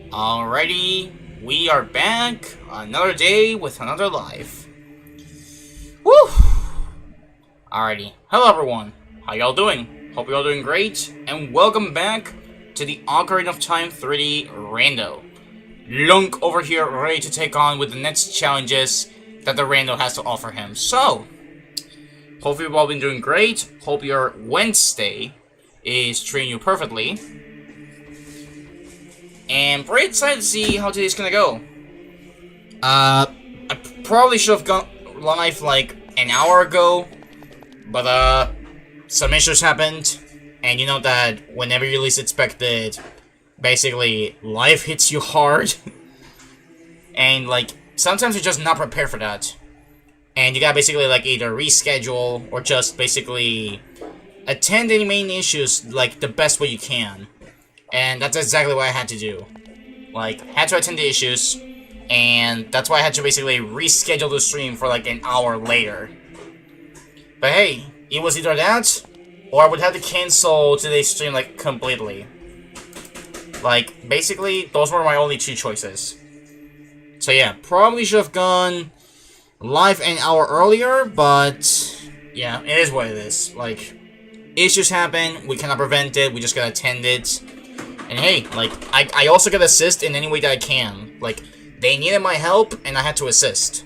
Alrighty, we are back. Another day with another life. Woo! Alrighty, hello everyone. How y'all doing? Hope y'all doing great, and welcome back to the Ocarina of Time 3D Rando. Lunk over here ready to take on with the next challenges that the Rando has to offer him. So, hope you've all been doing great. Hope your Wednesday is treating you perfectly. And pretty excited to see how today's gonna go. I probably should have gone live like an hour ago, but some issues happened, and you know that whenever you least expect it, basically life hits you hard, and like sometimes you're just not prepared for that, and you gotta basically like either reschedule or just basically attend any main issues like the best way you can. And that's exactly what I had to do. Like, had to attend the issues, and that's why I had to basically reschedule the stream for like an hour later. But hey, it was either that, or I would have to cancel today's stream like completely. Like, basically, those were my only two choices. So yeah, probably should have gone live an hour earlier, but yeah, it is what it is. Like, issues happen, we cannot prevent it, we just gotta attend it. And hey, like, I also gotta assist in any way that I can. Like, they needed my help, and I had to assist.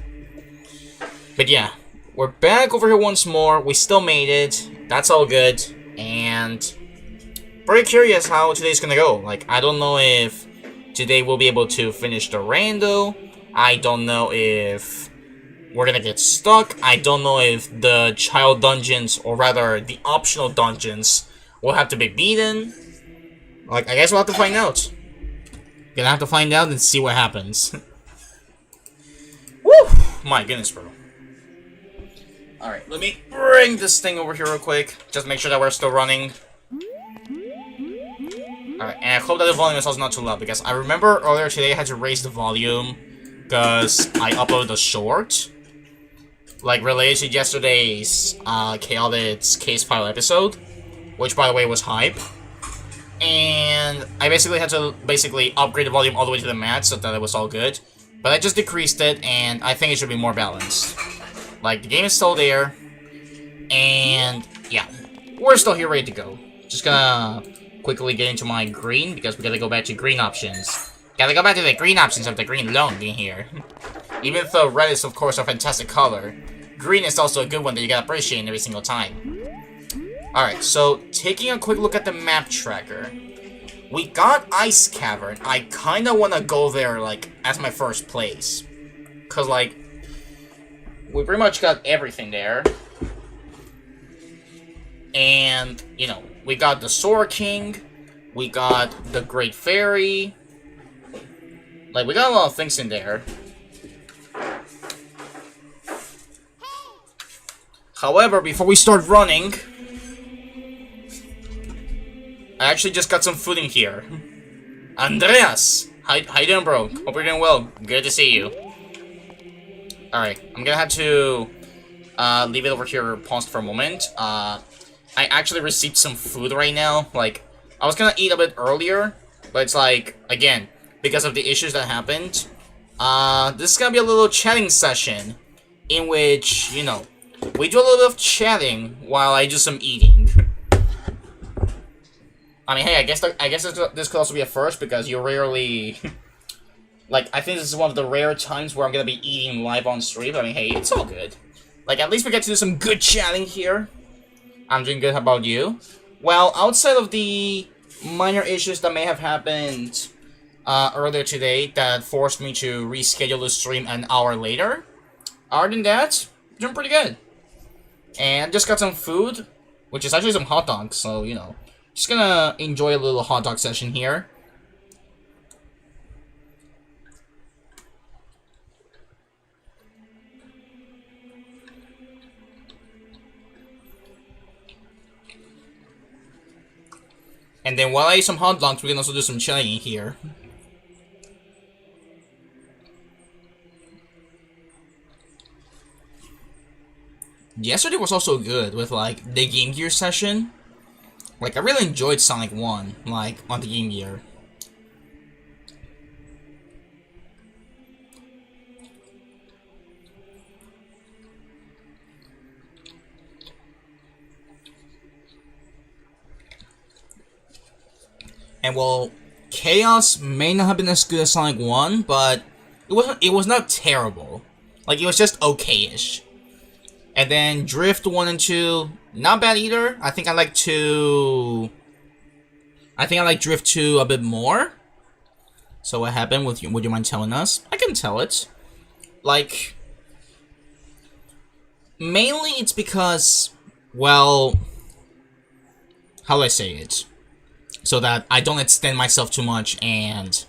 But yeah, we're back over here once more. We still made it. That's all good. And pretty curious how today's gonna go. Like, I don't know if today we'll be able to finish the rando. I don't know if we're gonna get stuck. I don't know if the child dungeons, or rather, the optional dungeons, will have to be beaten. Like, I guess we'll have to find out. Gonna have to find out and see what happens. Woo! My goodness, bro. Alright, let me bring this thing over here real quick. Just make sure that we're still running. Alright, and I hope that the volume is also not too loud, because I remember earlier today I had to raise the volume because I uploaded a short, like, related to yesterday's Chaoted's case file episode, which, by the way, was hype. And I basically had to upgrade the volume all the way to the max so that it was all good. But I just decreased it, and I think it should be more balanced. Like, the game is still there, and yeah, we're still here ready to go. Just gonna quickly get into my green, because we gotta go back to green options. Gotta go back to the green options of the green alone being here. Even though red is, of course, a fantastic color, green is also a good one that you gotta appreciate every single time. Alright, so taking a quick look at the map tracker, we got Ice Cavern. I kinda wanna go there, like, as my first place. Cause, like, we pretty much got everything there. And, you know, we got the Sword King, we got the Great Fairy. Like, we got a lot of things in there. However, before we start running, I actually just got some food in here. Andreas! How you doing, bro? Hope you're doing well. Good to see you. Alright, I'm gonna have to leave it over here paused for a moment. I actually received some food right now. Like, I was gonna eat a bit earlier, but it's like, again, because of the issues that happened, this is gonna be a little chatting session in which, you know, we do a little bit of chatting while I do some eating. I mean, hey, I guess this could also be a first, because you rarely... like, I think this is one of the rare times where I'm gonna be eating live on stream. I mean, hey, it's all good. Like, at least we get to do some good chatting here. I'm doing good, how about you? Well, outside of the minor issues that may have happened earlier today that forced me to reschedule the stream an hour later, other than that, doing pretty good. And just got some food, which is actually some hot dogs, so, you know. Just gonna enjoy a little hot dog session here. And then while I eat some hot dogs, we can also do some chatting here. Yesterday was also good with, like, the Game Gear session. Like, I really enjoyed Sonic 1, like, on the Game Gear. And well, Chaos may not have been as good as Sonic 1, but it was not terrible. Like, it was just okay-ish. And then Drift 1 and 2, not bad either. I think I like Drift 2 a bit more. So what happened? Would you mind telling us? I can tell it. Like, mainly it's because, well, how do I say it? So that I don't extend myself too much and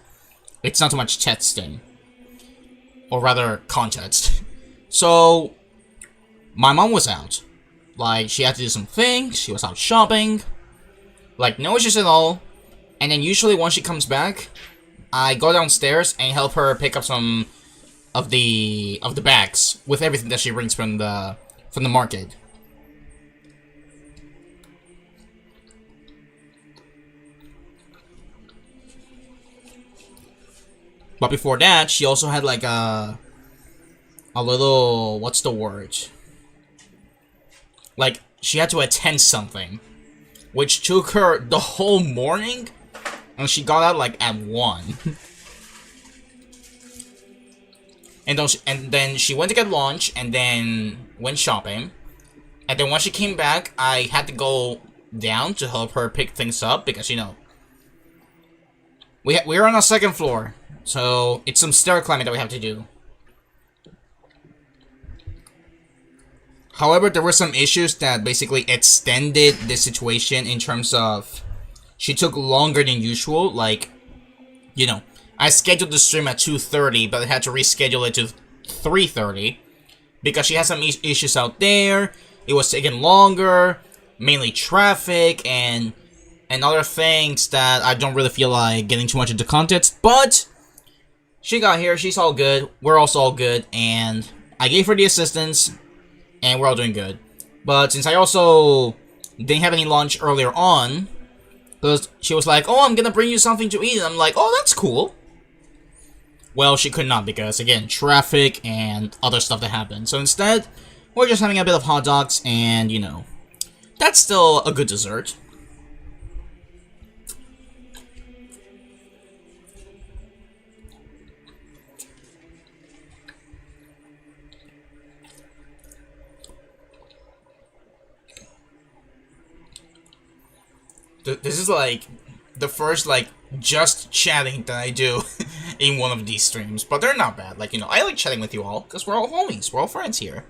it's not too much testing. Or rather, context. So, my mom was out. Like, she had to do some things, she was out shopping. Like, no issues at all. And then usually once she comes back, I go downstairs and help her pick up some of the bags with everything that she brings from the market. But before that, she also had like a little, what's the word? Like, she had to attend something, which took her the whole morning, and she got out like at 1. And then she went to get lunch, and then went shopping. And then once she came back, I had to go down to help her pick things up, because, you know, we're on a second floor, so it's some stair climbing that we have to do. However, there were some issues that basically extended the situation in terms of she took longer than usual. Like, you know, I scheduled the stream at 2:30, but I had to reschedule it to 3:30 because she had some issues out there. It was taking longer, mainly traffic and other things that I don't really feel like getting too much into context. But she got here, she's all good, we're also all good, and I gave her the assistance. And we're all doing good. But since I also didn't have any lunch earlier on, because she was like, oh, I'm gonna bring you something to eat. And I'm like, oh, that's cool. Well, she could not because, again, traffic and other stuff that happened. So instead, we're just having a bit of hot dogs and, you know, that's still a good dessert. This is like the first like just chatting that I do in one of these streams, but they're not bad. Like, you know, I like chatting with you all because we're all homies, we're all friends here.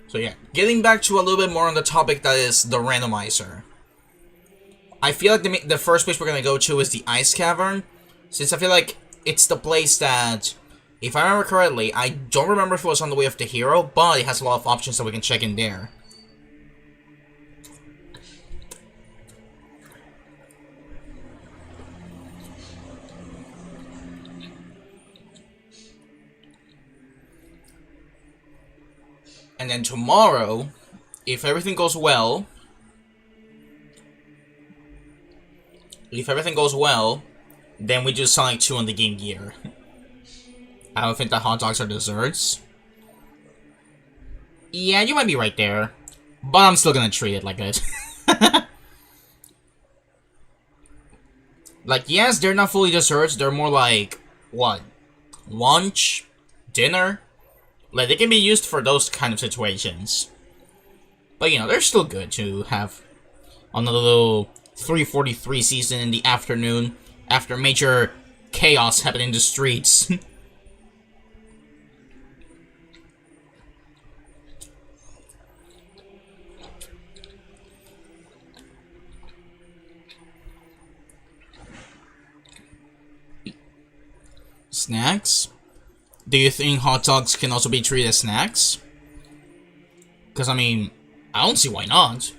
So yeah, getting back to a little bit more on the topic that is the randomizer. I feel like the first place we're gonna go to is the Ice Cavern, since I feel like it's the place that, if I remember correctly, I don't remember if it was on the way of the hero, but it has a lot of options that we can check in there. And then tomorrow, if everything goes well, then we do Sonic 2 on the Game Gear. I don't think the hot dogs are desserts. Yeah, you might be right there. But I'm still gonna treat it like it. Like, yes, they're not fully desserts. They're more like, what? Lunch? Dinner? Like, they can be used for those kind of situations. But, you know, they're still good to have on a little 3:43 season in the afternoon after major chaos happened in the streets. Snacks? Do you think hot dogs can also be treated as snacks? Because, I mean, I don't see why not.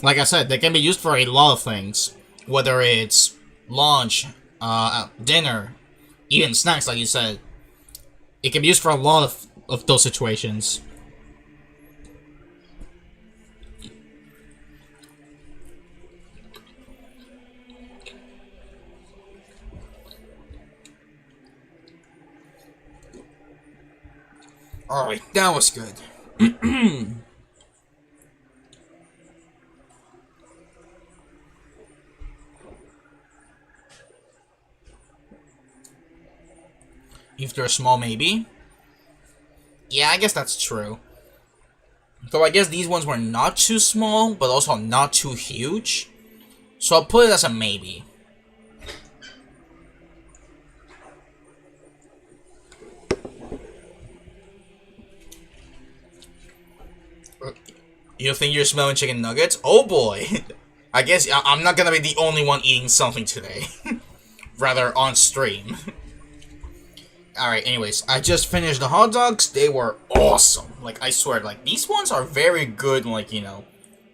Like I said, they can be used for a lot of things. Whether it's lunch, dinner, even snacks, like you said. It can be used for a lot of those situations. Alright, that was good. If they're small, maybe. Yeah, I guess that's true. So I guess these ones were not too small, but also not too huge. So I'll put it as a maybe. You think you're smelling chicken nuggets? Oh boy! I guess I'm not gonna be the only one eating something today. Rather, on stream. Alright, anyways, I just finished the hot dogs. They were awesome. Like, I swear, like, these ones are very good, like, you know,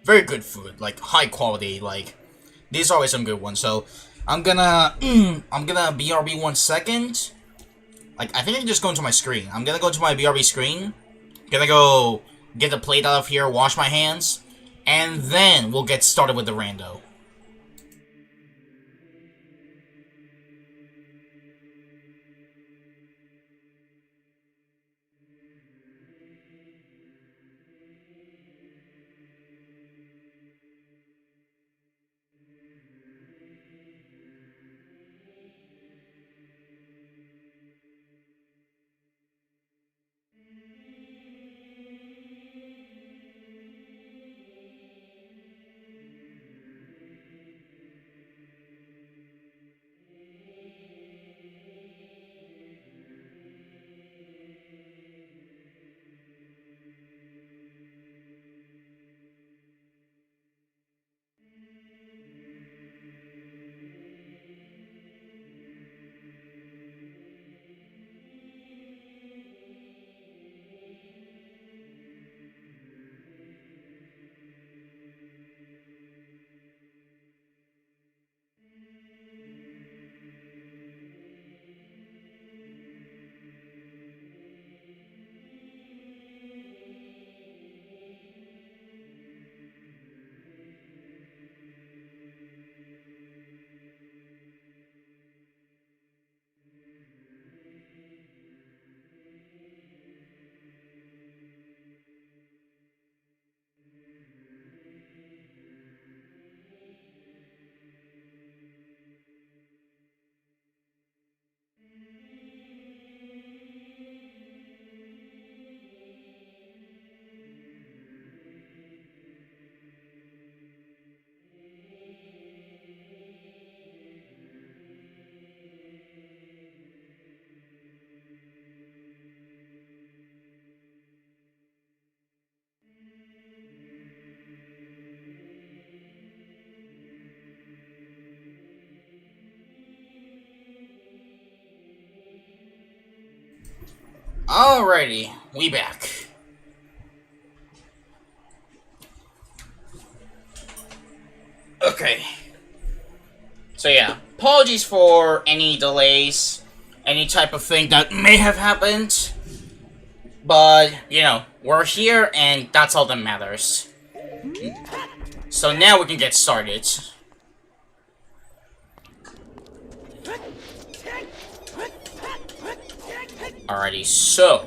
very good food. Like, high quality, like, these are always some good ones. So, I'm gonna BRB 1 second. Like, I think I can just go into my screen. I'm gonna go to my BRB screen. Gonna go get the plate out of here, wash my hands, and then we'll get started with the rando. Alrighty, we back. Okay. So yeah, apologies for any delays, any type of thing that may have happened. But, you know, we're here and that's all that matters. So now we can get started. Alrighty, so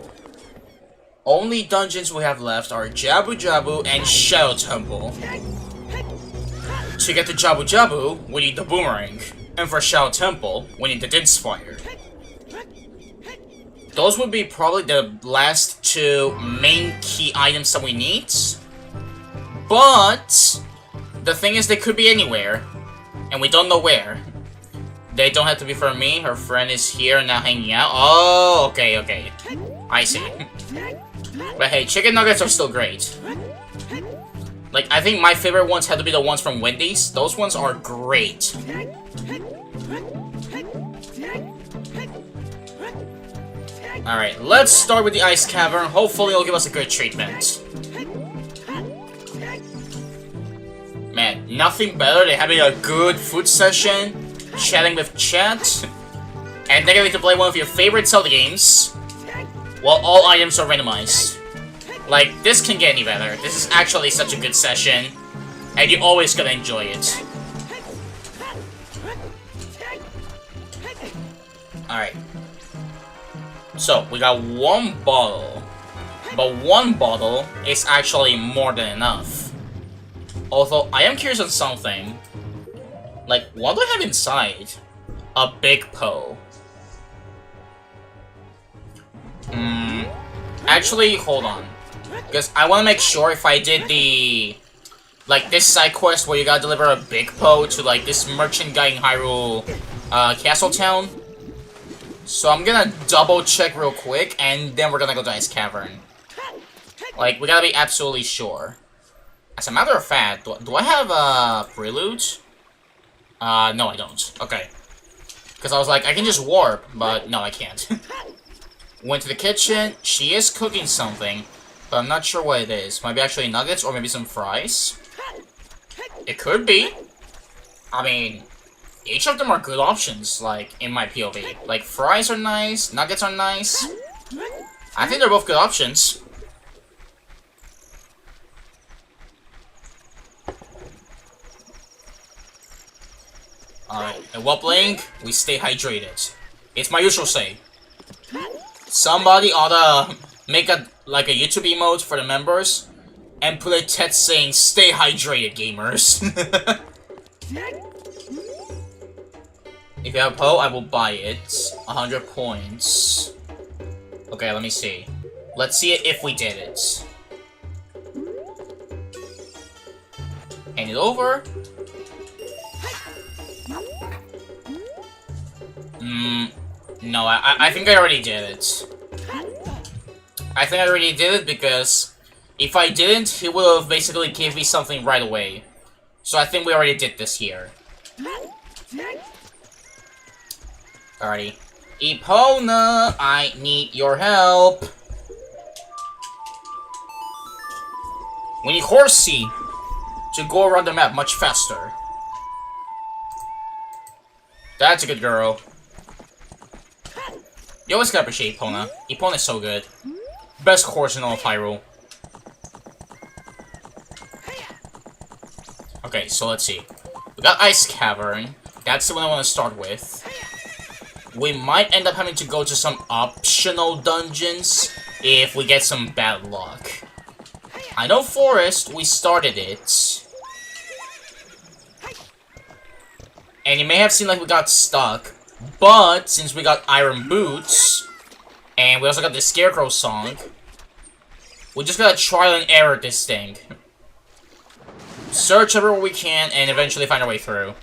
only dungeons we have left are Jabu Jabu and Shadow Temple. To get to Jabu Jabu, we need the boomerang, and for Shadow Temple, we need the Dince Fire. Those would be probably the last two main key items that we need. But the thing is, they could be anywhere, and we don't know where. They don't have to be for me. Her friend is here now hanging out. Oh, okay, okay. I see. But hey, chicken nuggets are still great. Like, I think my favorite ones have to be the ones from Wendy's. Those ones are great. Alright, let's start with the Ice Cavern. Hopefully it'll give us a good treatment. Man, nothing better than having a good food session, chatting with chat, and then getting to play one of your favorite Zelda games, while all items are randomized. Like, this can get any better. This is actually such a good session, and you're always gonna enjoy it. Alright. So, we got one bottle. but one bottle is actually more than enough. Although, I am curious on something. Like, what do I have inside? A big Poe. Actually, hold on. Because I want to make sure if I did the... like, this side quest where you gotta deliver a big Poe to, like, this merchant guy in Hyrule Castle Town. So I'm gonna double check real quick, and then we're gonna go to Ice Cavern. Like, we gotta be absolutely sure. As a matter of fact, do I have a prelude? No I don't. Okay. Because I was like, I can just warp, but no, I can't. Went to the kitchen. She is cooking something, but I'm not sure what it is. Might be actually nuggets, or maybe some fries. It could be. I mean, each of them are good options, like, in my POV. Like, fries are nice, nuggets are nice. I think they're both good options. Alright, and while playing, we stay hydrated. It's my usual say. Somebody ought to make a YouTube emote for the members and put a text saying, "Stay hydrated, gamers." If you have Poe, I will buy it. 100 points. Okay, let me see. Let's see if we did it. Hand it over. No, I think I already did it. I think I already did it because if I didn't, he would have basically gave me something right away. So I think we already did this here. Alrighty. Epona, I need your help. We need Horsey to go around the map much faster. That's a good girl. You always gotta appreciate Epona. Epona's so good. Best horse in all of Hyrule. Okay, so let's see. We got Ice Cavern. That's the one I want to start with. We might end up having to go to some optional dungeons if we get some bad luck. I know Forest, we started it. And you may have seen like we got stuck. But, since we got Iron Boots, and we also got the Scarecrow song, we just gotta trial and error this thing. Search everywhere we can, and eventually find our way through.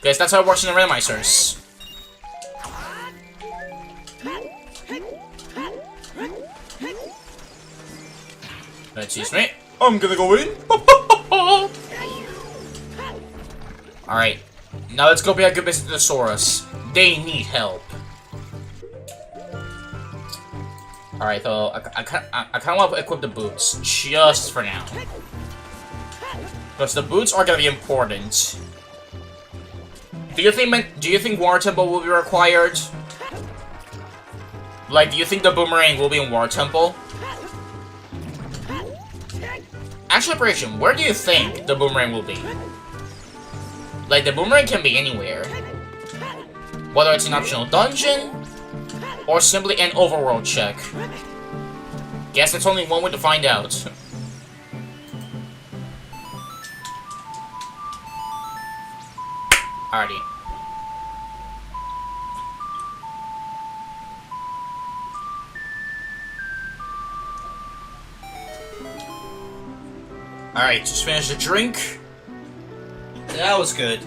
Because that's how it works in the randomizers. Excuse me. I'm gonna go in. Alright. Now let's go be a good visit to the Saurus. They need help. Alright, though, I kind of want to equip the boots, just for now. Because the boots are going to be important. Do you think War Temple will be required? Like, do you think the boomerang will be in War Temple? Actual operation, where do you think the boomerang will be? Like, the boomerang can be anywhere. Whether it's an optional dungeon, or simply an overworld check. Guess that's only one way to find out. Alrighty. Alright, just finished the drink. That was good.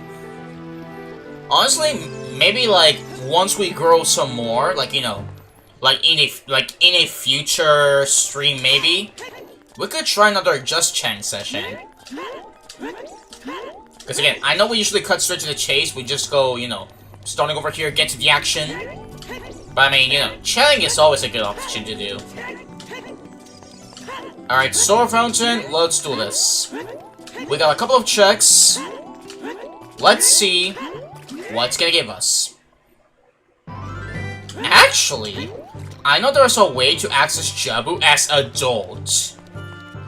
Honestly, maybe like once we grow some more, like you know, like in a future stream, maybe we could try another Just Chan session. Because again, I know we usually cut straight to the chase. We just go, you know, starting over here, get to the action. But I mean, you know, chatting is always a good option to do. Alright, Sword Fountain, let's do this. We got a couple of checks. Let's see what's gonna give us. Actually, I know there's a way to access Jabu as adult.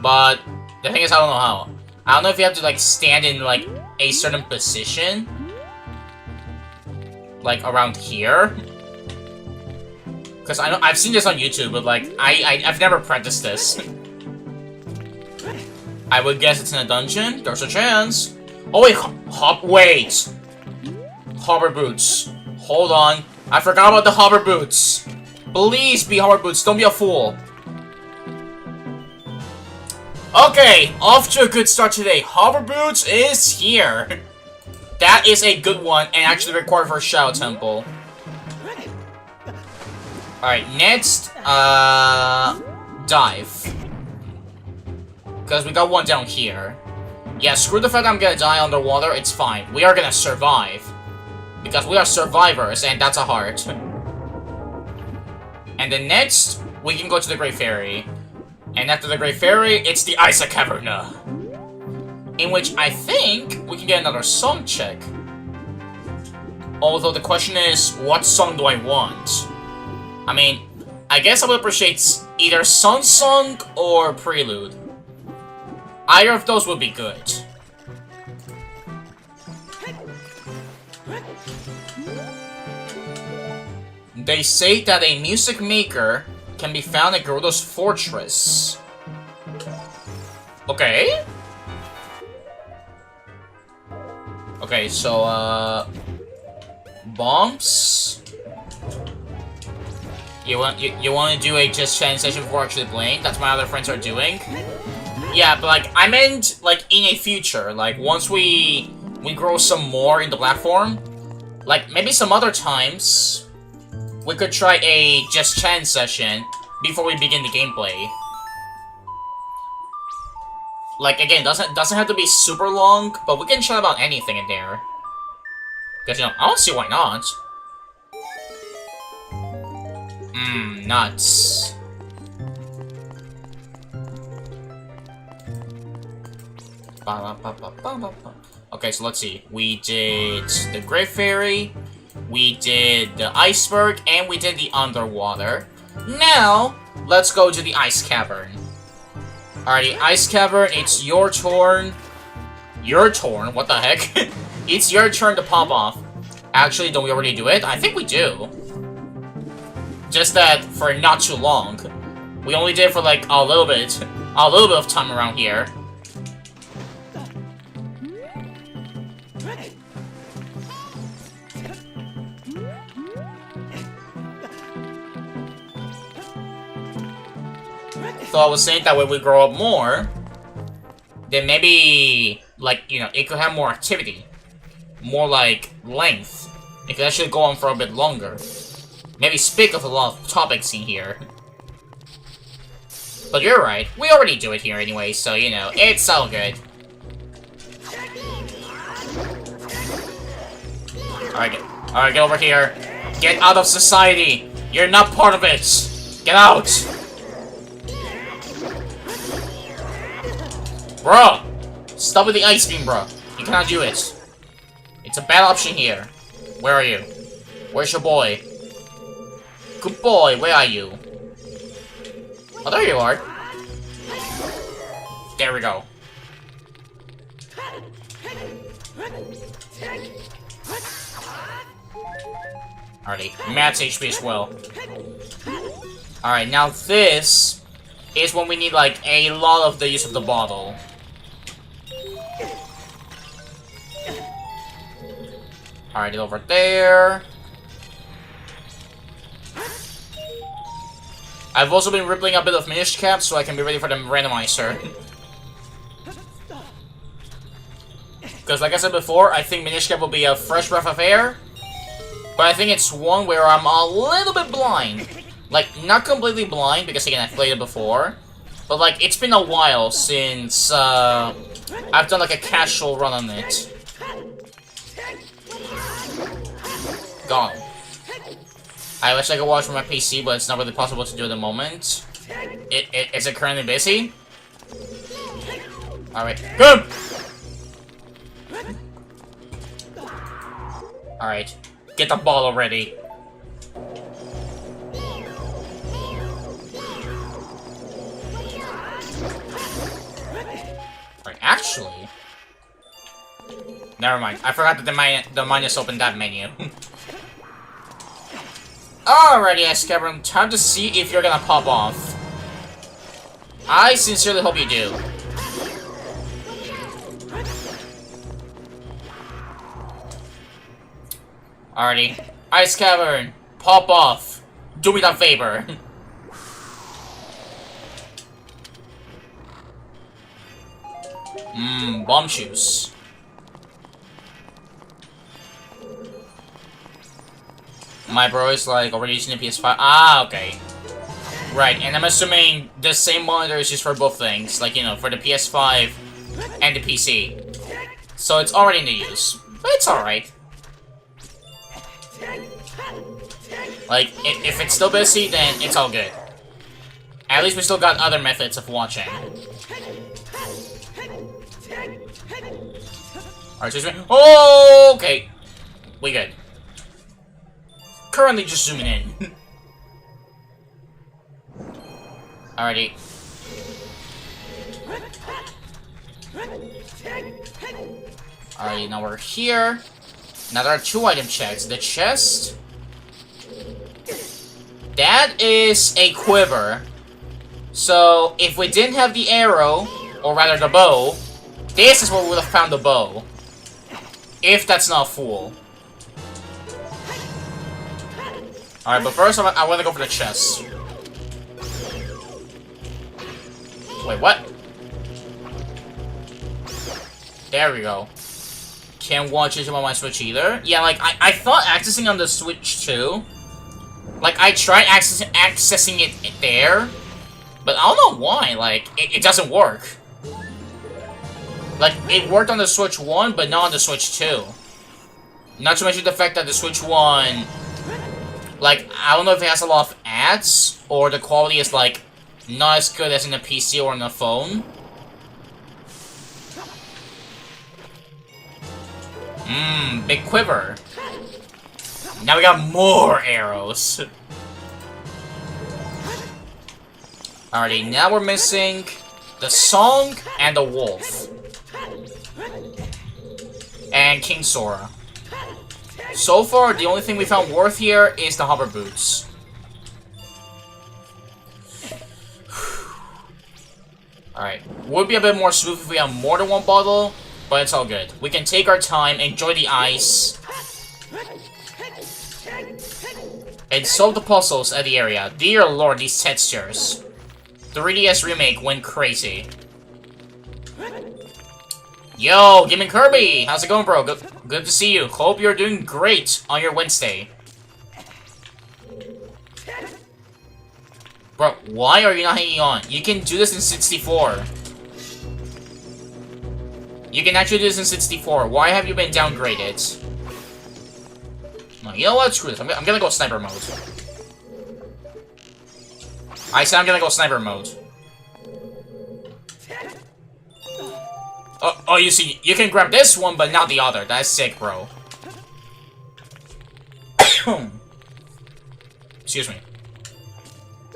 But the thing is, I don't know how. I don't know if you have to like stand in like a certain position. Like around here. Because I've seen this on YouTube, but like, I've never practiced this. I would guess it's in a dungeon. There's a chance. Oh wait, wait. Hover boots. Hold on. I forgot about the hover boots. Please be hover boots. Don't be a fool. Okay, off to a good start today. Hover boots is here. That is a good one, and actually required for a Shadow Temple. Alright, next, dive. Because we got one down here. Yeah, screw the fact I'm gonna die underwater, it's fine. We are gonna survive. Because we are survivors, and that's a heart. And then next, we can go to the Great Fairy. And after the Great Fairy, it's the Ice Caverna. In which I think we can get another song check. Although the question is, what song do I want? I mean, I guess I would appreciate either Sun Song or Prelude. Either of those would be good. They say that a music maker can be found at Gerudo's fortress. Okay. Okay, so, bombs? You want to do a just chatting session before actually playing? That's what my other friends are doing. Yeah, but like I meant like in a future, like once we grow some more in the platform, like maybe some other times we could try a just chatting session before we begin the gameplay. Like again, doesn't have to be super long, but we can chat about anything in there. Because you know, I don't see why not. Nuts. Okay, so let's see. We did the Great Fairy, we did the Iceberg, and we did the Underwater. Now, let's go to the Ice Cavern. Alrighty, Ice Cavern, it's your turn. Your turn? What the heck? It's your turn to pop off. Actually, don't we already do it? I think we do. Just that for not too long. We only did it for like a little bit of time around here. So I was saying that when we grow up more, then maybe, like, you know, it could have more activity. More, like, length. It could actually go on for a bit longer. Maybe speak of a lot of topics in here. But you're right, we already do it here anyway, so, you know, it's all good. Alright, get over here. Get out of society! You're not part of it! Get out! Bruh! Stop with the ice beam, bruh. You cannot do it. It's a bad option here. Where are you? Where's your boy? Good boy, where are you? Oh, there you are. There we go. Alrighty, max HP as well. Alright, now this is when we need, like, a lot of the use of the bottle. Alright, over there. I've also been rippling a bit of Minish Cap so I can be ready for the Randomizer. Because like I said before, I think Minish Cap will be a fresh breath of air. But I think it's one where I'm a little bit blind. Like, not completely blind, because again, I've played it before. But like, it's been a while since I've done like a casual run on it. Gone. I wish I could watch from my PC, but it's not really possible to do at the moment. Is it currently busy? Alright, good! Alright, get the ball already. Alright, actually... Never mind, I forgot that the minus opened that menu. Alrighty, Escabron, time to see if you're gonna pop off. I sincerely hope you do. Alrighty. Ice Cavern, pop off. Do me that favor. Bomb shoes. My bro is like already using the PS5. Ah, okay. Right, and I'm assuming the same monitor is used for both things. Like, you know, for the PS5 and the PC. So it's already in the use. But it's alright. Like, if it's still busy, then it's all good. At least we still got other methods of watching. Alright, excuse me. Oh, okay. We good. Currently just zooming in. Alrighty. Alright, now we're here. Now there are 2 item checks. The chest. That is a quiver. So, if we didn't have the arrow, or rather the bow, this is where we would have found the bow. If that's not full. Alright, but first I want to go for the chest. Wait, what? There we go. Can't watch it on my Switch either. Yeah, like, I thought accessing on the Switch too. Like, I tried accessing it there. But I don't know why, like, it doesn't work. Like, it worked on the Switch 1, but not on the Switch 2. Not to mention the fact that the Switch 1... Like, I don't know if it has a lot of ads, or the quality is, like, not as good as in a PC or on a phone. Big quiver. Now we got more arrows. Alrighty, now we're missing the song and the wolf. And King Sora. So far, the only thing we found worth here is the hover boots. Alright, would be a bit more smooth if we have more than 1 bottle, but it's all good. We can take our time, enjoy the ice, and solve the puzzles at the area. Dear lord, these textures. 3DS Remake went crazy. Yo, Game and Kirby! How's it going, bro? Good to see you. Hope you're doing great on your Wednesday. Bro, why are you not hanging on? You can do this in 64. You can actually do this in 64. Why have you been downgraded? No, you know what? Screw this. I'm gonna go sniper mode. I said I'm gonna go sniper mode. Oh, you see, you can grab this one, but not the other. That's sick, bro. Excuse me.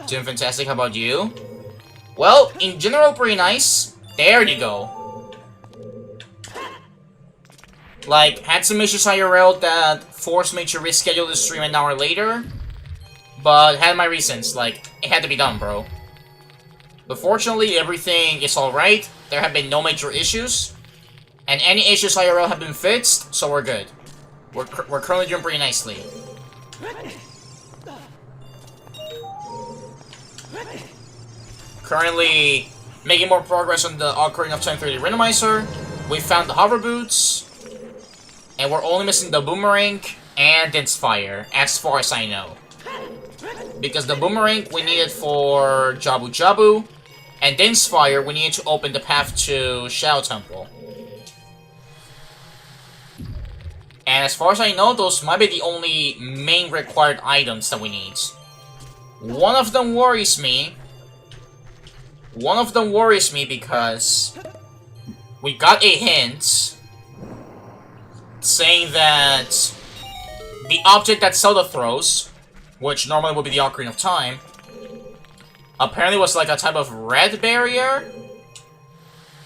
Doing fantastic, how about you? Well, in general, pretty nice. There you go. Like, had some issues IRL that forced me to reschedule the stream an hour later. But had my reasons, like, it had to be done, bro. But fortunately, everything is alright. There have been no major issues. And any issues IRL have been fixed, so we're good. We're currently doing pretty nicely. Currently making more progress on the Ocarina of Time 3D Randomizer. We found the hover boots. And we're only missing the boomerang and Dense Fire, as far as I know. Because the boomerang we needed for Jabu Jabu, and Dense Fire we needed to open the path to Shadow Temple. And as far as I know, those might be the only main required items that we need. One of them worries me. One of them worries me because we got a hint saying that the object that Zelda throws, which normally would be the Ocarina of Time, apparently was like a type of red barrier.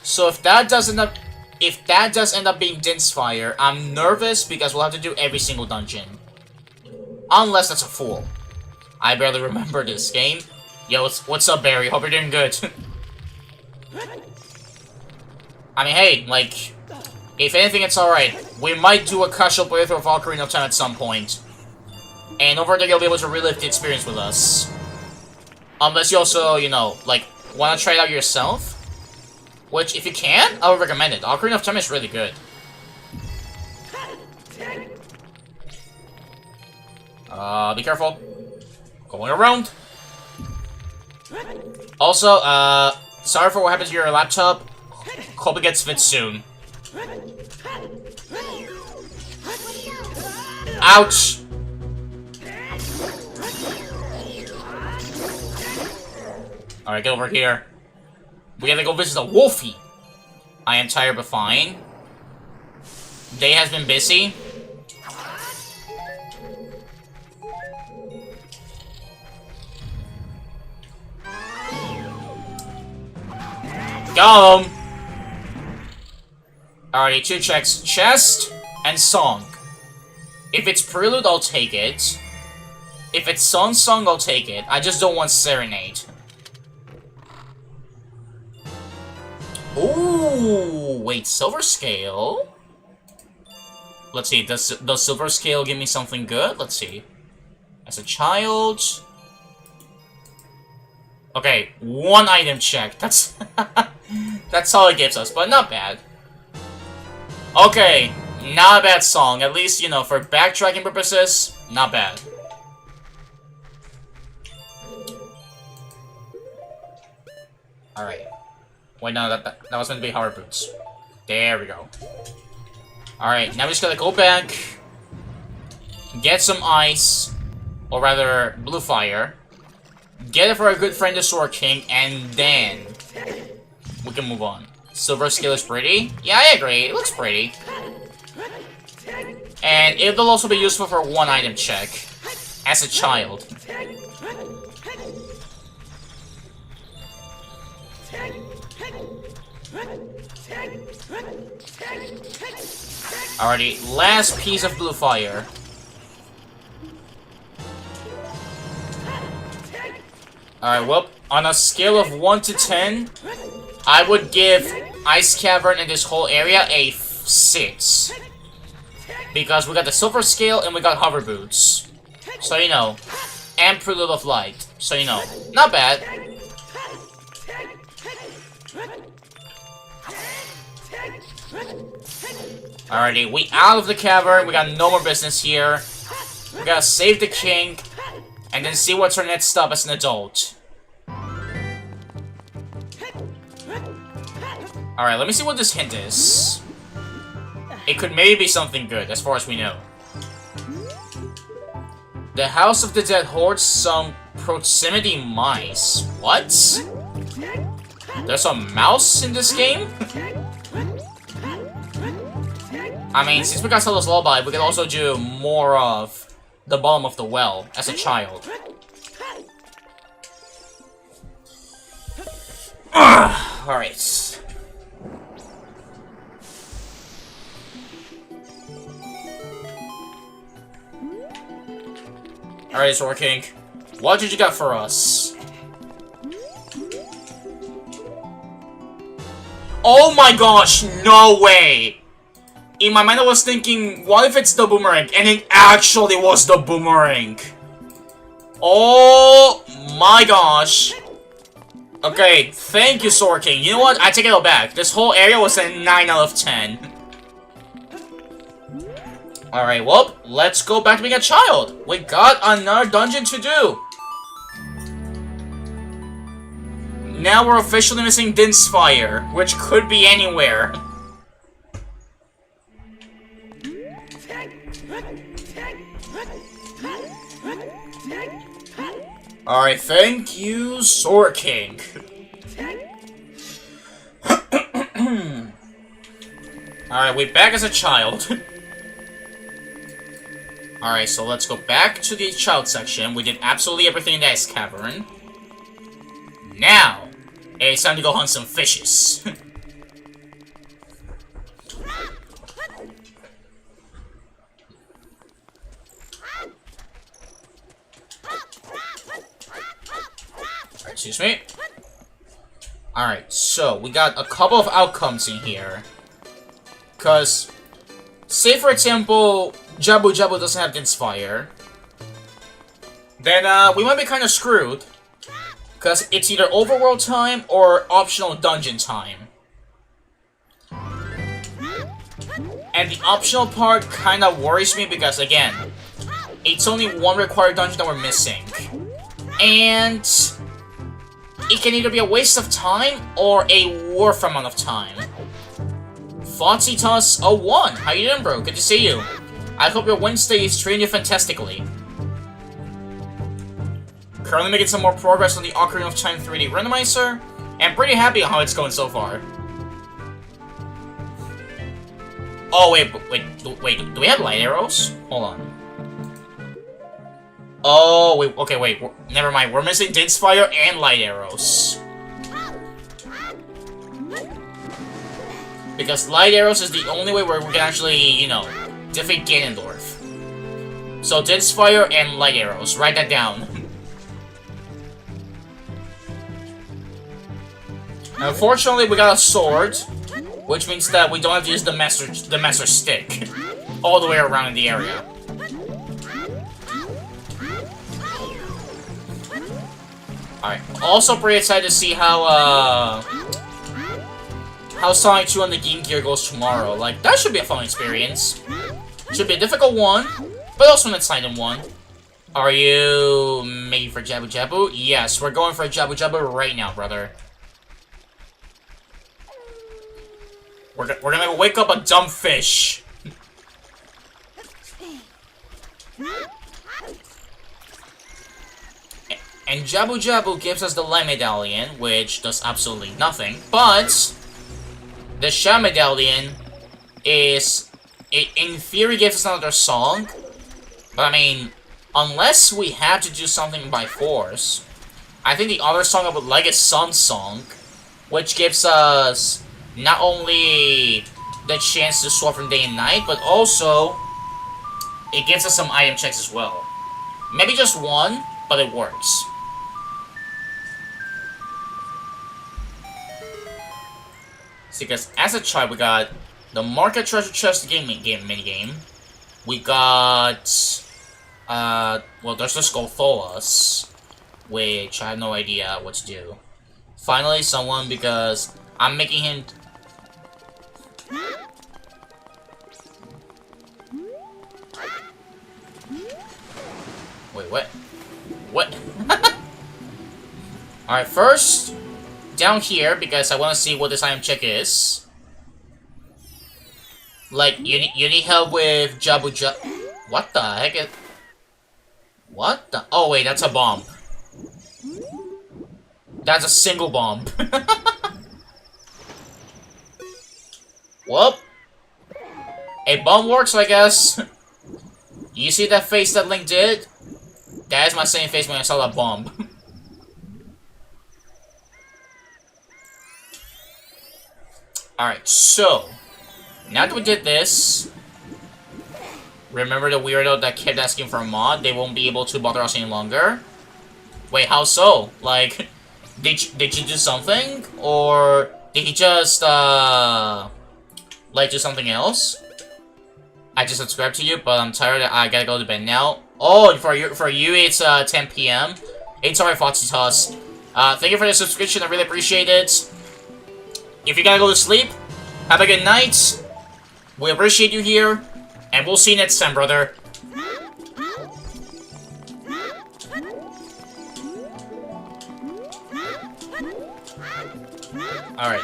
So if that does end up being Dense Fire, I'm nervous because we'll have to do every single dungeon. Unless that's a fool. I barely remember this game. Yo, what's up, Barry? Hope you're doing good. I mean, hey, like, if anything, it's alright. We might do a casual playthrough of Ocarina of Time at some point. And over there, you'll be able to relive the experience with us. Unless you also, you know, like, want to try it out yourself. Which, if you can, I would recommend it. Ocarina of Time is really good. Be careful. Going around. Also, sorry for what happened to your laptop. Hope it gets fixed soon. Ouch! Alright, get over here. We gotta go visit a Wolfie. I am tired but fine. Day has been busy. Got him! Alrighty, 2 checks. Chest and song. If it's prelude, I'll take it. If it's song, I'll take it. I just don't want serenade. Ooh, wait, silver scale? Let's see, does silver scale give me something good? Let's see. As a child... Okay, 1 item check. That's... that's all it gives us, but not bad. Okay, not a bad song. At least, you know, for backtracking purposes, not bad. Alright. Wait, no, that was meant to be Hard Boots. There we go. Alright, now we just gotta go back, get some ice, or rather, blue fire, get it for our good friend the Sword King, and then we can move on. Silver scale is pretty? Yeah, I agree, it looks pretty. And it'll also be useful for 1 item check, as a child. Alrighty, last piece of blue fire. Alright, well, on a scale of 1 to 10, I would give Ice Cavern and this whole area a 6. Because we got the silver scale and we got hover boots. So, you know, and Prelude of Light. So, you know, not bad. Alrighty, we out of the cavern, we got no more business here. We gotta save the king, and then see what's our next stop as an adult. Alright, let me see what this hint is. It could maybe be something good, as far as we know. The House of the Dead hoards some proximity mice. What? There's a mouse in this game? I mean, since we got Zelda's Lullaby, we can also do more of the bottom of the well as a child. Alright. Alright, Sword King. What did you got for us? Oh my gosh, no way! In my mind I was thinking, what if it's the boomerang? And it actually was the boomerang! Oh my gosh! Okay, thank you, Sword King. You know what? I take it all back. This whole area was a 9 out of 10. Alright, well, let's go back to being a child. We got another dungeon to do. Now we're officially missing Din's Fire, which could be anywhere. Alright, thank you, Sword King. Alright, we're back as a child. Alright, so let's go back to the child section. We did absolutely everything in the Ice Cavern. Now, it's time to go hunt some fishes. excuse me. Alright, so we got a couple of outcomes in here. Because, say for example, Jabu Jabu doesn't have Dense Fire. Then we might be kind of screwed. Because it's either overworld time or optional dungeon time. And the optional part kind of worries me because, again, it's only one required dungeon that we're missing. And it can either be a waste of time or a worth amount of time. Foxitas 01, how you doing, bro? Good to see you. I hope your Wednesday is treating you fantastically. Currently making some more progress on the Ocarina of Time 3D Randomizer, and pretty happy on how it's going so far. Oh, wait, do we have light arrows? Hold on. Oh, wait, okay, wait, never mind. We're missing Dense Fire and light arrows. Because light arrows is the only way where we can actually, you know, defeat Ganondorf. So, Dense Fire and light arrows. Write that down. Unfortunately, we got a sword, which means that we don't have to use the master stick all the way around in the area. Alright, also pretty excited to see how Sonic 2 on the Game Gear goes tomorrow. Like, that should be a fun experience. Should be a difficult one, but also an exciting one. Are you making for Jabu Jabu? Yes, we're going for Jabu Jabu right now, brother. We're gonna wake up a dumb fish. And Jabu Jabu gives us the Light Medallion, which does absolutely nothing. But the Shell Medallion is, in theory, gives us another song. But I mean, unless we have to do something by force, I think the other song I would like is Sun's Song, which gives us not only the chance to swap from day and night, but also it gives us some item checks as well. Maybe just one, but it works. See, because as a child, we got the Market Treasure Chest minigame. We got, well, there's the Skulltholas, which I have no idea what to do. Finally, someone, because I'm making him. Wait, what? What? Alright, first, down here, because I want to see what this item check is. Like, you need help with Jabu Jabu. What the heck? What the? Oh, wait, that's a bomb. That's a single bomb. Whoop. A bomb works, I guess. You see that face that Link did? That is my same face when I saw that bomb. Alright, so now that we did this, remember the weirdo that kept asking for a mod? They won't be able to bother us any longer. Wait, how so? Like, did you do something? Or did he just, like, do something else? I just subscribed to you, but I'm tired. I gotta go to bed now. Oh, for you, it's 10 p.m. It's alright, Foxitas. Thank you for the subscription. I really appreciate it. If you gotta go to sleep, have a good night. We appreciate you here, and we'll see you next time, brother. Alright.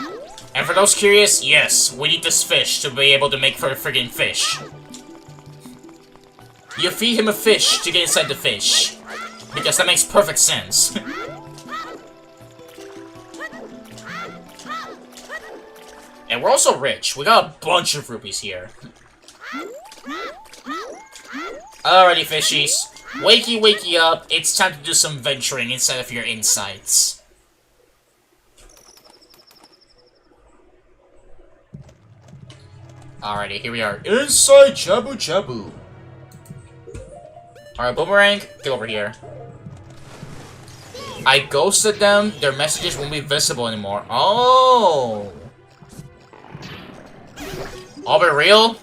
And for those curious, yes, we need this fish to be able to make for a friggin' fish. You feed him a fish to get inside the fish. Because that makes perfect sense. And we're also rich. We got a bunch of rupees here. Alrighty, fishies. Wakey up. It's time to do some venturing inside of your insides. Alrighty, here we are. Inside Jabu Jabu. Alright, Boomerang, get over here. I ghosted them, their messages won't be visible anymore. Oh! All be real?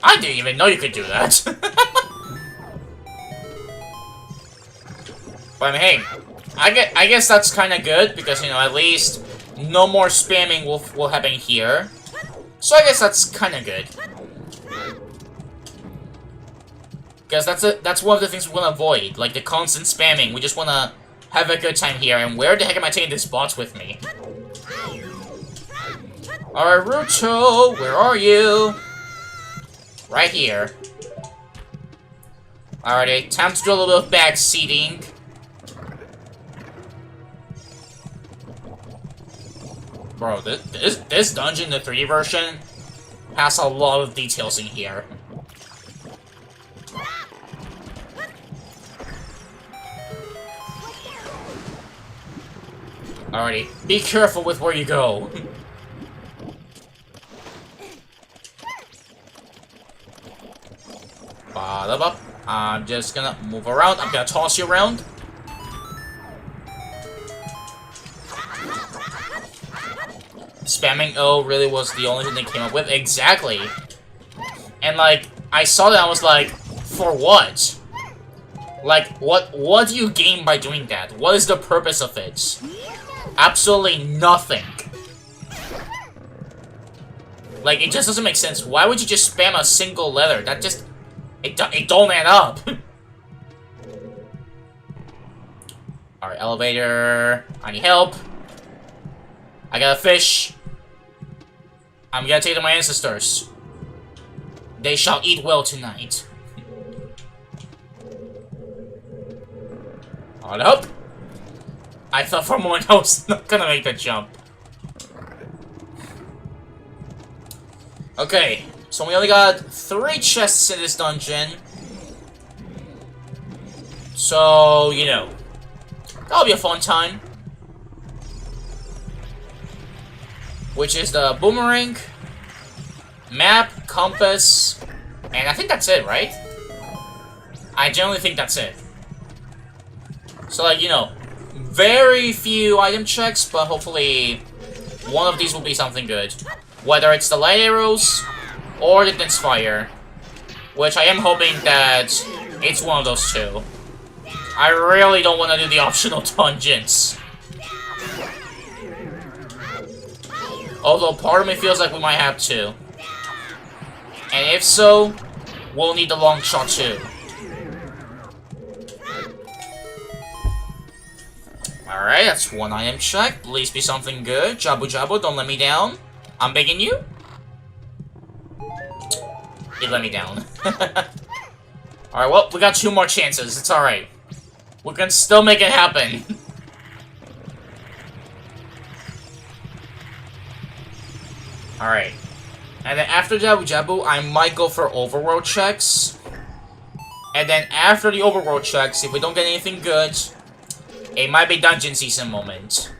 I didn't even know you could do that. But I mean, hey, I guess that's kind of good because, you know, at least no more spamming will happen here. So I guess that's kind of good. Because that's one of the things we want to avoid, like the constant spamming. We just want to have a good time here. And where the heck am I taking this boss with me? Alright, Ruto, where are you? Right here. Alrighty, time to do a little bit of backseating. Bro, this dungeon, the 3D version, has a lot of details in here. Alrighty, be careful with where you go. Up. I'm just gonna move around. I'm gonna toss you around. Spamming O really was the only thing they came up with. Exactly. And like, I saw that, I was like, for what? Like, what do you gain by doing that? What is the purpose of it? Absolutely nothing. Like, it just doesn't make sense. Why would you just spam a single letter? That just... It don't add up. Alright, elevator. I need help. I got a fish. I'm gonna take it to my ancestors. They shall eat well tonight. Hold up. I thought for a moment I was not gonna make the jump. Okay, so we only got 3 chests in this dungeon. So, you know, that'll be a fun time. Which is the boomerang, map, compass, and I think that's it, right? I generally think that's it. So, like, you know, very few item checks, but hopefully one of these will be something good. Whether it's the light arrows or the dense fire, which I am hoping that it's one of those two. I really don't want to do the optional dungeons. Although part of me feels like we might have to. And if so, we'll need the long shot too. Alright, that's one item check. Please be something good. Jabu Jabu, don't let me down. I'm begging you. You let me down. Alright, well, we got 2 more chances. It's alright. We can still make it happen. Alright. And then after Jabu Jabu, I might go for overworld checks. And then after the overworld checks, if we don't get anything good, it might be dungeon season moment.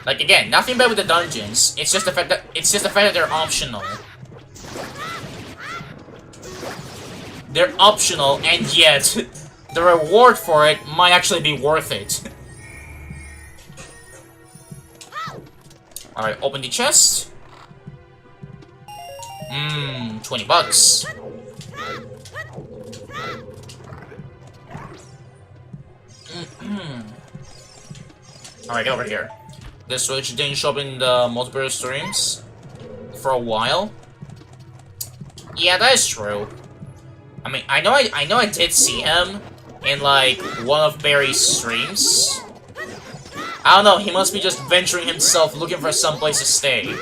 Like again, nothing bad with the dungeons. It's just the fact that they're optional. They're optional, and yet the reward for it might actually be worth it. Alright, open the chest. 20 bucks. Alright, over here. This Switch didn't show up in the multiplayer streams for a while. Yeah, that is true. I mean, I know I did see him in like one of Barry's streams. I don't know, he must be just venturing himself looking for some place to stay.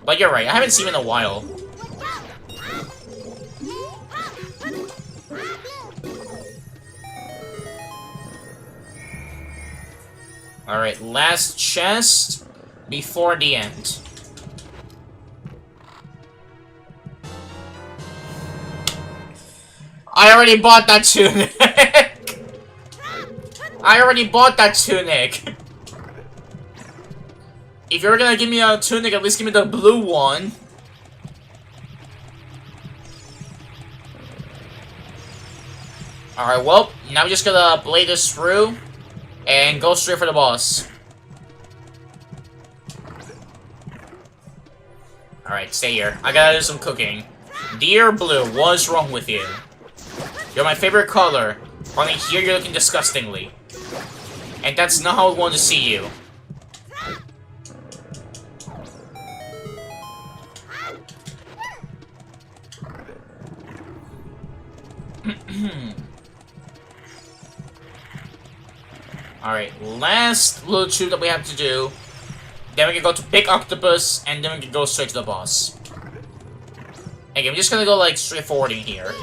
But you're right, I haven't seen him in a while. Alright, last chest before the end. I already bought that tunic! I already bought that tunic! If you're gonna give me a tunic, at least give me the blue one. Alright, well, now we're just gonna play this through and go straight for the boss. Alright, stay here. I gotta do some cooking. Dear Blue, what is wrong with you? You're my favorite color. Only here you're looking disgustingly. And that's not how I want to see you. Alright, last little tube that we have to do. Then we can go to Big Octopus, and then we can go straight to the boss. Okay, I'm just gonna go like straightforward in here.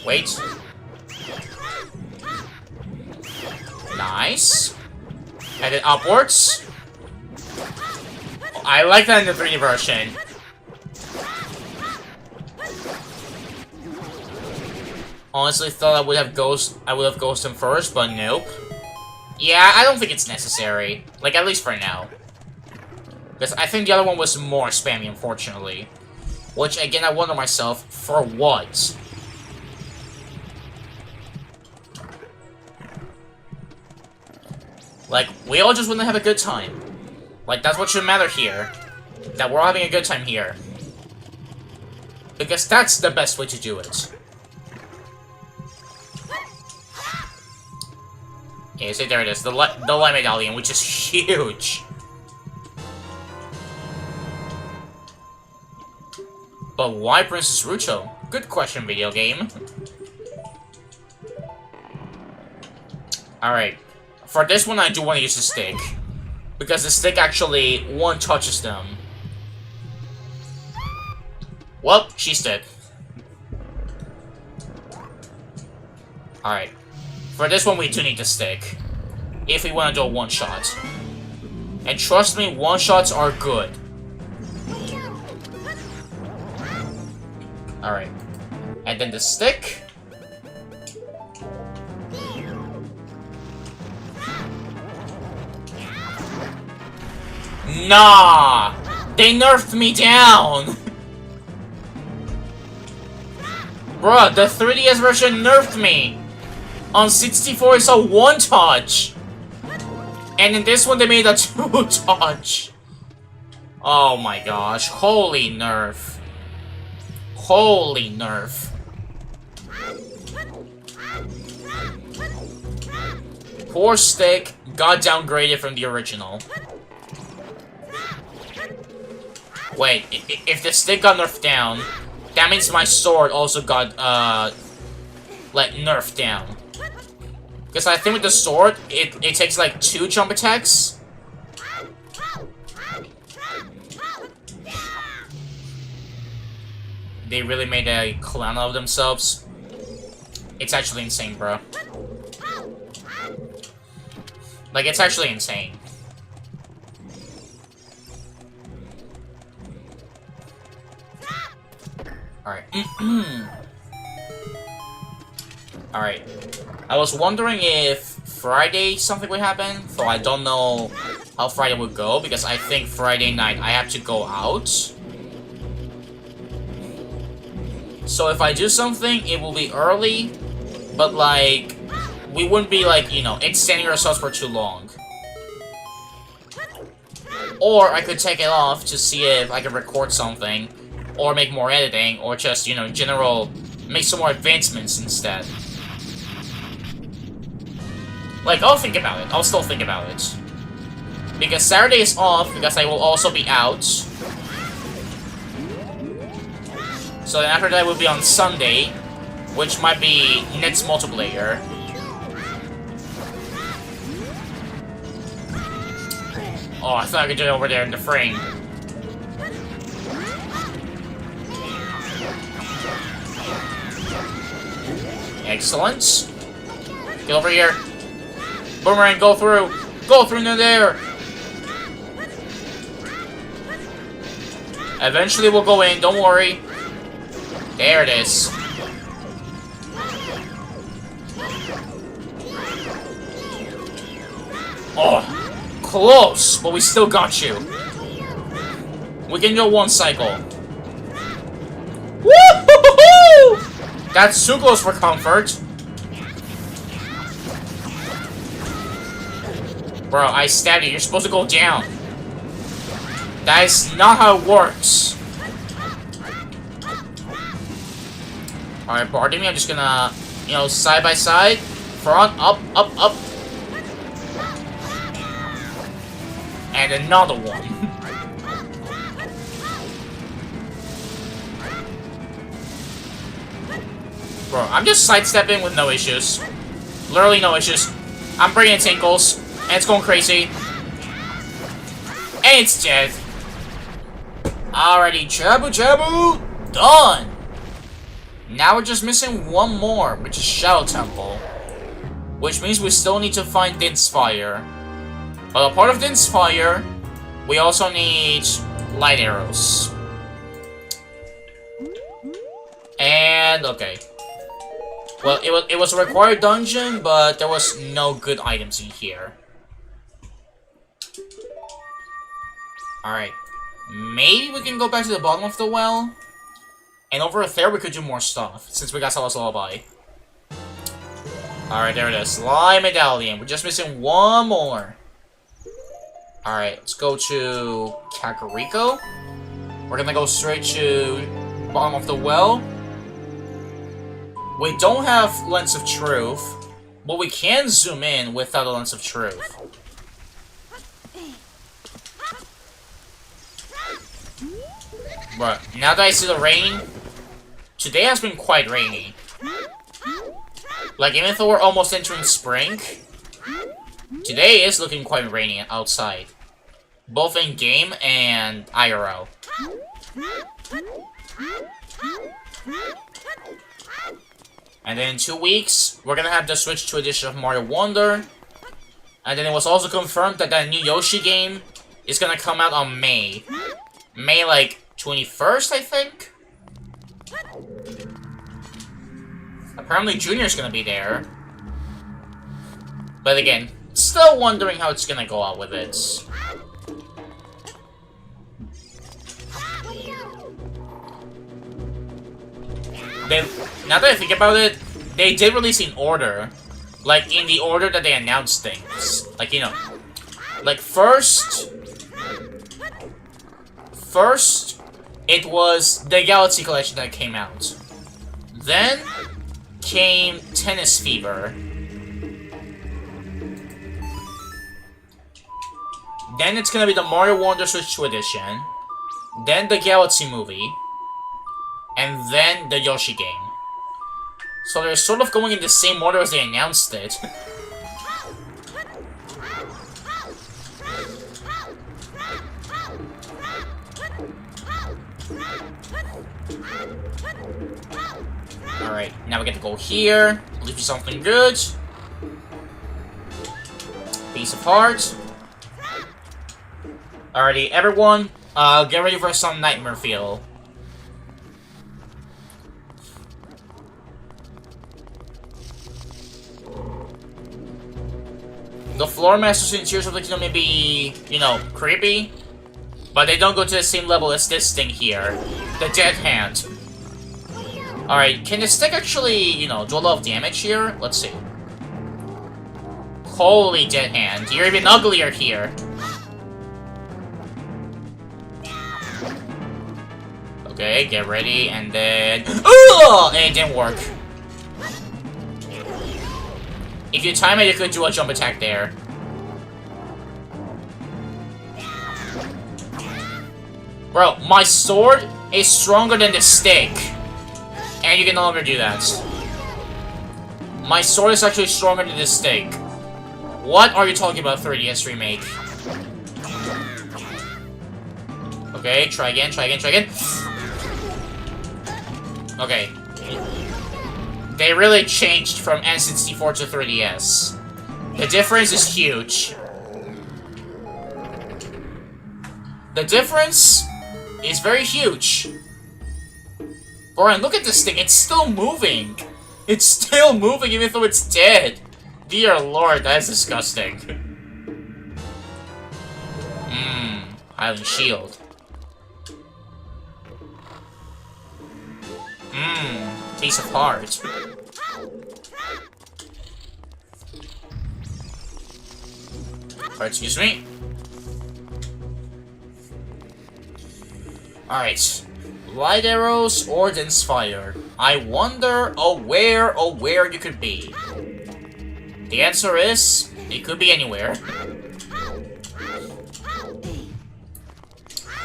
Wait. Nice. And then upwards. I like that in the 3D version. Honestly, thought I would have ghosted him first, but nope. Yeah, I don't think it's necessary. Like, at least for now. Because I think the other one was more spammy, unfortunately. Which, again, I wonder myself, for what? Like, we all just want to have a good time. Like, that's what should matter here. That we're all having a good time here. Because that's the best way to do it. Okay, so there it is. The light medallion, which is huge. But why Princess Rucho? Good question, video game. Alright. For this one, I do want to use the stick. Because the stick actually one-touches them. Well, she's dead. Alright. For this one, we do need the stick. If we want to do a one-shot. And trust me, one-shots are good. Alright. And then the stick. Nah! They nerfed me down! Bruh, the 3DS version nerfed me! On 64, it's a one-touch! And in this one, they made a two-touch! Oh my gosh, holy nerf. Holy nerf. Poor stick got downgraded from the original. Wait, if the stick got nerfed down, that means my sword also got, like, nerfed down. Because I think with the sword, it takes, like, 2 jump attacks. They really made a clown out of themselves. It's actually insane, bro. Like, it's actually insane. Alright. Alright. I was wondering if Friday something would happen, though I don't know how Friday would go, because I think Friday night I have to go out. So if I do something, it will be early, but like, we wouldn't be like, you know, extending ourselves for too long. Or I could take it off to see if I can record something, or make more editing, or just, you know, in general, make some more advancements instead. Like, I'll think about it. I'll still think about it. Because Saturday is off, because I will also be out. So then after that will be on Sunday, which might be next multiplayer. Oh, I thought I could do it over there in the frame. Excellent. Get over here. Boomerang, go through! Go through there! Eventually we'll go in, don't worry. There it is. Oh, close, but we still got you. We can go one cycle. Woo-hoo-hoo-hoo! That's too close for comfort. Bro, I stabbed you. You're supposed to go down. That is not how it works. Alright, pardon me. I'm just gonna, you know, side by side. Front, up, up, up. And another one. Bro, I'm just sidestepping with no issues. Literally no issues. I'm bringing in tinkles, and it's going crazy. And it's dead. Alrighty, Jabu Jabu, done! Now we're just missing one more, which is Shadow Temple. Which means we still need to find Din's Fire. But a part of Din's Fire, we also need light arrows. And, okay. Well, it was a required dungeon, but there was no good items in here. Alright. Maybe we can go back to the bottom of the well. And over there we could do more stuff, since we got Zelda's Lullaby. Alright, there it is. Slime Medallion. We're just missing one more. Alright, let's go to Kakariko. We're gonna go straight to bottom of the well. We don't have Lens of Truth, but we can zoom in without a Lens of Truth. But now that I see the rain, today has been quite rainy. Like, even though we're almost entering spring, today is looking quite rainy outside. Both in game and IRL. And then in 2 weeks, we're gonna have the Switch 2 edition of Mario Wonder. And then it was also confirmed that that new Yoshi game is gonna come out on May. May, like, 21st, I think? Apparently Junior's gonna be there. But again, still wondering how it's gonna go out with it. Now that I think about it, they did release in order. Like, in the order that they announced things. Like, you know. Like, first, it was the Galaxy Collection that came out. Then came Tennis Fever. Then it's gonna be the Mario Wonder Switch 2 edition. Then the Galaxy movie. And then the Yoshi game. So they're sort of going in the same order as they announced it. Alright, now we get to go here. Leave you something good. Piece of heart. Alrighty, everyone, get ready for some Nightmare Feel. The Floor Masters in Tears of the Kingdom may be, you know, creepy, but they don't go to the same level as this thing here. The Dead Hand. Alright, can the stick actually, you know, do a lot of damage here? Let's see. Holy Dead Hand, you're even uglier here. Okay, get ready, and then... Ugh! And it didn't work. If you time it, you could do a jump attack there. Bro, my sword is stronger than the stick. And you can no longer do that. My sword is actually stronger than the stick. What are you talking about, 3DS Remake? Okay, try again, try again, try again. Okay. They really changed from N64 to 3DS. The difference is huge. The difference is very huge. Brian, look at this thing. It's still moving. It's still moving even though it's dead. Dear Lord, that is disgusting. Island Shield. Piece of heart. Excuse me. Alright. Light arrows or dense fire. I wonder where you could be. The answer is, it could be anywhere.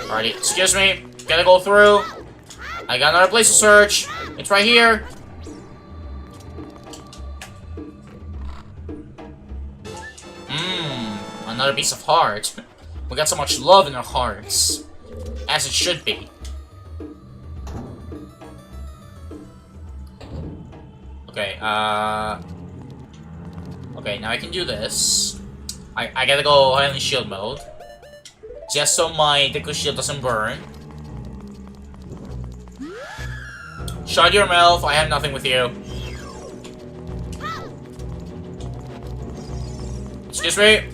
Alrighty, excuse me. Gotta go through. I got another place to search. It's right here. Another piece of heart. We got so much love in our hearts. As it should be. Okay, okay, now I can do this. I gotta go Highland Shield mode. Just so my Deku Shield doesn't burn. Shut your mouth, I have nothing with you. Excuse me.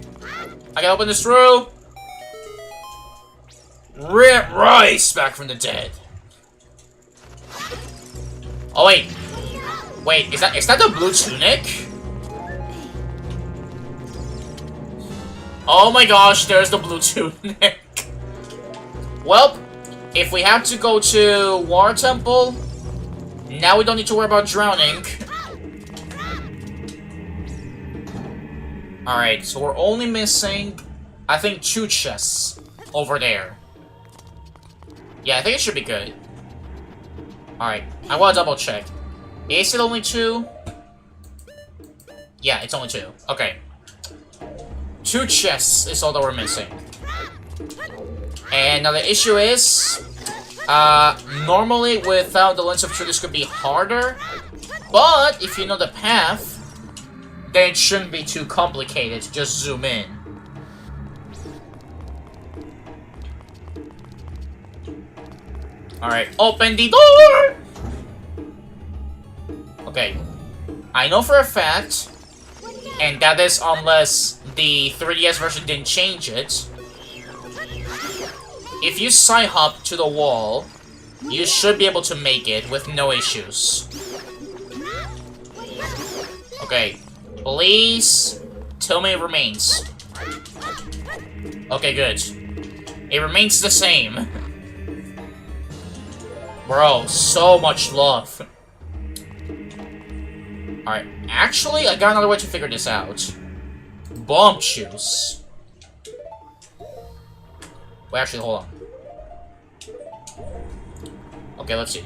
I can open this through. Rise back from the dead. Oh wait. Wait, is that the blue tunic? Oh my gosh, there's the blue tunic. Well, if we have to go to Water Temple, now we don't need to worry about drowning. Alright, so we're only missing, I think, 2 chests over there. Yeah, I think it should be good. Alright, I want to double check. Is it only 2? Yeah, it's only 2. Okay. 2 chests is all that we're missing. And now the issue is, normally without the Lens of Truth this could be harder, but if you know the path, then it shouldn't be too complicated to just zoom in. Alright, open the door! Okay. I know for a fact, and that is unless the 3DS version didn't change it, if you side hop to the wall, you should be able to make it with no issues. Okay. Please tell me it remains. Okay, good. It remains the same. Bro, so much love. Alright, actually, I got another way to figure this out. Bomb juice. Wait, actually, hold on. Okay, let's see.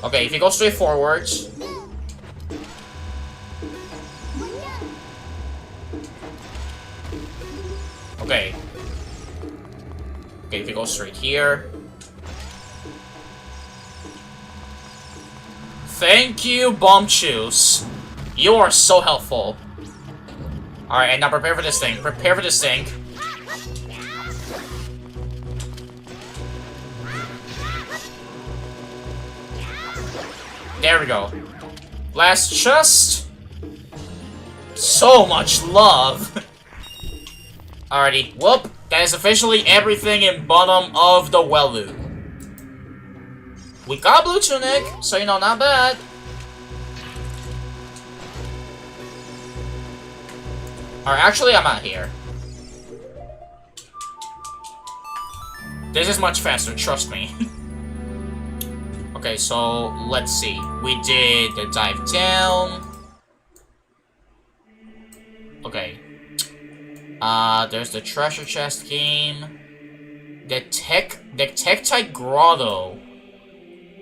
Okay, if you go straight forwards. Okay. Okay, if you go straight here. Thank you, Bomb Juice. You are so helpful. Alright, and now prepare for this thing. Prepare for this thing. There we go. Last chest. So much love. Alrighty, whoop. That is officially everything in bottom of the Welu. We got blue tunic, so you know, not bad. Alright, actually, I'm out here. This is much faster, trust me. Okay, so let's see. We did the dive down. Okay. There's the treasure chest game. The Tektite Grotto.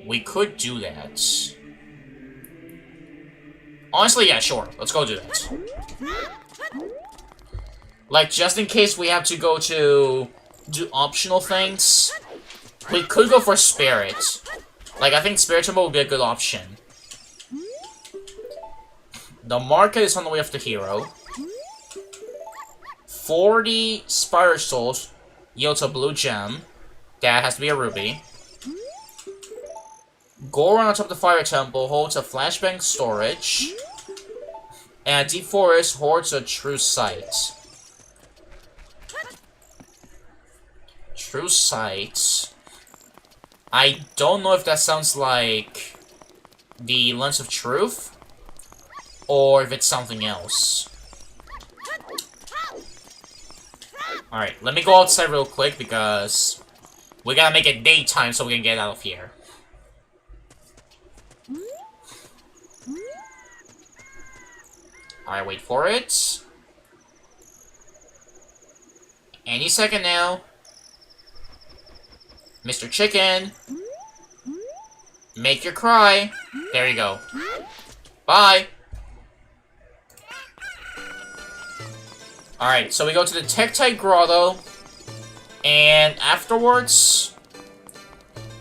We could do that. Honestly, yeah, sure. Let's go do that. Like, just in case we have to go to do optional things, we could go for Spirit. Like, I think Spirit Temple would be a good option. The market is on the way of the hero. 40 Spider Souls yields a blue gem. That has to be a ruby. Go around on top of the Fire Temple holds a flashbang storage. And Deep Forest hoards a true sight. True sight. I don't know if that sounds like the Lens of Truth, or if it's something else. Alright, let me go outside real quick, because we gotta make it daytime so we can get out of here. Alright, wait for it. Any second now. Mr. Chicken. Make your cry. There you go. Bye. Alright, so we go to the Tektite Grotto. And afterwards,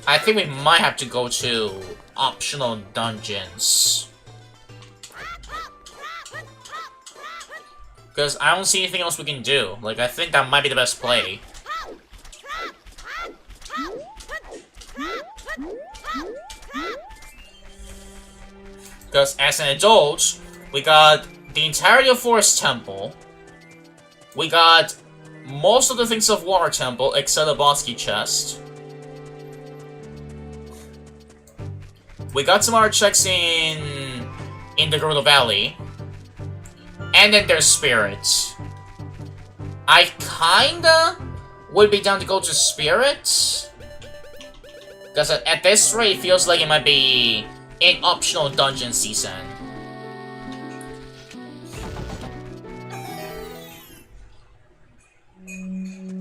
I think we might have to go to optional dungeons. Because I don't see anything else we can do. Like, I think that might be the best play. Because as an adult, we got the entirety of Forest Temple. We got most of the things of Water Temple, except the Bosky chest. We got some other checks in the Gerudo Valley. And then there's Spirits. I kinda would be down to go to Spirits. Because at this rate, it feels like it might be an optional dungeon season.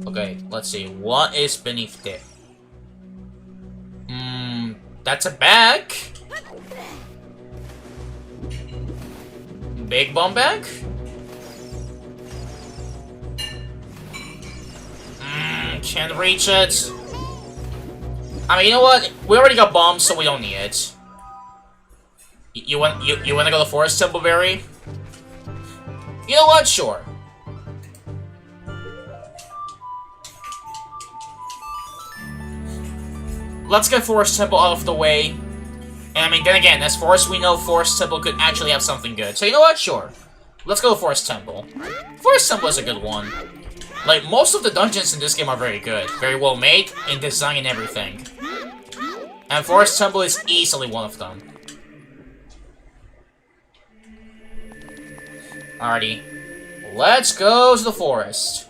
Okay, let's see. What is beneath it? That's a bag? Big bomb bag? Can't reach it. I mean, you know what? We already got bombs, so we don't need it. You want to go to Forest Temple, Berry? You know what? Sure. Let's get Forest Temple out of the way. And I mean, then again, as far as we know, Forest Temple could actually have something good. So you know what? Sure. Let's go to Forest Temple. Forest Temple is a good one. Like, most of the dungeons in this game are very good. Very well made in design and everything. And Forest Temple is easily one of them. Alrighty. Let's go to the forest.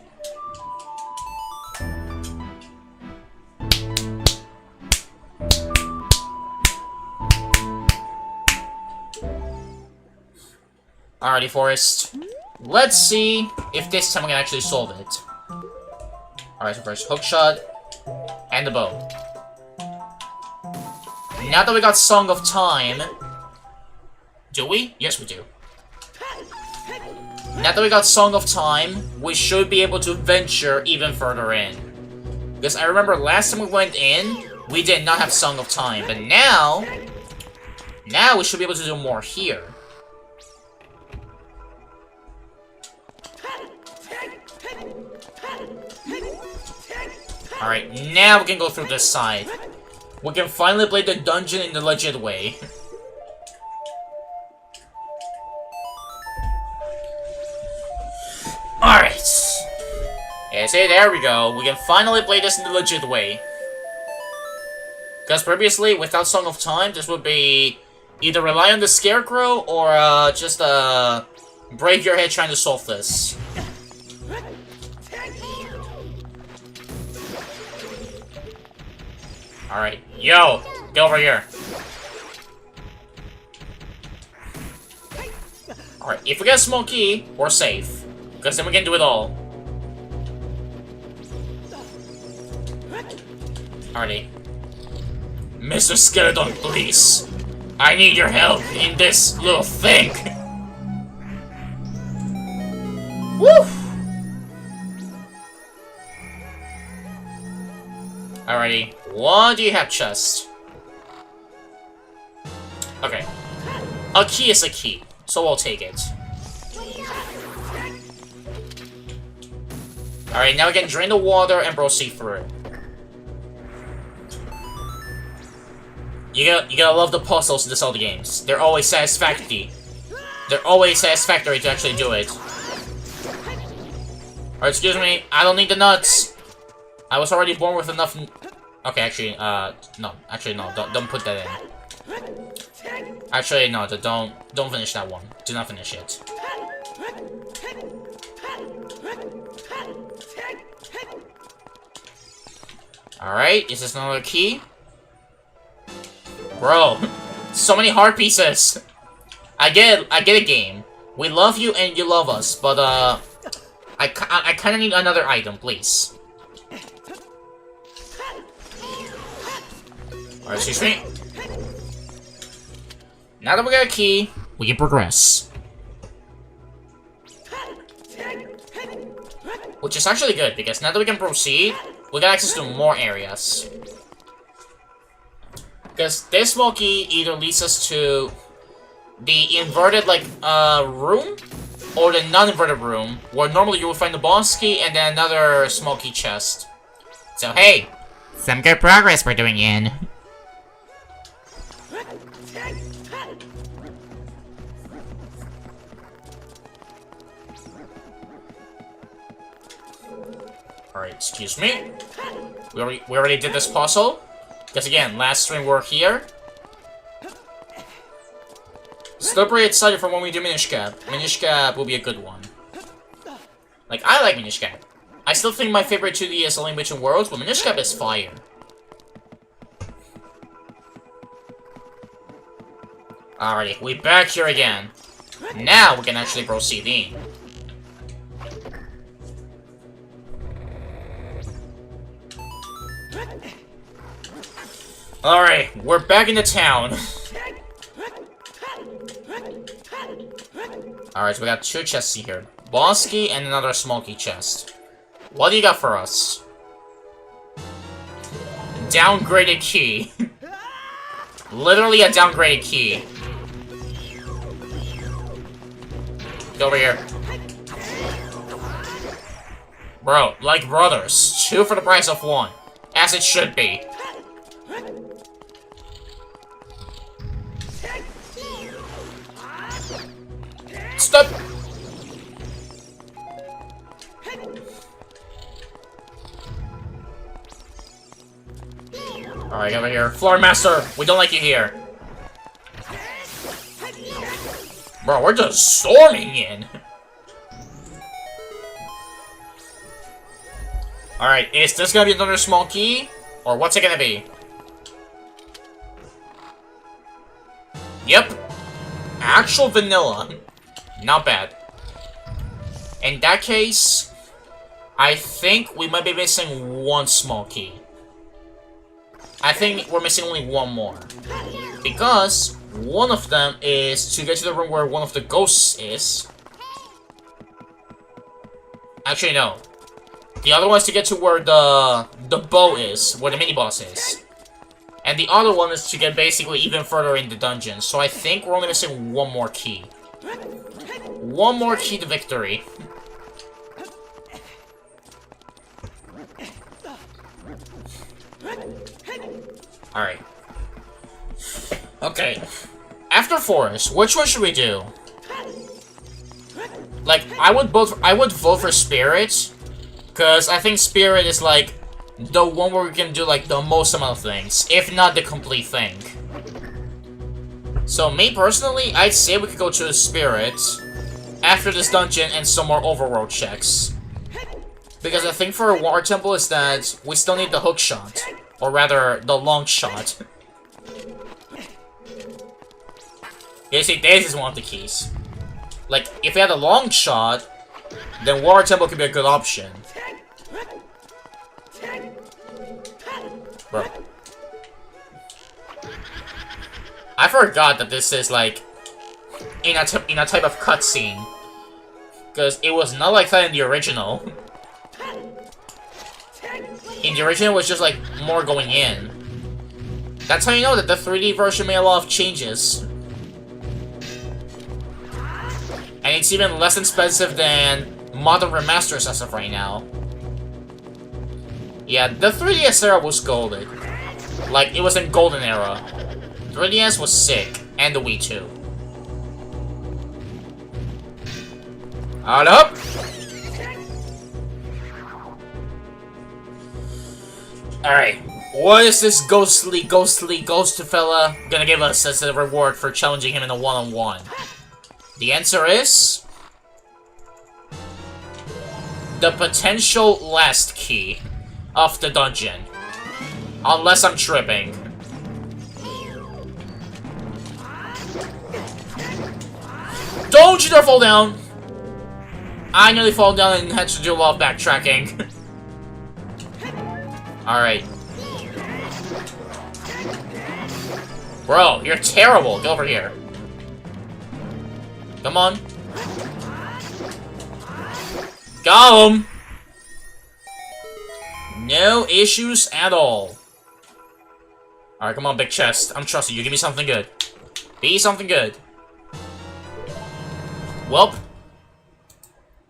Alrighty, Forest. Let's see if this time we can actually solve it. Alright, so first hookshot and the bow. Now that we got Song of Time... Do we? Yes, we do. Now that we got Song of Time, we should be able to venture even further in. Because I remember last time we went in, we did not have Song of Time. But now... Now we should be able to do more here. Alright, now we can go through this side. We can finally play the dungeon in the legit way. Alright. Yeah, see, there we go. We can finally play this in the legit way. Because previously, without Song of Time, this would be either rely on the Scarecrow or just break your head trying to solve this. Alright, yo! Get over here! Alright, if we get a small key, we're safe. Because then we can do it all. Alrighty. Mr. Skeleton, please! I need your help in this little thing! Woo! Alrighty. What do you have, chest? Okay. A key is a key, so we'll take it. Alright, now we can drain the water and proceed through. You gotta love the puzzles in the Zelda games. They're always satisfactory. They're always satisfactory to actually do it. Alright, excuse me, I don't need the nuts. I was already born with enough Okay, actually, no. Actually, no. Don't put that in. Actually, no. Don't finish that one. Do not finish it. Alright, is this another key? Bro, so many heart pieces! I get a game. We love you and you love us, but, I kinda need another item, please. Alright, excuse me. Now that we got a key, we can progress. Which is actually good, because now that we can proceed, we got access to more areas. Because this small key either leads us to the inverted, like, room, or the non-inverted room, where normally you will find the boss key and then another small key chest. So, hey! Some good progress we're doing in. Alright, excuse me. We already did this puzzle. Because again, last stream we were here. Still pretty excited for when we do Minish Cap. Minish Cap will be a good one. Like, I like Minish Cap. I still think my favorite 2D is Link Between Worlds, but Minish Cap is fire. Alrighty, we back here again. Now we can actually proceed in. Alright, we're back in the town. Alright, so we got two chests here. Boss key and another small key chest. What do you got for us? Downgraded key. Literally a downgraded key. Get over here. Bro, like brothers. 2 for the price of 1. As it should be. Stop! Alright, get over here. Floor Master, we don't like you here. Bro, we're just storming in. Alright, is this gonna be another small key? Or what's it gonna be? Yep. Actual vanilla. Not bad. In that case, I think we might be missing one small key. I think we're missing only one more. Because one of them is to get to the room where one of the ghosts is. Actually, no. The other one is to get to where the bow is, where the mini-boss is. And the other one is to get basically even further in the dungeon. So I think we're only missing one more key. One more key to victory. Alright. Okay. After Forest, which one should we do? Like, I would vote for Spirit. Because I think Spirit is like the one where we can do like the most amount of things, if not the complete thing. So me personally, I'd say we could go to the Spirit after this dungeon and some more overworld checks. Because the thing for a Water Temple is that we still need the hook shot. Or rather, the long shot. You see, this is one of the keys. Like, if we had a long shot, then Water Temple could be a good option. Bro. I forgot that this is like in a type of cutscene, because it was not like that in the original. In the original, it was just like more going in. That's how you know that the 3D version made a lot of changes, and it's even less expensive than modern remasters as of right now. Yeah, the 3DS era was golden. Like, it was in golden era. 3DS was sick, and the Wii too. Hold up! Alright. What is this ghost fella gonna give us as a reward for challenging him in a one-on-one? The answer is... the potential last key of the dungeon. Unless I'm tripping. Don't you dare fall down! I nearly fall down and had to do a lot of backtracking. Alright. Bro, you're terrible. Get over here. Come on. Got him! No issues at all. Alright, come on, big chest. I'm trusting you. Give me something good. Be something good. Welp.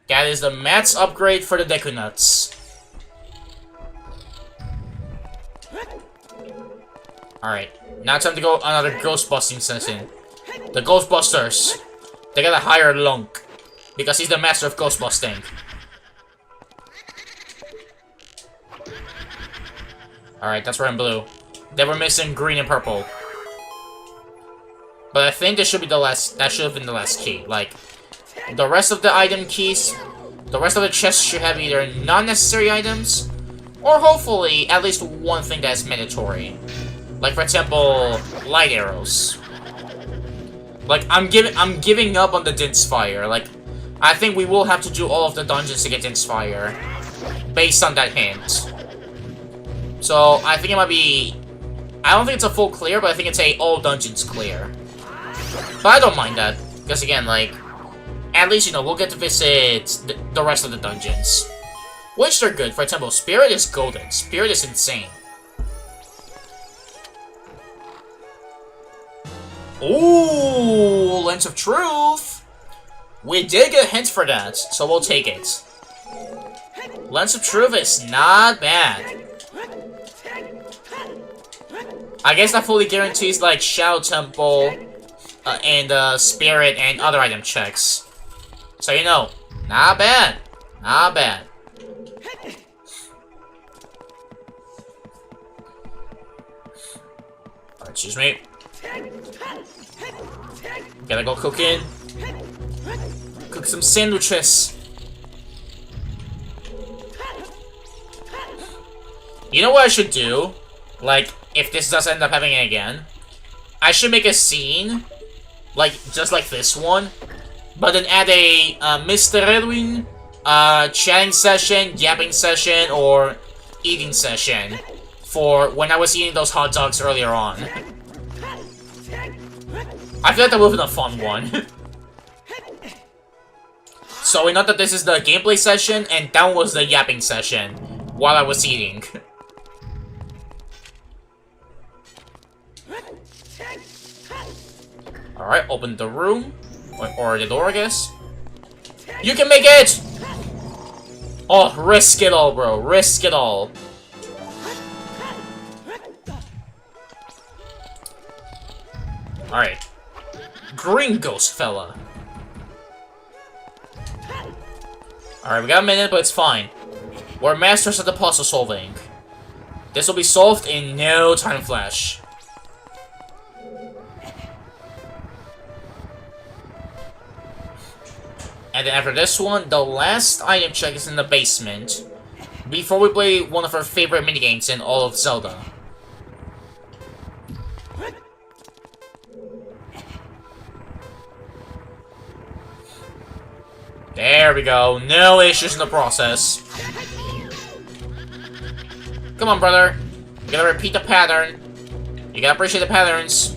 That is the Mats upgrade for the Deku Nuts. Alright, now time to go another ghost busting session. The Ghostbusters. They gotta hire Lunk. Because he's the master of ghost busting. Alright, that's red and blue. They were missing green and purple. But I think this should be the last. That should have been the last key. Like, the rest of the item keys, the rest of the chests should have either non-necessary items, or hopefully at least one thing that's mandatory. Like, for example, light arrows. Like, I'm giving up on the Din's Fire. Like, I think we will have to do all of the dungeons to get Din's Fire, based on that hint. So, I think it might be... I don't think it's a full clear, but I think it's a all dungeons clear. But I don't mind that, because again, like, at least, you know, we'll get to visit the rest of the dungeons. Which they're good. For example, Spirit is golden. Spirit is insane. Ooh, Lens of Truth! We did get a hint for that, so we'll take it. Lens of Truth is not bad. I guess that fully guarantees, like, Shadow Temple, and, Spirit, and other item checks. So, you know, not bad. Not bad. Alright, excuse me. Gotta go cooking. Cook some sandwiches. You know what I should do? Like, if this does end up happening again, I should make a scene, like, just like this one, but then add a Mr. Edwin chatting session, yapping session, or eating session for when I was eating those hot dogs earlier on. I feel like that would have been a fun one. So we know that this is the gameplay session, and that was the yapping session while I was eating. Alright, open the room. Or the door, I guess. You can make it! Oh, risk it all, bro. Risk it all. Alright. Green Ghost fella. Alright, we got a minute, but it's fine. We're masters of the puzzle solving. This will be solved in no time flash. And then after this one, the last item check is in the basement, before we play one of our favorite minigames in all of Zelda. There we go, no issues in the process. Come on, brother. You gotta repeat the pattern. You gotta appreciate the patterns.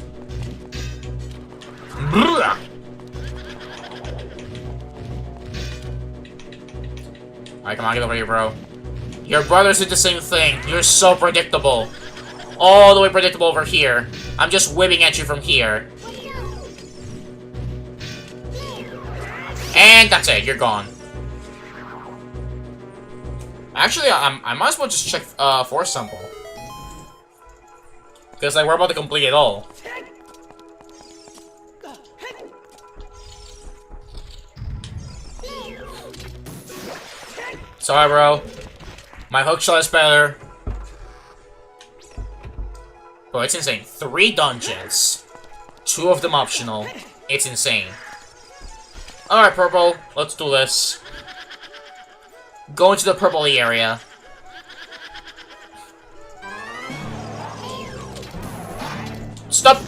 Alright, come on, get over here, bro. Your brothers did the same thing. You're so predictable. All the way predictable over here. I'm just whipping at you from here. And that's it, you're gone. Actually, I might as well just check Force Temple. Because, like, we're about to complete it all. Sorry, bro. My hook shot is better. Bro, it's insane. 3 dungeons. 2 of them optional. It's insane. Alright, purple. Let's do this. Go into the purpley area. Stop!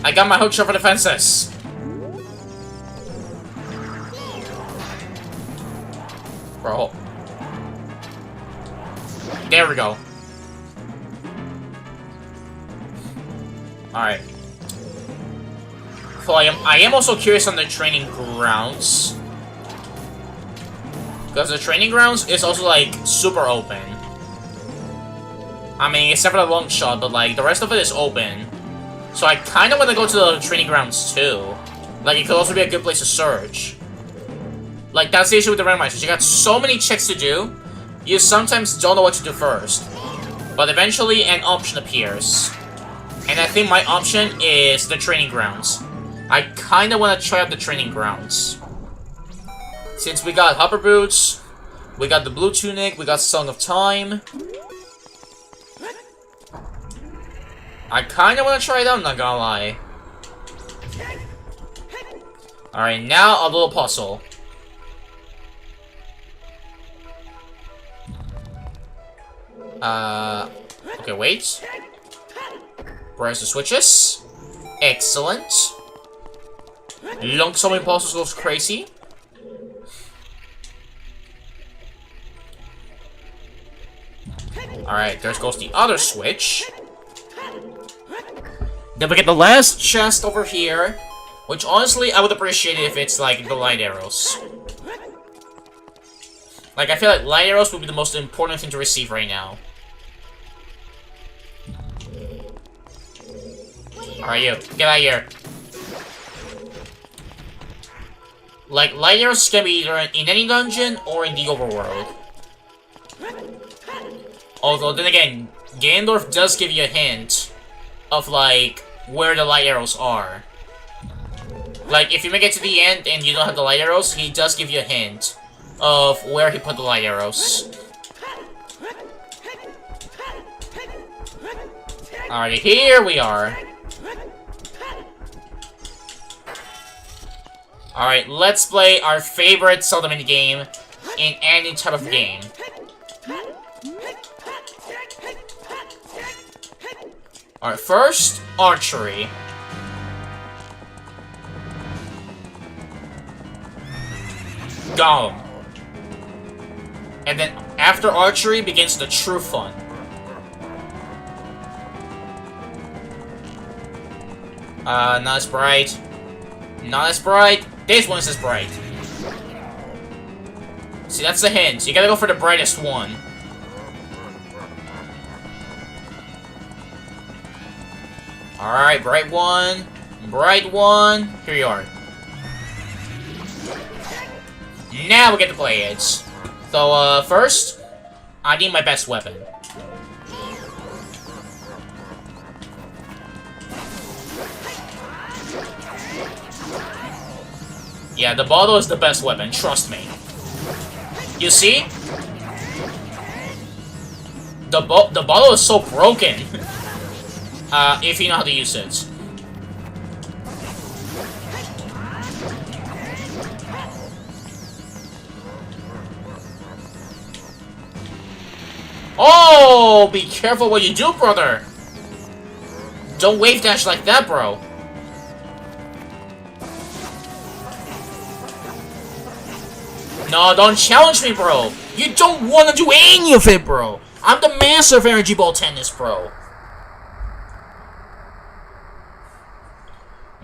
I got my hook shot for the fences. Bro. There we go. Alright. So I am also curious on the training grounds. Because the training grounds is also, like, super open. I mean, except for the long shot, but, like, the rest of it is open. So I kind of want to go to the training grounds, too. Like, it could also be a good place to search. Like, that's the issue with the randomizers. You got so many checks to do, you sometimes don't know what to do first. But eventually, an option appears. And I think my option is the training grounds. I kind of want to try out the training grounds. Since we got Hopper Boots, we got the Blue Tunic, we got Song of Time. I kind of want to try it out, I'm not gonna lie. Alright, now a little puzzle. Okay, wait. Press the switches. Excellent. Long solving puzzles goes crazy. Alright, there goes the other switch. Then we get the last chest over here, which honestly I would appreciate if it's like the light arrows. Like, I feel like light arrows would be the most important thing to receive right now. Alright, you. Get out of here. Like, light arrows can be either in any dungeon or in the overworld. Although, then again, Ganondorf does give you a hint of, like, where the light arrows are. Like, if you make it to the end and you don't have the light arrows, he does give you a hint of where he put the light arrows. Alrighty, here we are. Alright, let's play our favorite Zelda minigame in any type of game. Alright, first, archery. Golem. And then, after archery, begins the true fun. Not as bright. Not as bright. This one's as bright. See, that's the hint. You gotta go for the brightest one. Alright, bright one. Bright one. Here you are. Now we get to play it. So, first, I need my best weapon. Yeah, the bottle is the best weapon, trust me. You see? The bottle is so broken. If you know how to use it. Oh, be careful what you do, brother. Don't wave dash like that, bro. No, don't challenge me, bro. You don't want to do any of it, bro. I'm the master of energy ball tennis, bro.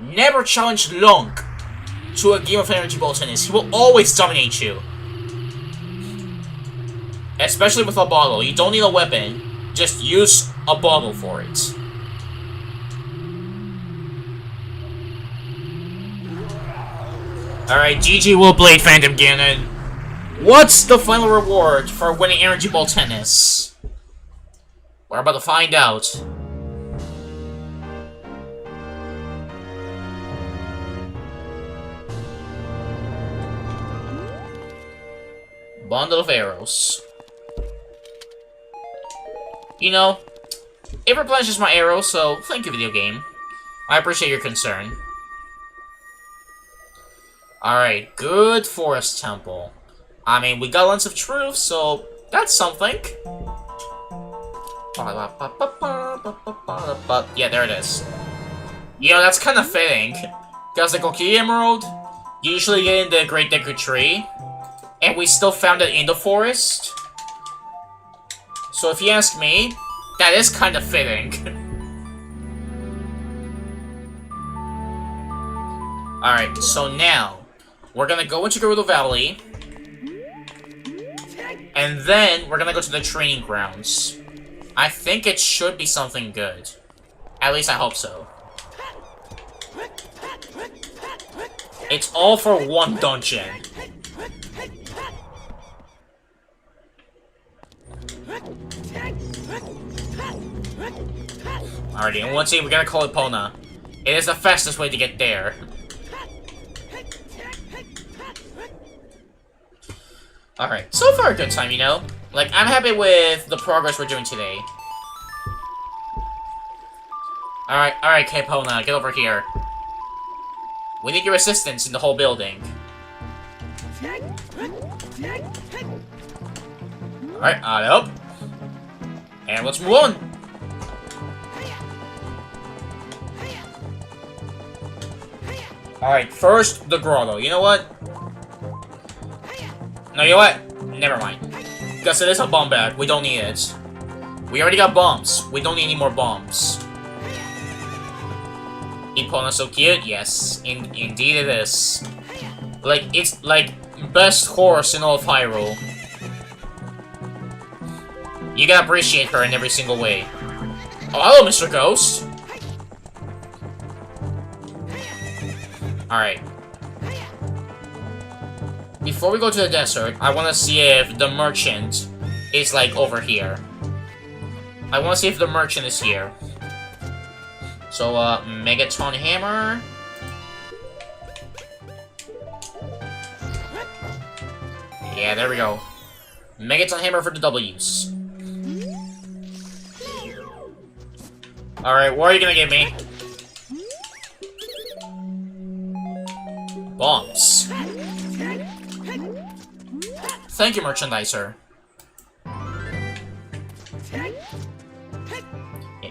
Never challenge Lunk to a game of energy ball tennis. He will always dominate you. Especially with a bottle. You don't need a weapon. Just use a bottle for it. Alright, GG will Blade Phantom Ganon. What's the final reward for winning energy ball tennis? We're about to find out. Bundle of arrows. You know, it replenishes my arrow, so thank you, video game. I appreciate your concern. Alright, good forest temple. I mean, we got Lens of Truth, so that's something. Yeah, there it is. You know, that's kind of fitting. Because the Kokiri Emerald, you usually get in the Great Deku Tree, and we still found it in the forest. So if you ask me, that is kind of fitting. Alright, so now, we're gonna go into Gerudo Valley, and then we're gonna go to the training grounds. I think it should be something good. At least I hope so. It's all for one dungeon. Alrighty, and once again, we're gonna call it Pona. It is the fastest way to get there. Alright, so far a good time, you know? Like, I'm happy with the progress we're doing today. Alright, K-Pona, get over here. We need your assistance in the whole building. Alright, up. And let's move on. Alright, first, the grotto. You know what? No, you know what? Never mind. Because it is a bomb bag. We don't need it. We already got bombs. We don't need any more bombs. Epona's so cute? Yes. Indeed it is. Like, it's like best horse in all of Hyrule. You gotta appreciate her in every single way. Oh, hello, Mr. Ghost! Alright. Before we go to the desert, I wanna see if the merchant is, like, over here. I wanna see if the merchant is here. So, Megaton Hammer. Yeah, there we go. Megaton Hammer for the W's. Alright, what are you gonna give me? Bombs. Thank you, Merchandiser.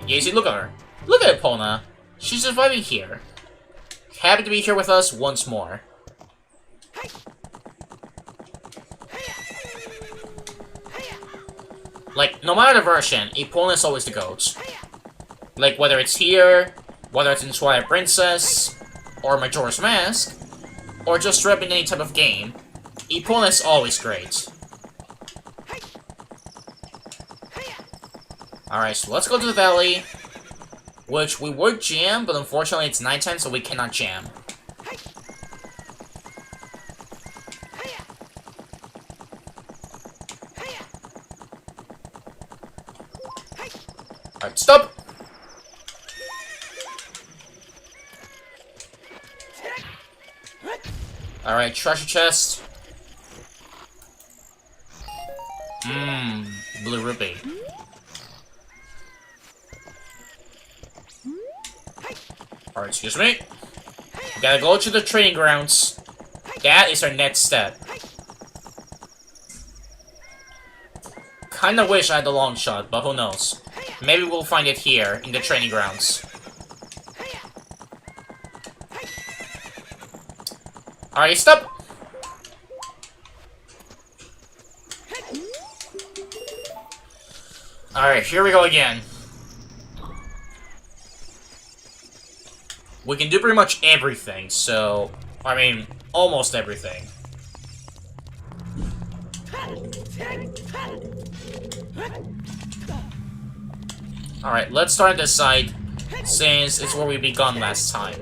Yeah, see, look at her. Look at Epona. She's surviving here. Happy to be here with us once more. Like, no matter the version, Epona is always the GOAT. Like, whether it's here, whether it's in Twilight Princess, or Majora's Mask, or just straight up in any type of game, Epona is always great. Alright, so let's go to the valley, which we would jam, but unfortunately it's nighttime, so we cannot jam. Alright, stop! Alright, treasure chest. Blue rupee. Alright, excuse me. We gotta go to the training grounds. That is our next step. Kinda wish I had the long shot, but who knows. Maybe we'll find it here, in the training grounds. Alright, stop! Alright, here we go again. We can do pretty much everything, so... I mean, almost everything. Alright, let's start this side, since it's where we begun last time.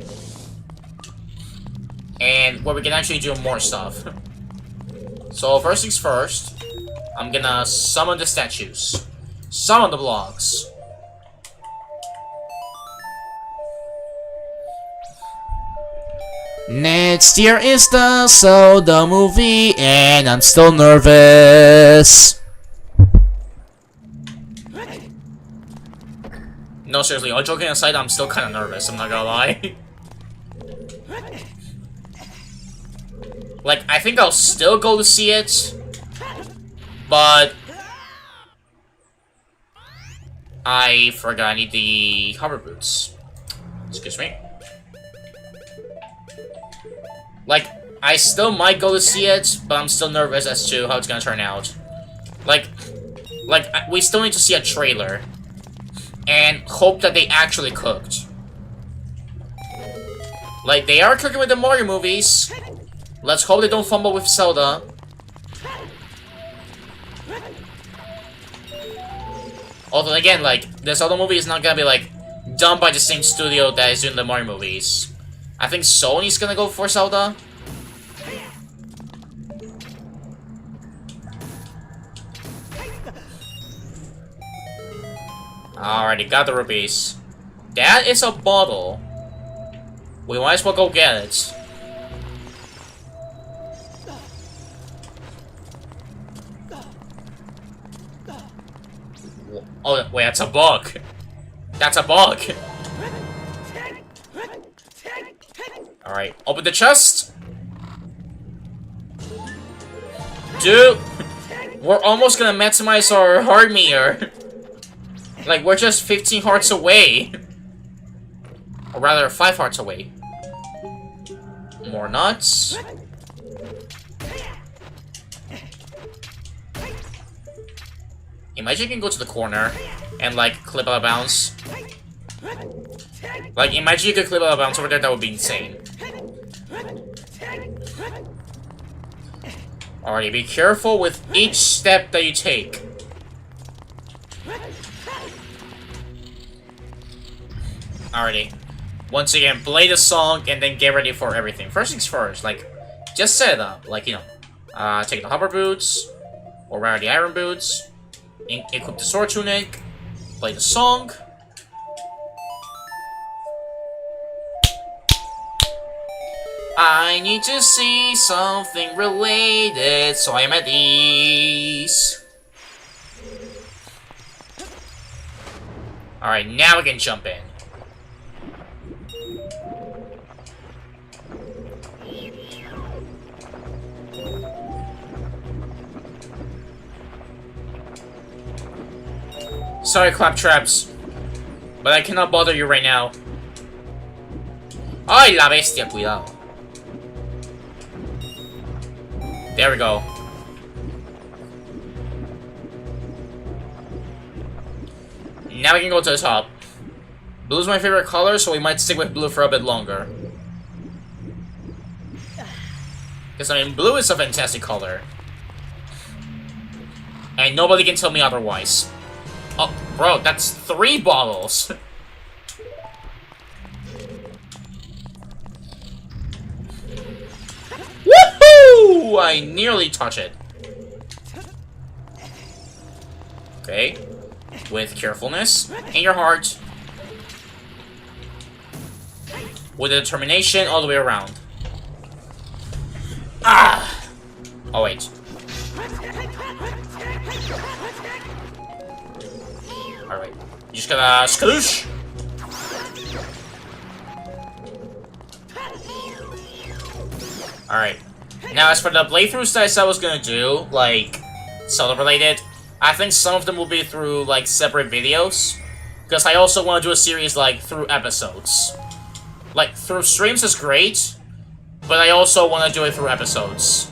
And where we can actually do more stuff. So, first things first, I'm gonna summon the statues. Summon the blocks. Next year is the Zelda movie, and I'm still nervous. seriously, all joking aside, I'm still kind of nervous, I'm not gonna lie. Like, I think I'll still go to see it, but I forgot I need the hover boots. Excuse me. Like, I still might go to see it, but I'm still nervous as to how it's gonna turn out. Like, we still need to see a trailer, and hope that they actually cooked. Like, they are cooking with the Mario movies. Let's hope they don't fumble with Zelda. Although, again, like, the Zelda movie is not gonna be, like, done by the same studio that is doing the Mario movies. I think Sony's gonna go for Zelda. Alrighty, got the rupees. That is a bottle. We might as well go get it. Oh, wait, that's a bug. That's a bug. Alright, open the chest. Dude, we're almost gonna maximize our heart meter. Like, we're just 15 hearts away. Or rather, 5 hearts away. More nuts. Imagine you can go to the corner and, like, clip out of bounds. Like, imagine you could clip out of bounds over there, that would be insane. Alrighty, be careful with each step that you take. Alrighty. Once again, play the song and then get ready for everything. First things first, like, just set it up. Like, you know, take the hover boots, or rather the iron boots, equip the sword tunic, play the song. I need to see something related, so I am at ease. Alright, now we can jump in. Sorry, claptraps, but I cannot bother you right now. Ay, la bestia, cuidado. There we go. Now we can go to the top. Blue's my favorite color, so we might stick with blue for a bit longer. Because, I mean, blue is a fantastic color. And nobody can tell me otherwise. Oh, bro, that's 3 bottles. Woohoo! I nearly touch it. Okay. With carefulness in your heart. With determination all the way around. Ah! Oh, wait. Alright. You just gotta skadoosh! Alright. Now, as for the playthroughs that I said I was gonna do, like, Zelda-related, I think some of them will be through, like, separate videos. Because I also want to do a series, like, through episodes. Like, through streams is great, but I also want to do it through episodes.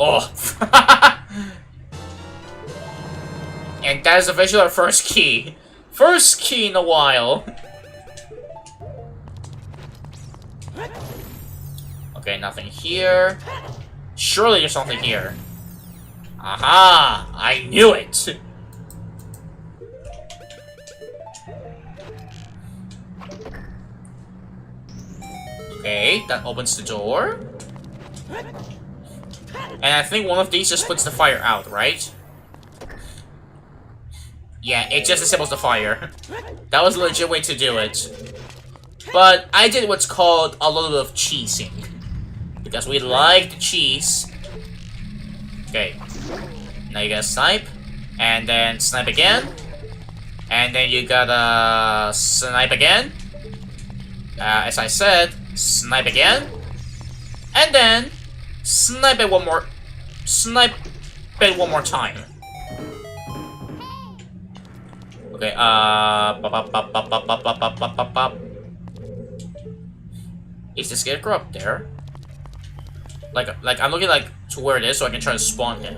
Oh. And that is officially our first key. First key in a while. Okay, nothing here. Surely there's something here. Aha! I knew it! Okay, that opens the door. And I think one of these just puts the fire out, right? Yeah, it just disables the fire. That was a legit way to do it. But I did what's called a little bit of cheesing. Because we like the cheese. Okay. Now you gotta snipe. And then snipe again. And then you gotta snipe again. As I said, snipe again. And then snipe it one more. Snipe it one more time. Okay, is the scarecrow up there? Like I'm looking like to where it is so I can try to spawn him.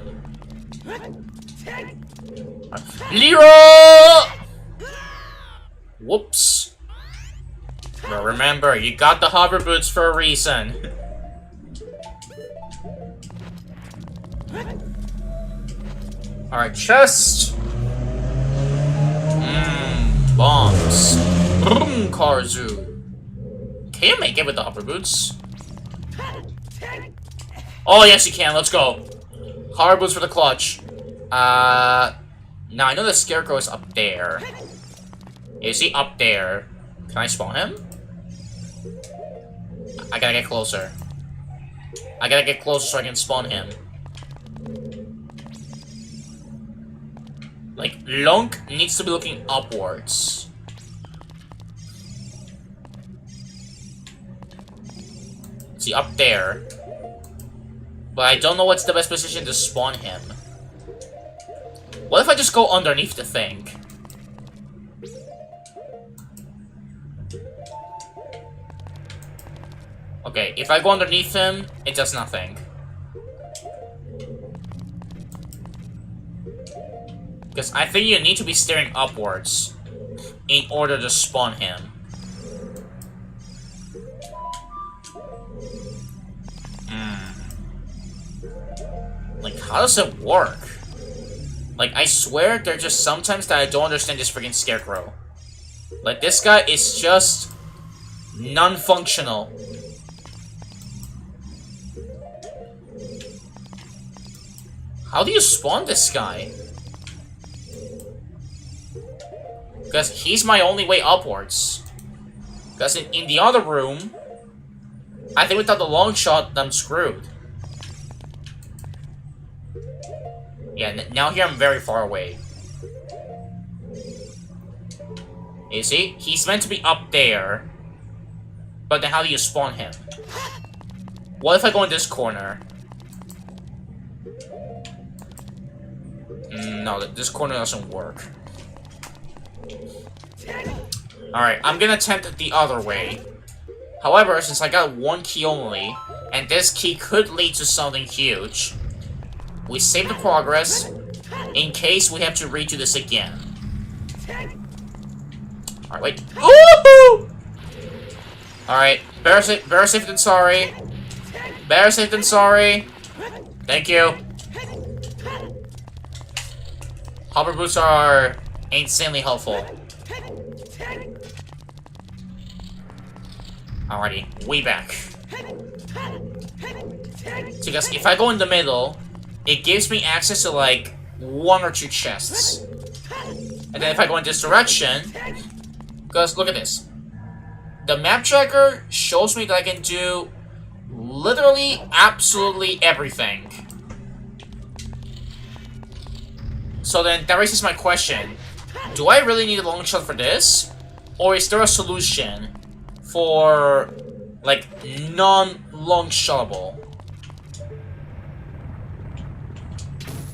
Lero! Whoops. But remember, you got the hover boots for a reason. Alright, chest. Bombs. Boom, Karzu. Can you make it with the hover boots? Oh, yes, you can. Let's go. Hover boots for the clutch. Now I know the scarecrow is up there. Is he up there? Can I spawn him? I gotta get closer. I gotta get closer so I can spawn him. Like, Lunk needs to be looking upwards. See, up there. But I don't know what's the best position to spawn him. What if I just go underneath the thing? Okay, if I go underneath him, it does nothing. Because I think you need to be staring upwards in order to spawn him. Like, how does it work? Like, I swear there's just sometimes that I don't understand this freaking scarecrow. Like, this guy is just non-functional. How do you spawn this guy? Because he's my only way upwards. Because in the other room, I think without the long shot, I'm screwed. Yeah, now here I'm very far away. You see? He's meant to be up there. But then how do you spawn him? What if I go in this corner? No, this corner doesn't work. Alright, I'm gonna attempt the other way. However, since I got one key only, and this key could lead to something huge, we save the progress in case we have to redo this again. Alright, wait. Ooh! Alright, better safe than sorry. Better safe than sorry. Thank you. Hover boots are insanely helpful. Alrighty, way back. Because if I go in the middle, it gives me access to like 1 or 2 chests. And then if I go in this direction, because look at this. The map tracker shows me that I can do literally absolutely everything. So then that raises my question. Do I really need a long shot for this? Or is there a solution for like non-long shotable?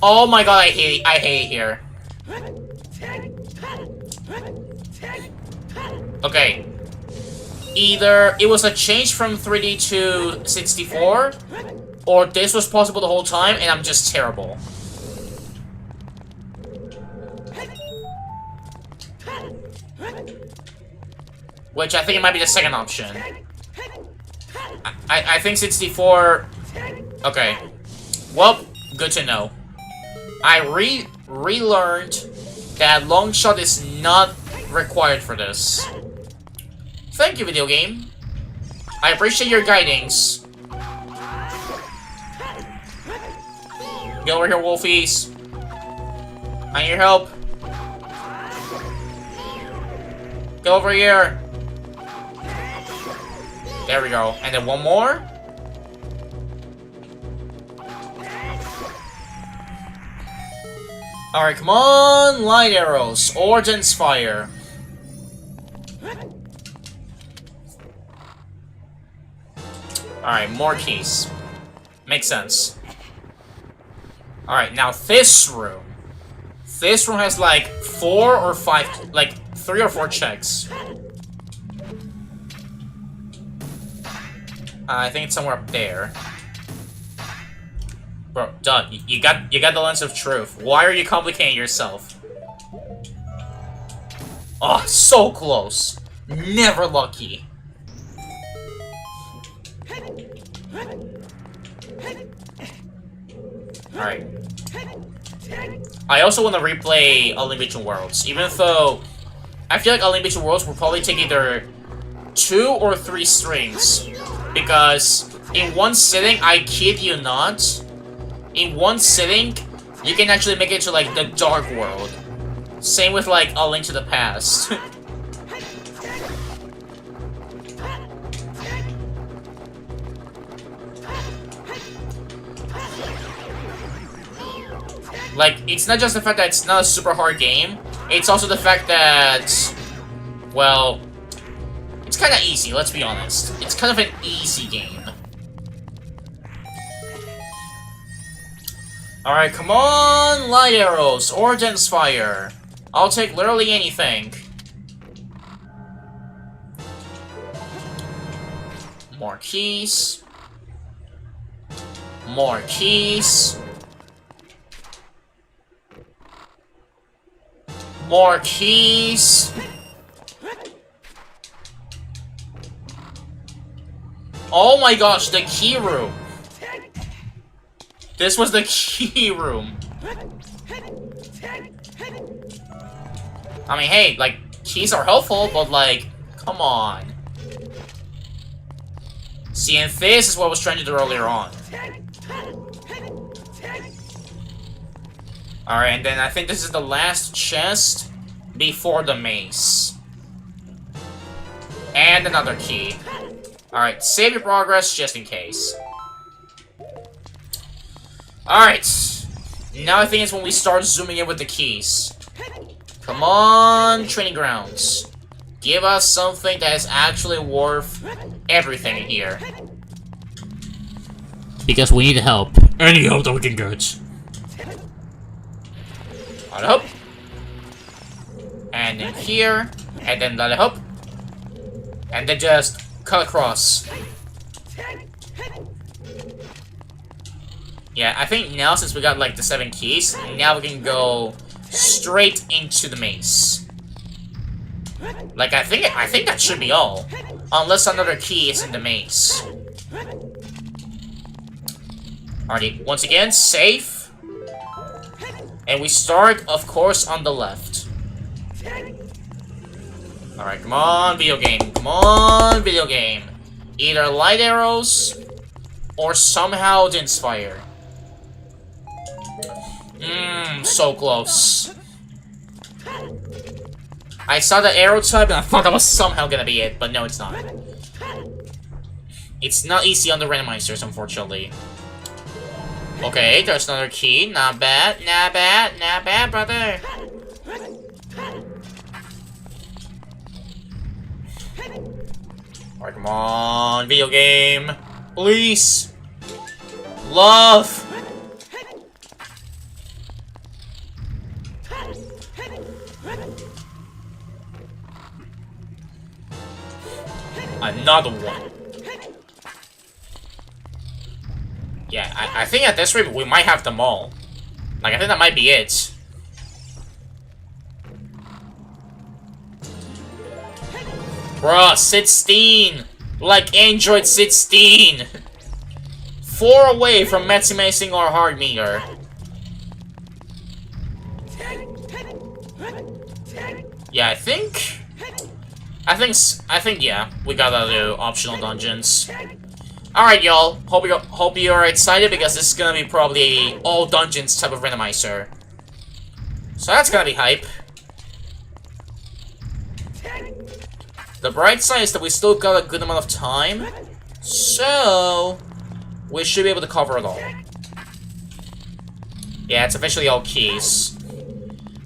Oh my god, I hate it here. Okay. Either it was a change from 3D to 64, or this was possible the whole time and I'm just terrible. Which I think it might be the second option. I think 64... Okay. Well, good to know. I relearned that long shot is not required for this. Thank you, video game. I appreciate your guidance. Get over here, wolfies. I need your help. Get over here. There we go. And then one more. Alright, come on, light arrows, or dense fire. Alright, more keys. Makes sense. Alright, now this room. This room has like 4 or 5, like 3 or 4 checks. I think it's somewhere up there. Bro, Doug, you got the lens of truth. Why are you complicating yourself? Oh, so close. Never lucky. Alright. I also want to replay A Link Between Worlds, even though I feel like A Link Between Worlds will probably take either 2 or 3 streams. Because in one sitting, I kid you not, in one sitting, you can actually make it to, like, the Dark World. Same with, like, A Link to the Past. Like, it's not just the fact that it's not a super hard game, it's also the fact that, well, it's kind of easy, let's be honest. It's kind of an easy game. Alright, come on, light arrows, or dense fire. I'll take literally anything. More keys. More keys. More keys. Oh my gosh, the key room. This was the key room. I mean, hey, like, keys are helpful, but, like, come on. See, and this is what I was trying to do earlier on. Alright, and then I think this is the last chest before the maze. And another key. Alright, save your progress just in case. Alright. Now I think it's when we start zooming in with the keys. Come on, training grounds. Give us something that is actually worth everything in here. Because we need help. Any help that we can get. Let it hope. And then here. And then let it hope. And then just cut across. Yeah, I think now since we got like the 7 keys, now we can go straight into the maze. Like I think that should be all. Unless another key is in the maze. Alrighty, once again, safe. And we start, of course, on the left. Alright, come on, video game. Come on, video game. Either light arrows or somehow dense fire. So close. I saw the arrow type and I thought that was somehow gonna be it, but no, it's not. It's not easy on the randomizers, unfortunately. Okay, there's another key. Not bad, not bad, not bad, brother. Alright, come on, video game. Please. Love. Another one. Yeah, I think at this rate we might have them all. Like, I think that might be it. Bruh, 16! Like Android 16! 4 away from maximizing our heart meter. Yeah, I think, yeah, we gotta do optional dungeons. Alright, y'all. Hope you are excited because this is gonna be probably all dungeons type of randomizer. So that's gonna be hype. The bright side is that we still got a good amount of time, so we should be able to cover it all. Yeah, it's officially all keys.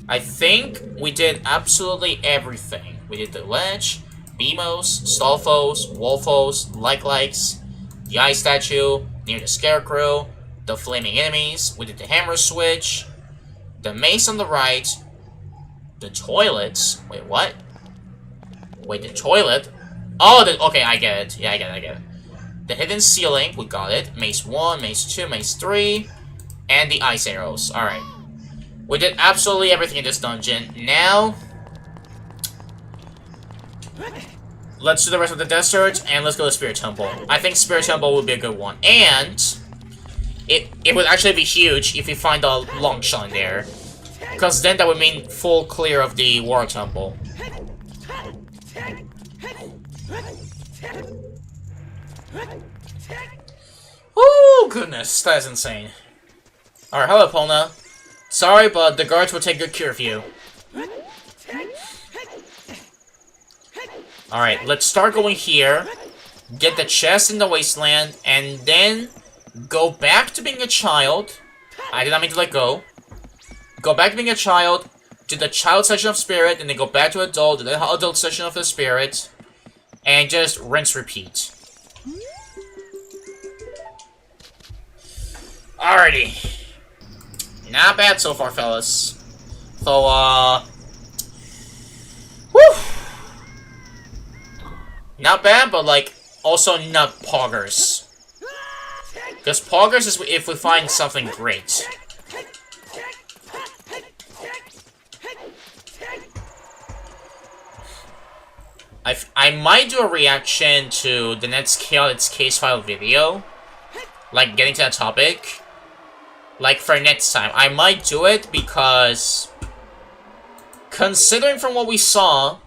I think we did absolutely everything. We did the ledge, Beamos, Stallfoes, Wolfos, Likes, the Ice Statue, near the Scarecrow, the Flaming Enemies, we did the Hammer Switch, the Mace on the right, the toilets. Wait, what? Wait, the toilet? Oh, okay, I get it. Yeah, I get it. The hidden ceiling, we got it. Mace 1, Mace 2, Mace 3, and the ice arrows. Alright. We did absolutely everything in this dungeon. Now, let's do the rest of the desert, and let's go to Spirit Temple. I think Spirit Temple would be a good one. And it would actually be huge if we find a long shot there. Because then that would mean full clear of the War Temple. Oh goodness, that is insane. Alright, hello Pona. Sorry, but the guards will take good care of you. Alright, let's start going here. Get the chest in the wasteland, and then go back to being a child. I did not mean to let go. Go back to being a child, do the child section of spirit, and then go back to adult, do the adult section of the spirit, and just rinse repeat. Alrighty. Not bad so far, fellas. So, whew. Not bad, but, like, also not poggers. Because poggers is if we find something great. I might do a reaction to the next Chaos case file video. Like, getting to that topic. Like, for next time. I might do it because, considering from what we saw,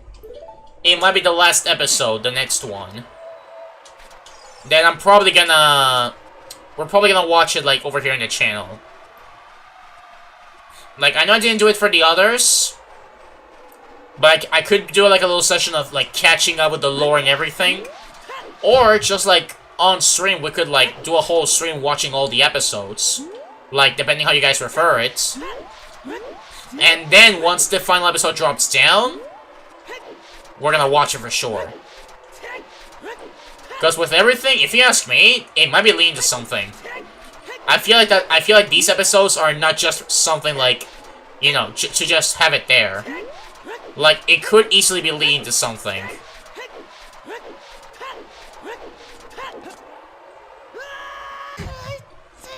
it might be the last episode, the next one. Then I'm probably gonna... We're probably gonna watch it, like, over here in the channel. Like, I know I didn't do it for the others, but I could do, like, a little session of, like, catching up with the lore and everything. Or, just, like, on stream, we could, like, do a whole stream watching all the episodes. Like, depending how you guys prefer it. And then, once the final episode drops down, we're gonna watch it for sure. Because with everything, if you ask me, it might be leading to something. I feel like these episodes are not just something like, you know, to just have it there. Like, it could easily be leading to something.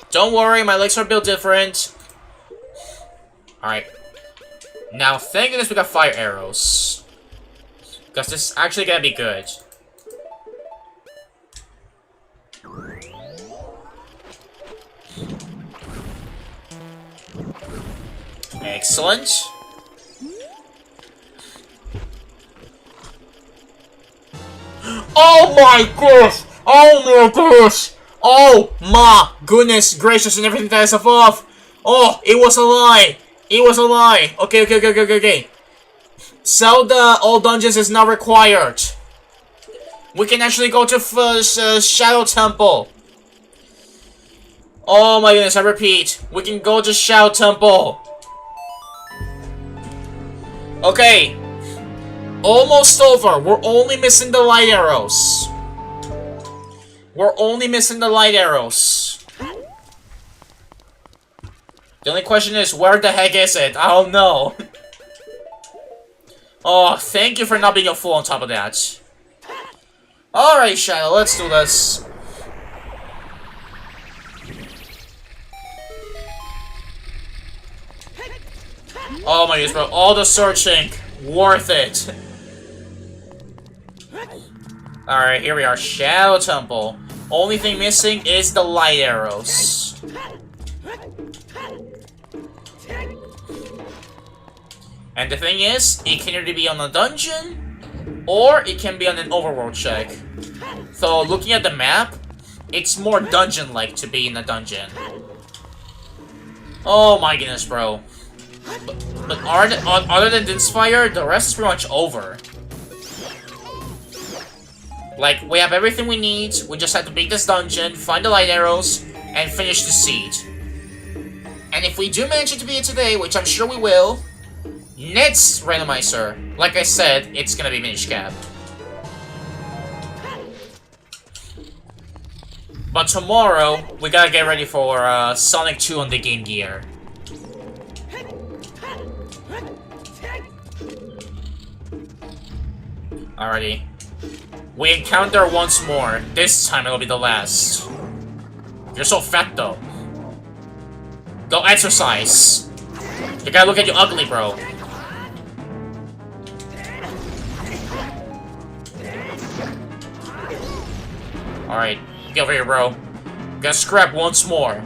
Don't worry, my legs are built different. Alright. Now, thank goodness we got fire arrows. Because this is actually gonna be good. Excellent. Oh my gosh! Oh my gosh! Oh my goodness gracious and everything that is above! Oh, it was a lie! It was a lie! Okay. Zelda all dungeons is not required. We can actually go to Shadow Temple. Oh my goodness, I repeat. We can go to Shadow Temple. Okay. Almost over. We're only missing the light arrows. We're only missing the light arrows. The only question is, where the heck is it? I don't know. Oh, thank you for not being a fool on top of that. Alright, Shadow, let's do this. Oh my goodness, bro. All the searching. Worth it. Alright, here we are. Shadow Temple. Only thing missing is the light arrows. And the thing is, it can either be on a dungeon, or it can be on an overworld check. So, looking at the map, it's more dungeon-like to be in a dungeon. Oh my goodness, bro. But other than this fire, the rest is pretty much over. Like, we have everything we need, we just have to beat this dungeon, find the light arrows, and finish the seed. And if we do manage to beat it today, which I'm sure we will, Next randomizer, like I said, it's gonna be Minish Cap. But tomorrow, we gotta get ready for Sonic 2 on the Game Gear. Alrighty. We encounter once more. This time it'll be the last. You're so fat though. Go exercise. You gotta look at you ugly, bro. Alright, get over here, bro. Gotta scrap once more.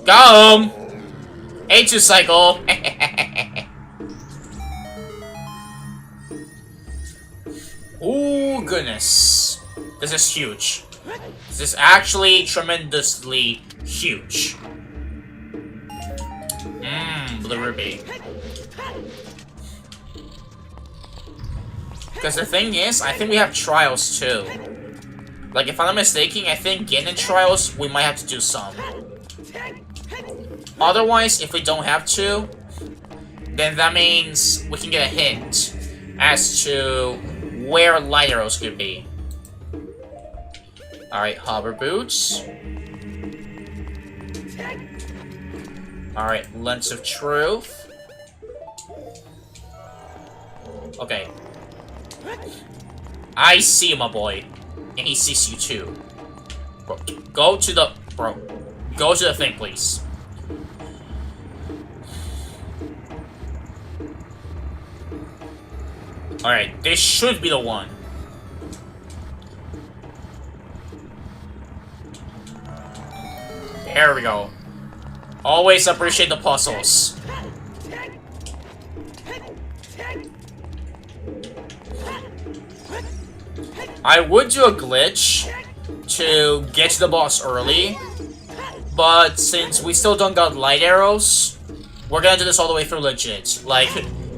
Got him! A2 cycle! Ooh, goodness. This is huge. This is actually tremendously huge. Blue ruby. Because the thing is, I think we have trials too. Like, if I'm not mistaken, I think getting trials, we might have to do some. Otherwise, if we don't have to, then that means we can get a hint as to where light arrows could be. Alright, hover boots. Alright, lens of truth. Okay. I see you, my boy. And he sees you too. Bro, go to the... Bro, go to the thing, please. Alright, this should be the one. There we go. Always appreciate the puzzles. I would do a glitch to get to the boss early, but since we still don't got light arrows, we're gonna do this all the way through legit. Like,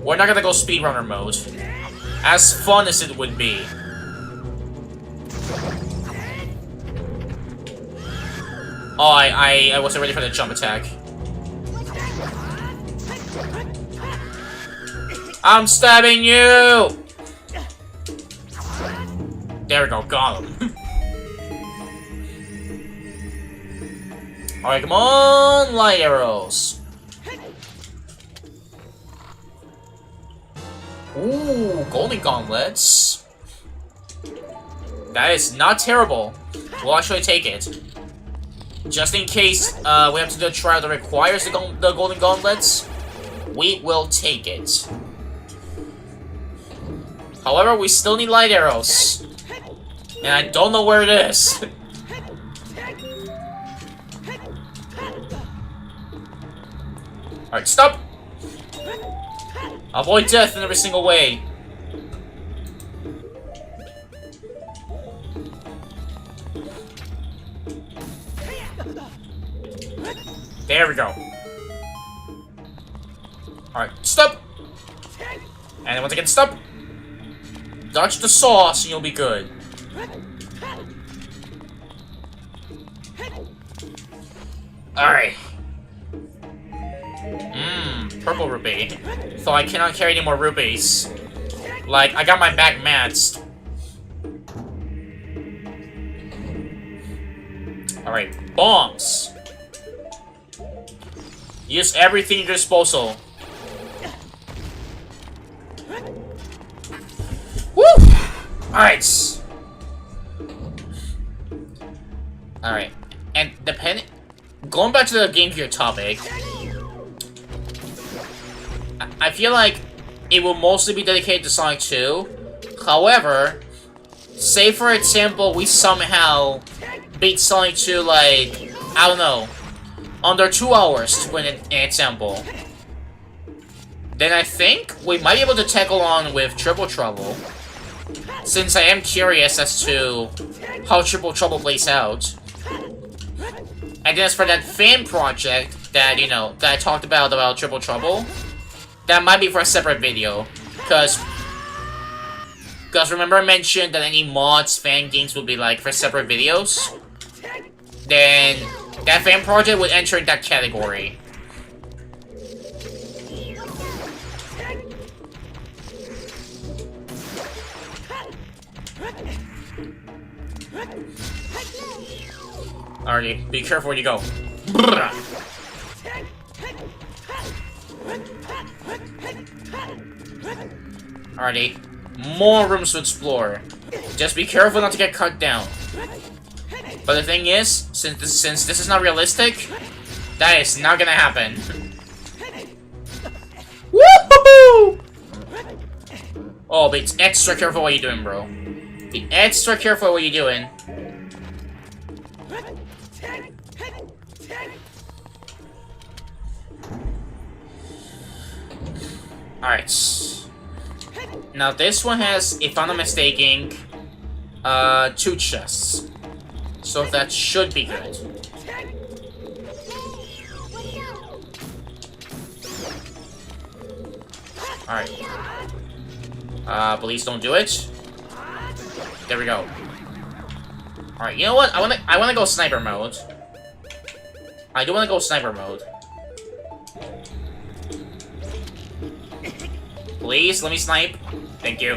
we're not gonna go speedrunner mode. As fun as it would be. Oh, I wasn't ready for the jump attack. I'm stabbing you! There we go, got him. Alright, come on, light arrows. Ooh, golden gauntlets. That is not terrible. We'll actually take it. Just in case we have to do a trial that requires the golden gauntlets, we will take it. However, we still need light arrows. And I don't know where it is. Alright, stop! Avoid death in every single way. There we go. Alright, stop! And then once again, stop! Dodge the sauce and you'll be good. Alright. Purple rupee. So I cannot carry any more rupees. Like, I got my back maxed. Alright, bombs. Use everything at your disposal. Woo! Alright. Alright. And depending... Going back to the Game Gear topic... I feel like it will mostly be dedicated to Sonic 2. However, say for example, we somehow beat Sonic 2 like, I don't know, under 2 hours to win an example. Then I think we might be able to tackle on with Triple Trouble. Since I am curious as to how Triple Trouble plays out. And then as for that fan project that, you know, that I talked about Triple Trouble, that might be for a separate video. Because remember I mentioned that any mods, fan games would be like for separate videos? Then that fan project would enter in that category. Alrighty, be careful where you go. Alrighty, more rooms to explore. Just be careful not to get cut down. But the thing is, since this is not realistic, that is not gonna happen. Woohoo! Oh, but it's extra careful what you're doing, bro. Be extra careful what you're doing. Alright. Now this one has, if I'm not mistaken, 2 chests. So that should be good. Alright. Please don't do it. There we go. Alright, you know what? I wanna go sniper mode. I do wanna go sniper mode. Please, let me snipe. Thank you.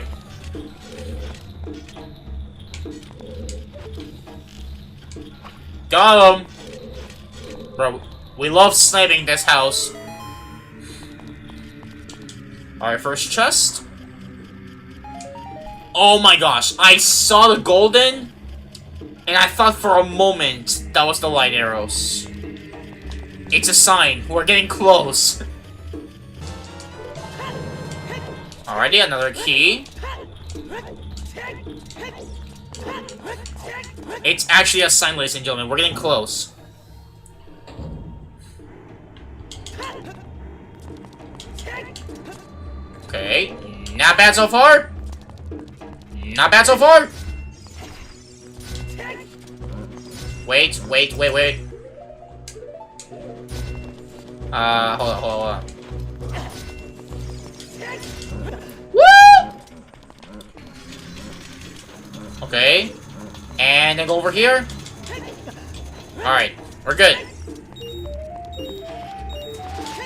Got him! Bro, we love sniping this house. Alright, first chest. Oh my gosh, I saw the golden, and I thought for a moment that was the light arrows. It's a sign, we're getting close. Alrighty, another key. It's actually a sign, ladies and gentlemen, we're getting close. Okay, not bad so far. Not bad so far. Wait. Hold on. Woo! Okay. And then go over here. Alright, we're good.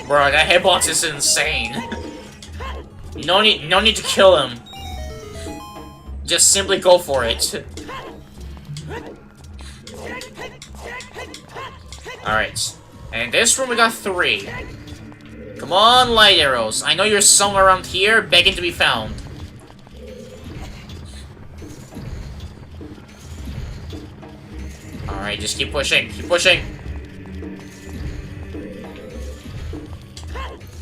Bro, that hitbox is insane. No need to kill him. Just simply go for it. Alright. And in this room we got 3. Come on, light arrows. I know you're somewhere around here, begging to be found. Alright, just keep pushing. Keep pushing.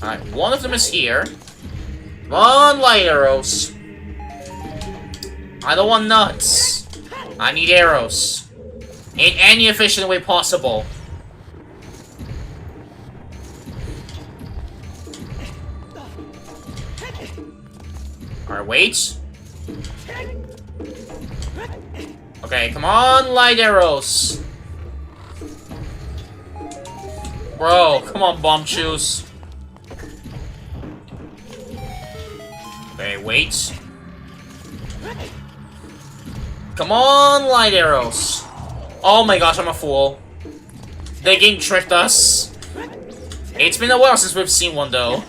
Alright, one of them is here. Come on, light arrows. I don't want nuts. I need arrows. In any efficient way possible. Alright, wait. Okay, come on, light arrows. Bro, come on, bomb shoes. Okay, wait. Come on, light arrows. Oh my gosh, I'm a fool. The game tricked us. It's been a while since we've seen one, though.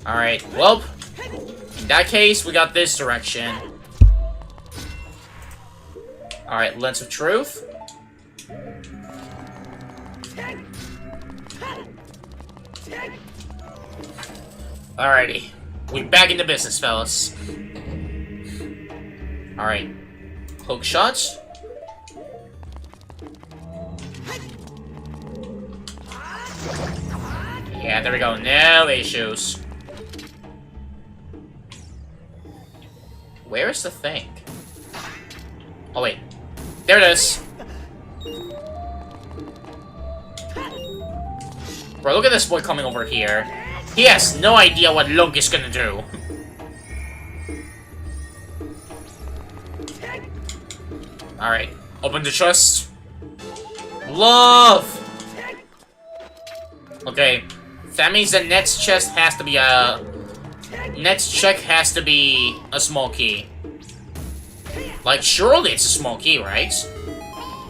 Alright, well, in that case, we got this direction. Alright, Lens of Truth. Alrighty. We're back into business, fellas. Alright. Hook shots. Yeah, there we go. No issues. Where is the thing? Oh, wait. There it is. Bro, look at this boy coming over here. He has no idea what Lunk is gonna do. Alright. Open the chest. Love! Okay. That means the next chest has to be a... Next check has to be a small key. Like, surely it's a small key, right?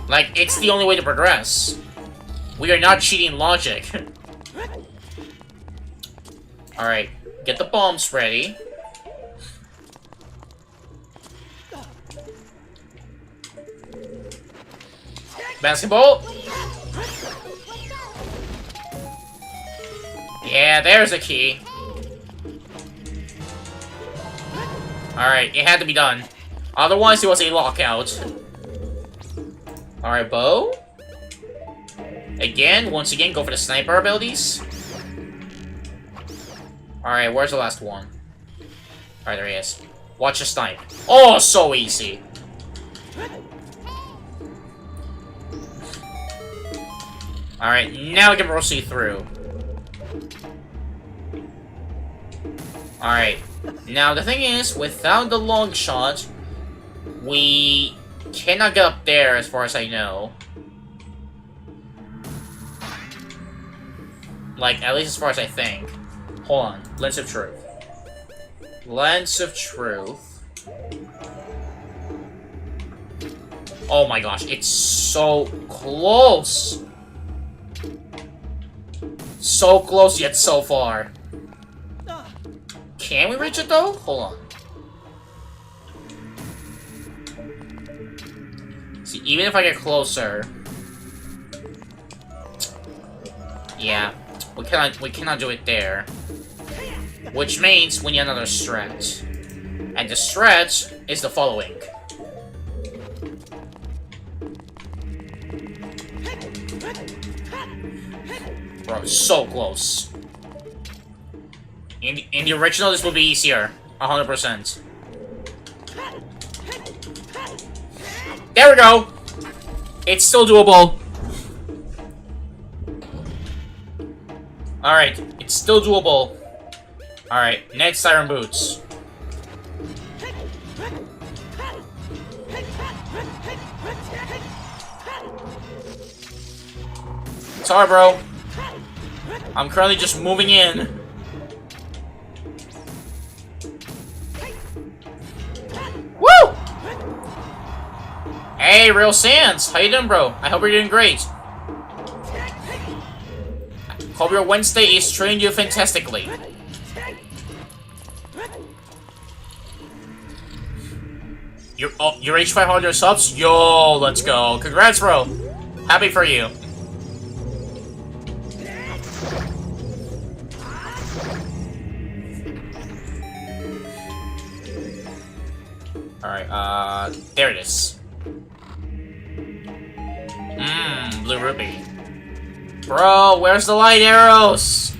Like, it's the only way to progress. We are not cheating logic. Alright. Get the bombs ready. Basketball. Yeah, there's a key. Alright, it had to be done. Otherwise, it was a lockout. Alright, bow. Once again, go for the sniper abilities. Alright, where's the last one? Alright, there he is. Watch the snipe. Oh, so easy. Alright, now we can proceed through. Alright. Now, the thing is, without the long shot, we cannot get up there as far as I know. Like, at least as far as I think. Hold on. Lens of Truth. Lens of Truth. Oh my gosh, it's so close! So close, yet so far. Can we reach it, though? Hold on. See, even if I get closer... Yeah. We cannot do it there. Which means we need another stretch. And the stretch is the following. Bro, so close. In the original, this would be easier. 100%. There we go! It's still doable. Alright, it's still doable. Alright, next Siren Boots. Sorry, bro. I'm currently just moving in. Woo! Hey, Real Sans! How you doing, bro? I hope you're doing great. Hope your Wednesday is treating you fantastically. You reached 500 subs? Yo, let's go. Congrats, bro. Happy for you. Alright, there it is. Blue ruby. Bro, where's the light arrows?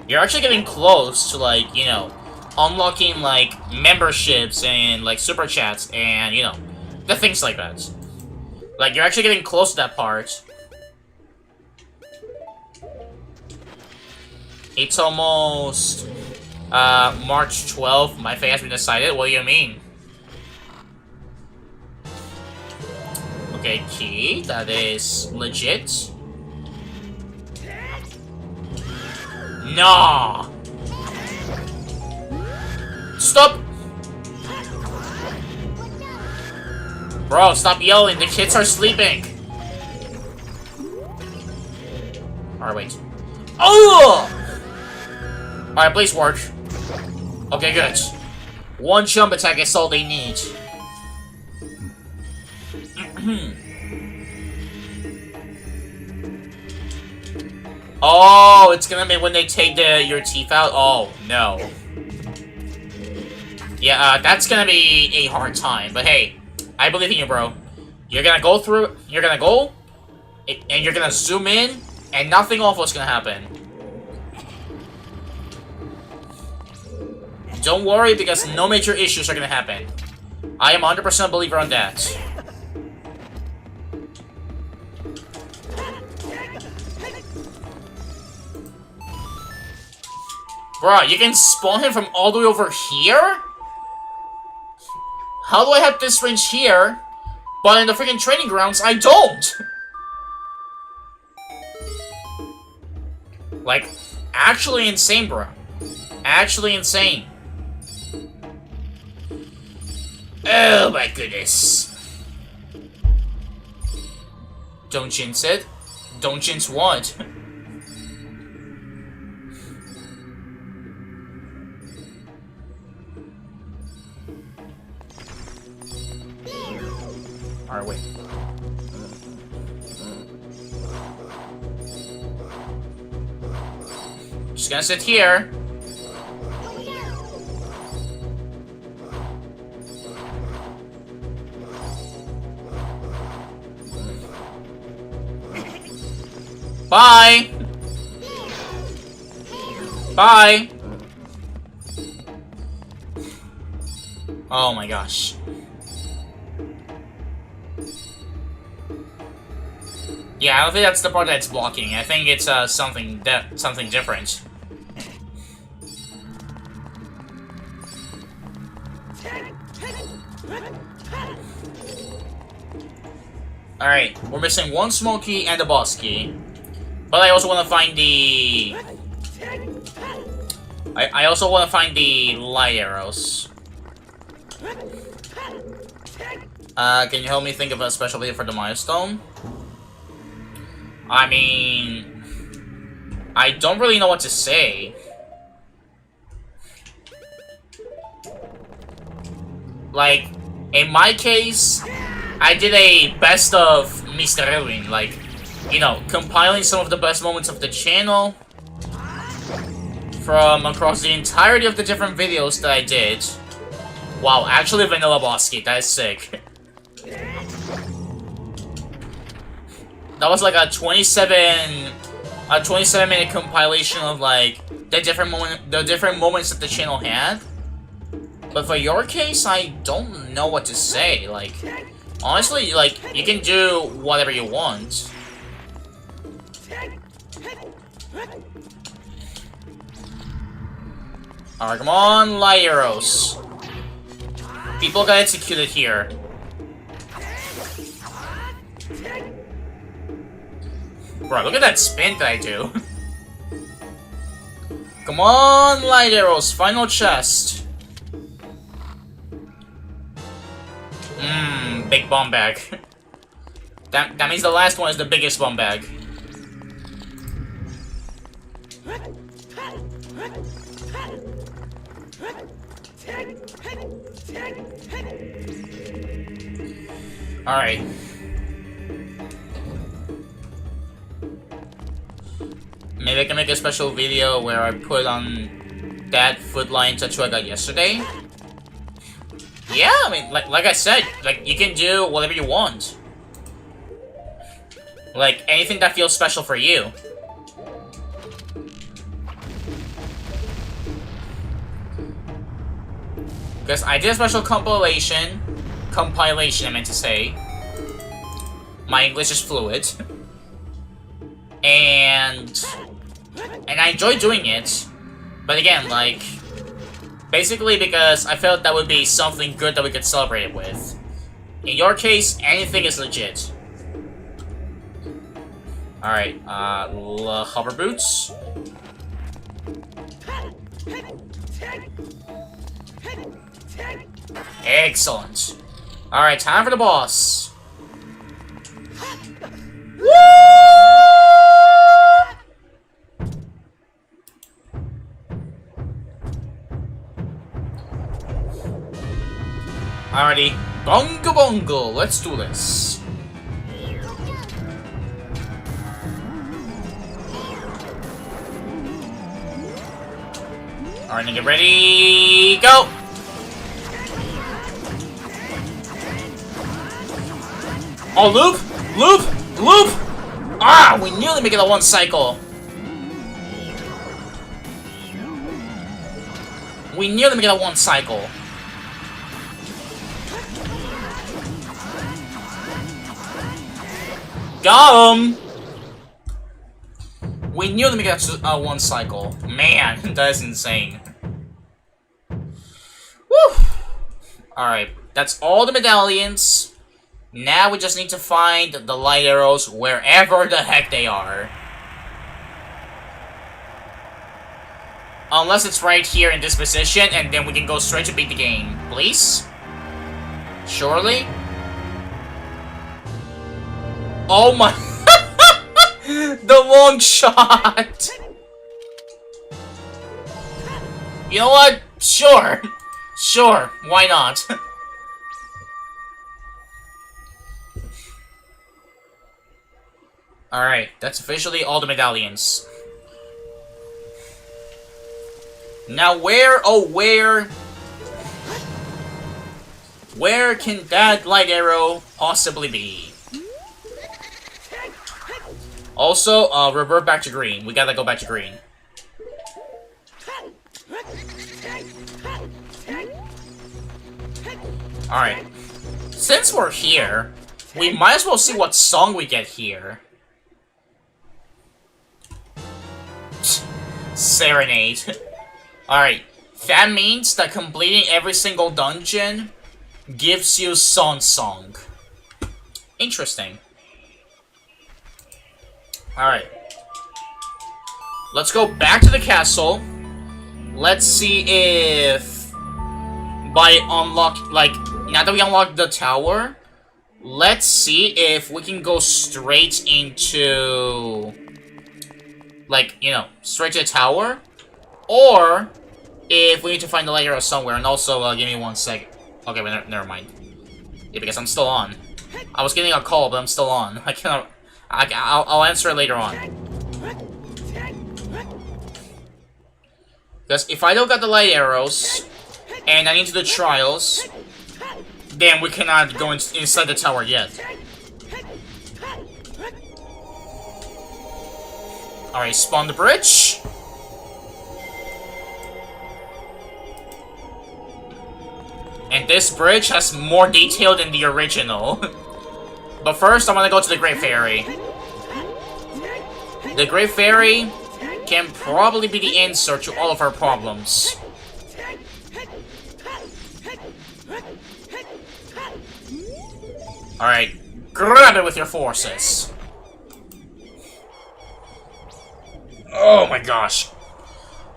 You're actually getting close to, like, you know, unlocking, like, memberships and, like, super chats and, you know, the things like that. Like, you're actually getting close to that part. It's almost, March 12th. My fate has been decided. What do you mean? Okay, key. That is legit. Nah! Stop! Bro, stop yelling. The kids are sleeping. Alright, wait. Oh! Alright, please work. Okay, good. One jump attack is all they need. Oh, it's gonna be when they take your teeth out? Oh, no. Yeah, that's gonna be a hard time. But hey, I believe in you, bro. You're gonna go through, you're gonna go, and you're gonna zoom in, and nothing awful is gonna happen. Don't worry, because no major issues are gonna happen. I am 100% believer on that. Bro, you can spawn him from all the way over here? How do I have this range here, but in the freaking training grounds, I don't? Like, actually insane, bro. Actually insane. Oh my goodness. Don't jinx it. Don't jinx what? Alright, wait. Just gonna sit here. Bye! Bye! Oh my gosh. Yeah, I don't think that's the part that's blocking. I think it's something different. Alright, we're missing one small key and a boss key. But I also want to find the... I also want to find the light arrows. Can you help me think of a special video for the milestone? I mean... I don't really know what to say. Like, in my case, I did a best of Mr. Elwin, like, you know, compiling some of the best moments of the channel from across the entirety of the different videos that I did. Wow, actually vanilla boss key, that is sick. That was like a 27-minute compilation of like the different moments that the channel had. But for your case, I don't know what to say. Like, honestly, like, you can do whatever you want. Alright, come on, light arrows. People got executed here. Bro, look at that spin that I do. Come on, light arrows, final chest. Big bomb bag. That means the last one is the biggest bomb bag. Alright. Maybe I can make a special video where I put on that foot line tattoo I got yesterday. Yeah, I mean, like I said, like, you can do whatever you want. Like, anything that feels special for you. Because I did a special compilation, I meant to say. My English is fluid. And I enjoy doing it. But again, like, basically because I felt that would be something good that we could celebrate it with. In your case, anything is legit. Alright, hover boots. Excellent. Alright, time for the boss. Woo! Alrighty, bongo bongo, let's do this. Alright, get ready, go! Oh, loop! Loop! Loop! Ah, we nearly make it a one cycle. We nearly make it a one cycle. Got him! We nearly make it a one cycle. Man, that is insane. Woo! Alright, that's all the medallions. Now we just need to find the light arrows wherever the heck they are. Unless it's right here in this position, and then we can go straight to beat the game. Please? Surely? Oh my... The long shot! You know what? Sure. Sure, why not? Alright, that's officially all the medallions. Now where, oh where can that light arrow possibly be? Also, revert back to green. We gotta go back to green. Alright. Since we're here, we might as well see what song we get here. Serenade. Alright. That means that completing every single dungeon gives you Song. Interesting. Alright. Let's go back to the castle. Let's see if by unlock, like, now that we unlock the tower, let's see if we can go straight into, like, you know, straight to the tower, or if we need to find the light arrow somewhere. And also, give me 1 second. Okay, but never mind. Yeah, because I'm still on. I was getting a call, but I'm still on. I cannot. I'll answer it later on. Because if I don't got the light arrows, and I need to do the trials, then we cannot go inside the tower yet. Alright, spawn the bridge. And this bridge has more detail than the original. But first, I want to go to the Great Fairy. The Great Fairy can probably be the answer to all of our problems. Alright, grab it with your forces. Oh my gosh.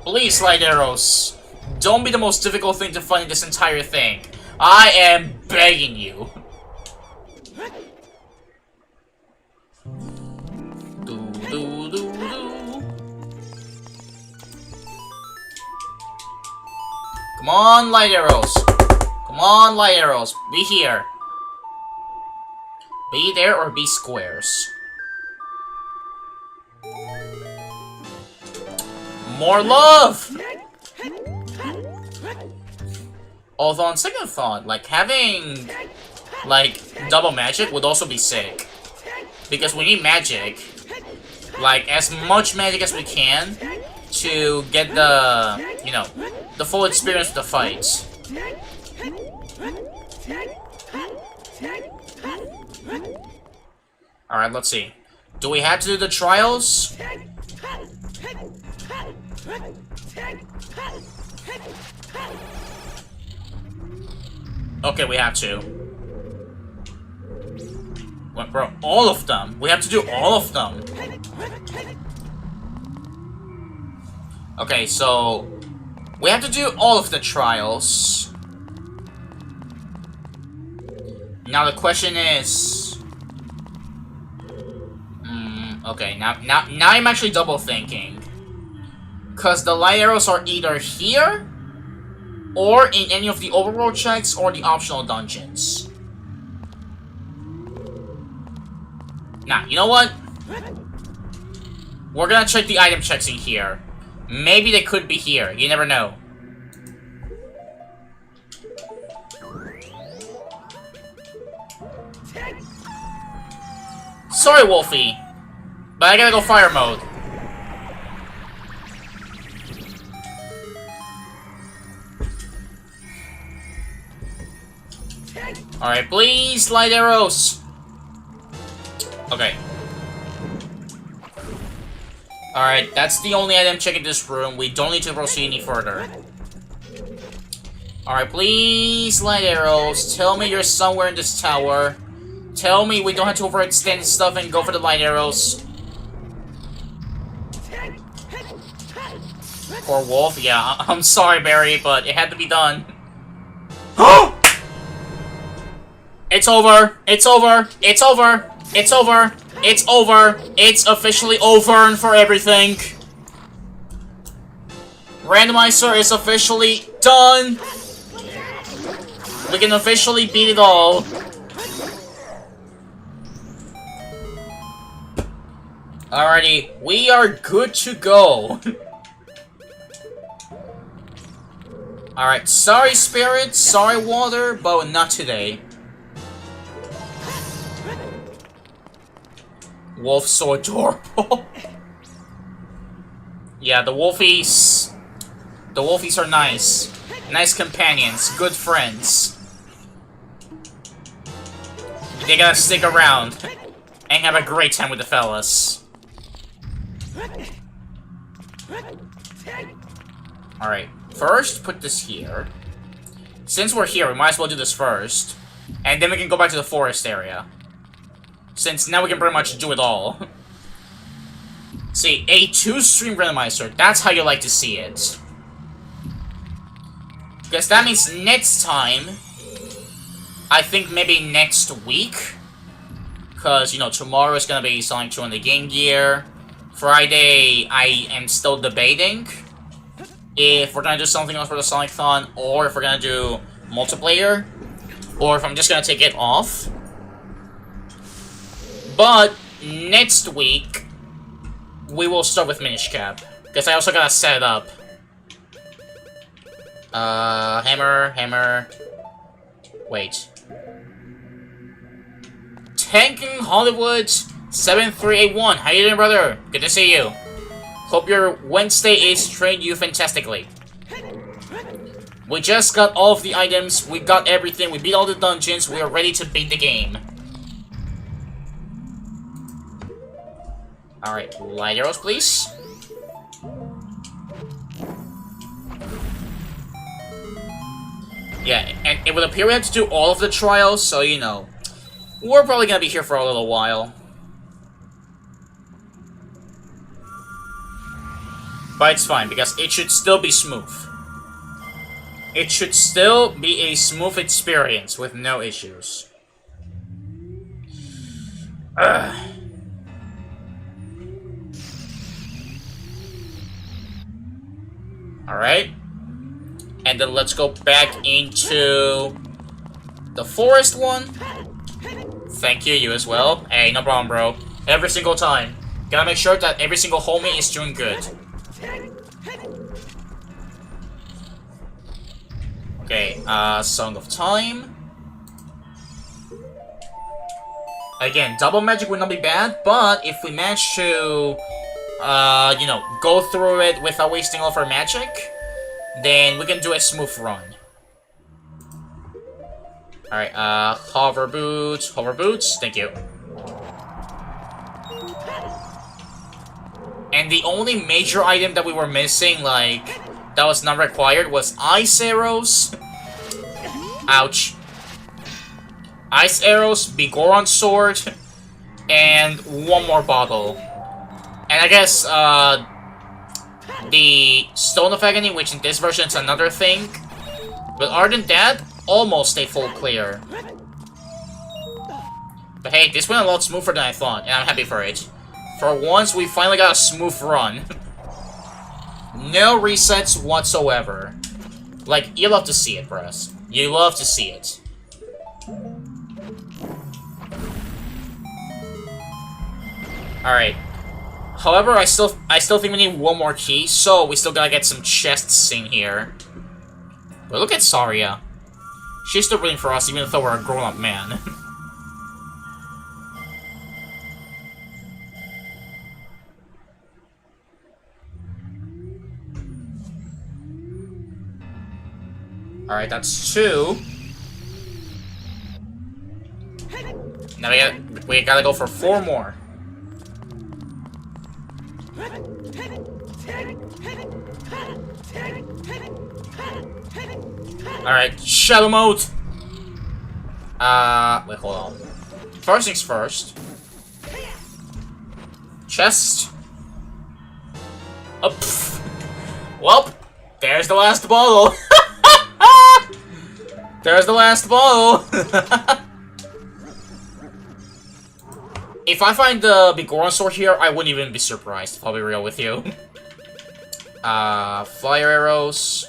Please, light arrows. Don't be the most difficult thing to find in this entire thing. I am begging you. Come on, light arrows. Come on, light arrows. Be here. Be there or be squares. More love! Although on second thought, like, having, like, double magic would also be sick. Because we need magic. Like, as much magic as we can to get the, you know, the full experience of the fights. Alright, let's see. Do we have to do the trials? Okay, we have to. What, bro? All of them? We have to do all of them. Okay, so we have to do all of the trials. Now the question is, okay, now I'm actually double thinking, cause the light arrows are either here or in any of the overworld checks or the optional dungeons. Now, you know what? We're gonna check the item checks in here. Maybe they could be here. You never know. Sorry, Wolfie, but I gotta go fire mode. Alright, please, light arrows. Okay. Alright, that's the only item check in this room. We don't need to proceed any further. Alright, please, light arrows. Tell me you're somewhere in this tower. Tell me we don't have to overextend stuff and go for the light arrows. Poor Wolf, yeah. I'm sorry, Barry, but it had to be done. It's over! It's over! It's over! It's over. It's over. It's officially over for everything. Randomizer is officially done. We can officially beat it all. Alrighty, we are good to go. Alright, sorry spirit, sorry water, but not today. Wolf's so adorable. Yeah, the wolfies. The wolfies are nice. Nice companions, good friends. They gotta stick around and have a great time with the fellas. Alright, first put this here. Since we're here, we might as well do this first. And then we can go back to the forest area. Since now we can pretty much do it all. See, a 2-stream randomizer, that's how you like to see it. Because that means next time, I think maybe next week, because, you know, tomorrow is going to be Sonic 2 on the Game Gear. Friday, I am still debating if we're going to do something else for the Sonic-thon, or if we're going to do multiplayer, or if I'm just going to take it off. But next week, we will start with Minish Cap, because I also gotta set it up. Hammer. Wait. Tanking Hollywood 7381. How you doing, brother? Good to see you. Hope your Wednesday is treating you fantastically. We just got all of the items. We got everything. We beat all the dungeons. We are ready to beat the game. Alright, light arrows, please. Yeah, and it would appear we have to do all of the trials, so, you know, we're probably gonna be here for a little while. But it's fine, because it should still be smooth. It should still be a smooth experience with no issues. Ugh. Alright. And then let's go back into the forest one. Thank you, you as well. Hey, no problem, bro. Every single time. Gotta make sure that every single homie is doing good. Okay, Song of Time. Again, double magic would not be bad, but if we manage to you know, go through it without wasting all of our magic, then we can do a smooth run. Alright, hover boots, thank you. And the only major item that we were missing, like, that was not required, was ice arrows. Ouch. Ice arrows, Bigoron sword, and one more bottle. And I guess, the Stone of Agony, which in this version is another thing. But other than that, almost a full clear. But hey, this went a lot smoother than I thought, and I'm happy for it. For once, we finally got a smooth run. No resets whatsoever. Like, you love to see it, bros. You love to see it. Alright. However, I still think we need one more key, so we still gotta get some chests in here. But look at Saria. She's still rooting for us, even though we're a grown-up man. Alright, that's 2. Now we gotta go for 4 more. Alright, shadow mode! Wait, hold on. First things first. Chest. Up. Well, there's the last bottle. There's the last bottle. If I find the Bigoron sword here, I wouldn't even be surprised, if I'll be real with you. Fire arrows.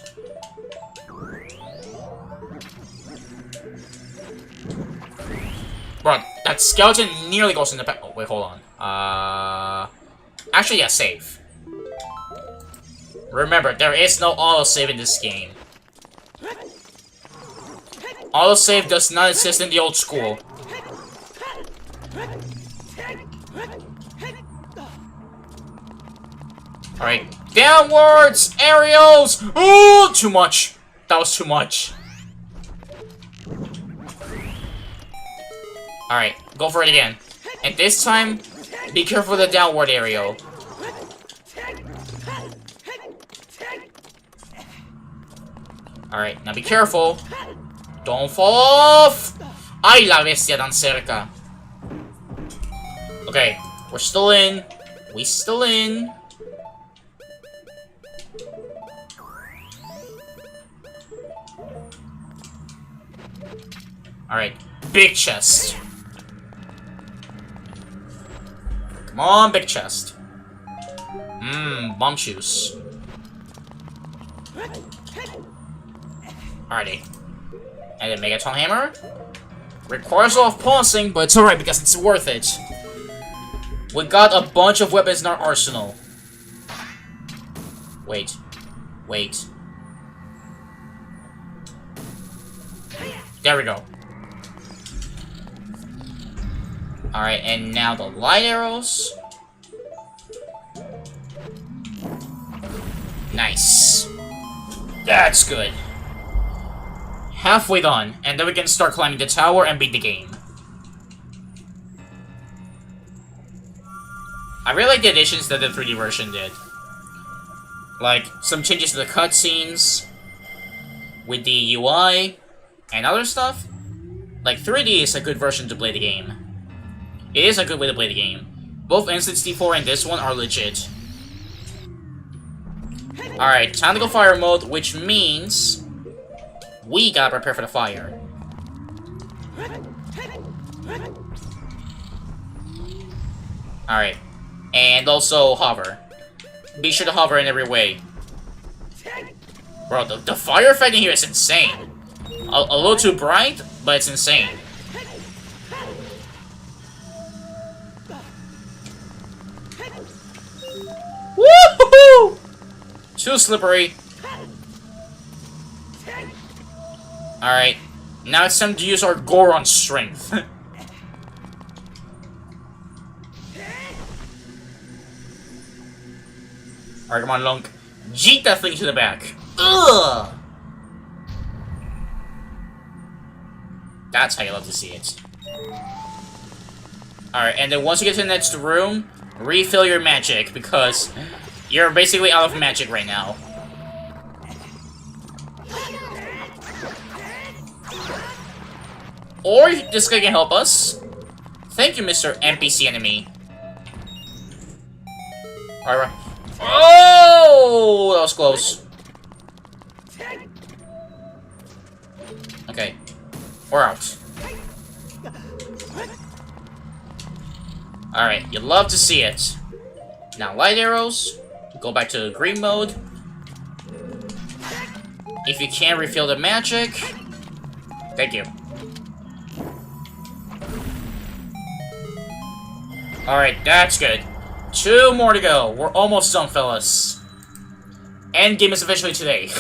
Bro, that skeleton nearly goes in the back. Oh, wait, hold on. Actually, yeah, save. Remember, there is no autosave in this game. Autosave does not exist in the old school. Alright, downwards! Aerials! Ooh, too much. That was too much. Alright, go for it again. And this time, be careful with the downward aerial. Alright, now be careful. Don't fall off! Ay, la bestia tan cerca. Okay, we're still in. We still in. Alright, big chest. Come on, big chest. Bomb shoes. Alrighty. And then Megaton Hammer. Requires a lot of pausing, but it's alright because it's worth it. We got a bunch of weapons in our arsenal. Wait. Wait. There we go. Alright, and now the light arrows. Nice. That's good. Halfway done, and then we can start climbing the tower and beat the game. I really like the additions that the 3D version did. Like, some changes to the cutscenes, with the UI, and other stuff. Like, 3D is a good version to play the game. It is a good way to play the game. Both N64 and this one are legit. Alright, time to go fire mode, which means we gotta prepare for the fire. Alright. And also hover. Be sure to hover in every way. Bro, the fire effect in here is insane. A little too bright, but it's insane. Woohoo! Too slippery. Alright. Now it's time to use our Goron strength. Alright, come on, Lunk. Jeet that thing to the back. Ugh! That's how you love to see it. Alright, and then once you get to the next room, refill your magic, because you're basically out of magic right now. Or this guy can help us. Thank you, Mr. NPC enemy. Alright. Oh! That was close. Okay. We're out. Alright, you love to see it. Now, light arrows. Go back to green mode. If you can't refill the magic, thank you. Alright, that's good. 2 more to go. We're almost done, fellas. Endgame is officially today.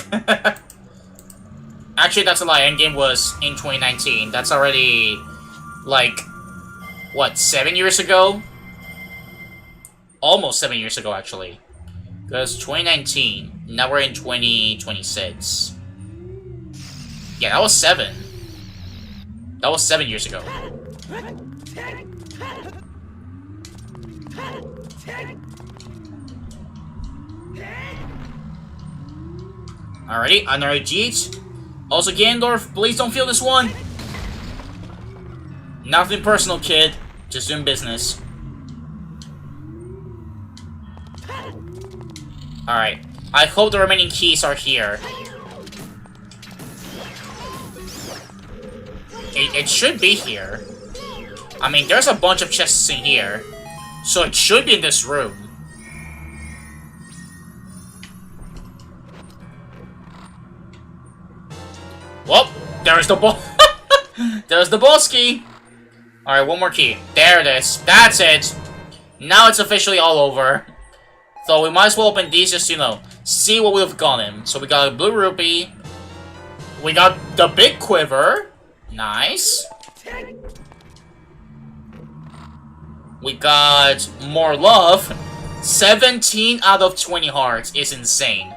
Actually, that's a lie. Endgame was in 2019. That's already, like, what, 7 years ago? Almost 7 years ago, actually. Because 2019. Now we're in 2026. Yeah, that was 7. That was 7 years ago. Alrighty, another Jeet. Also, Ganondorf, please don't feel this one. Nothing personal, kid. Just doing business. Alright. I hope the remaining keys are here. It should be here. I mean, there's a bunch of chests in here, so it should be in this room. Well, there's the ball. There's the boss key. Alright, one more key. There it is. That's it. Now it's officially all over. So we might as well open these just, you know, see what we've gotten. So we got a blue rupee. We got the big quiver. Nice. We got more love. 17 out of 20 hearts is insane.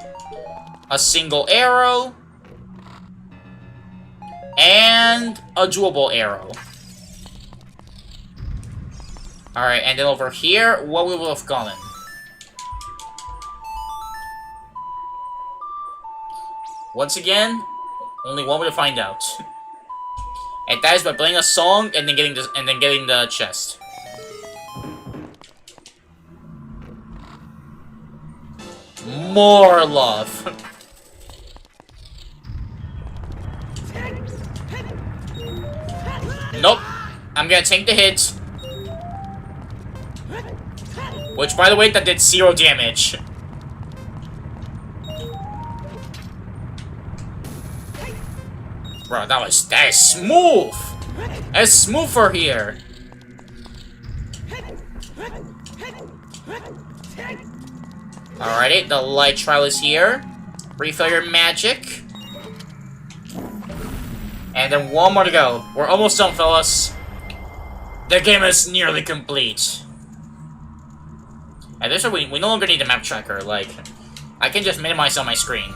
A single arrow. And a dual arrow. Alright, and then over here, what we will have gotten. Once again, only one way to find out. And that is by playing a song and then getting the chest. More love. Nope. I'm gonna take the hit. Which, by the way, that did 0 damage. Bro, that is smooth! That's smooth for here! Alrighty, the light trial is here. Refill your magic. And then one more to go. We're almost done, fellas. The game is nearly complete. And this way, we no longer need the map tracker. Like, I can just minimize on my screen.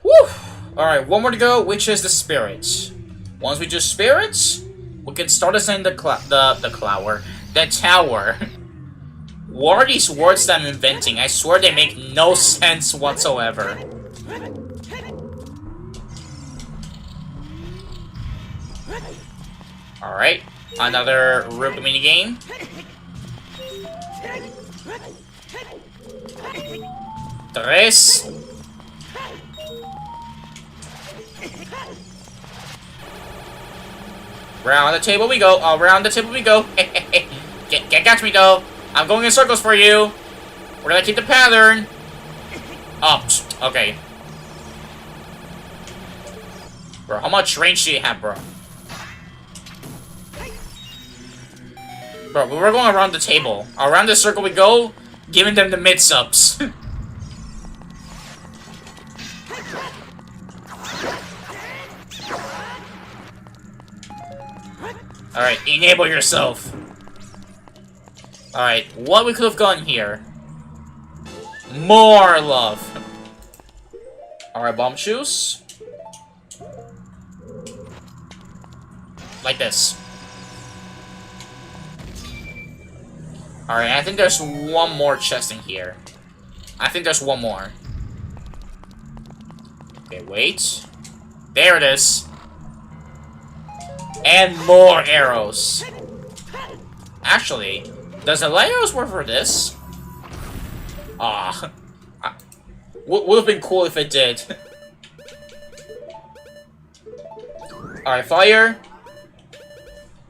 Woo! Alright, one more to go, which is the spirits. Once we do spirits, we can start ascending the tower. What are these words that I'm inventing? I swear they make no sense whatsoever. Alright, another rupee minigame. Tres. Round the table we go. Around the table we go. Catch me though. I'm going in circles for you. We're gonna keep the pattern. Oh, okay. Bro, how much range do you have, bro? Bro, we were going around the table. Around the circle we go, giving them the mid-subs. Alright, enable yourself. Alright, what we could have gotten here? More love. Alright, bomb shoes. Like this. Alright, I think there's one more chest in here. I think there's one more. Okay, wait. There it is. And more arrows. Actually, does the light arrows work for this? Ah. Would have been cool if it did. Alright, fire.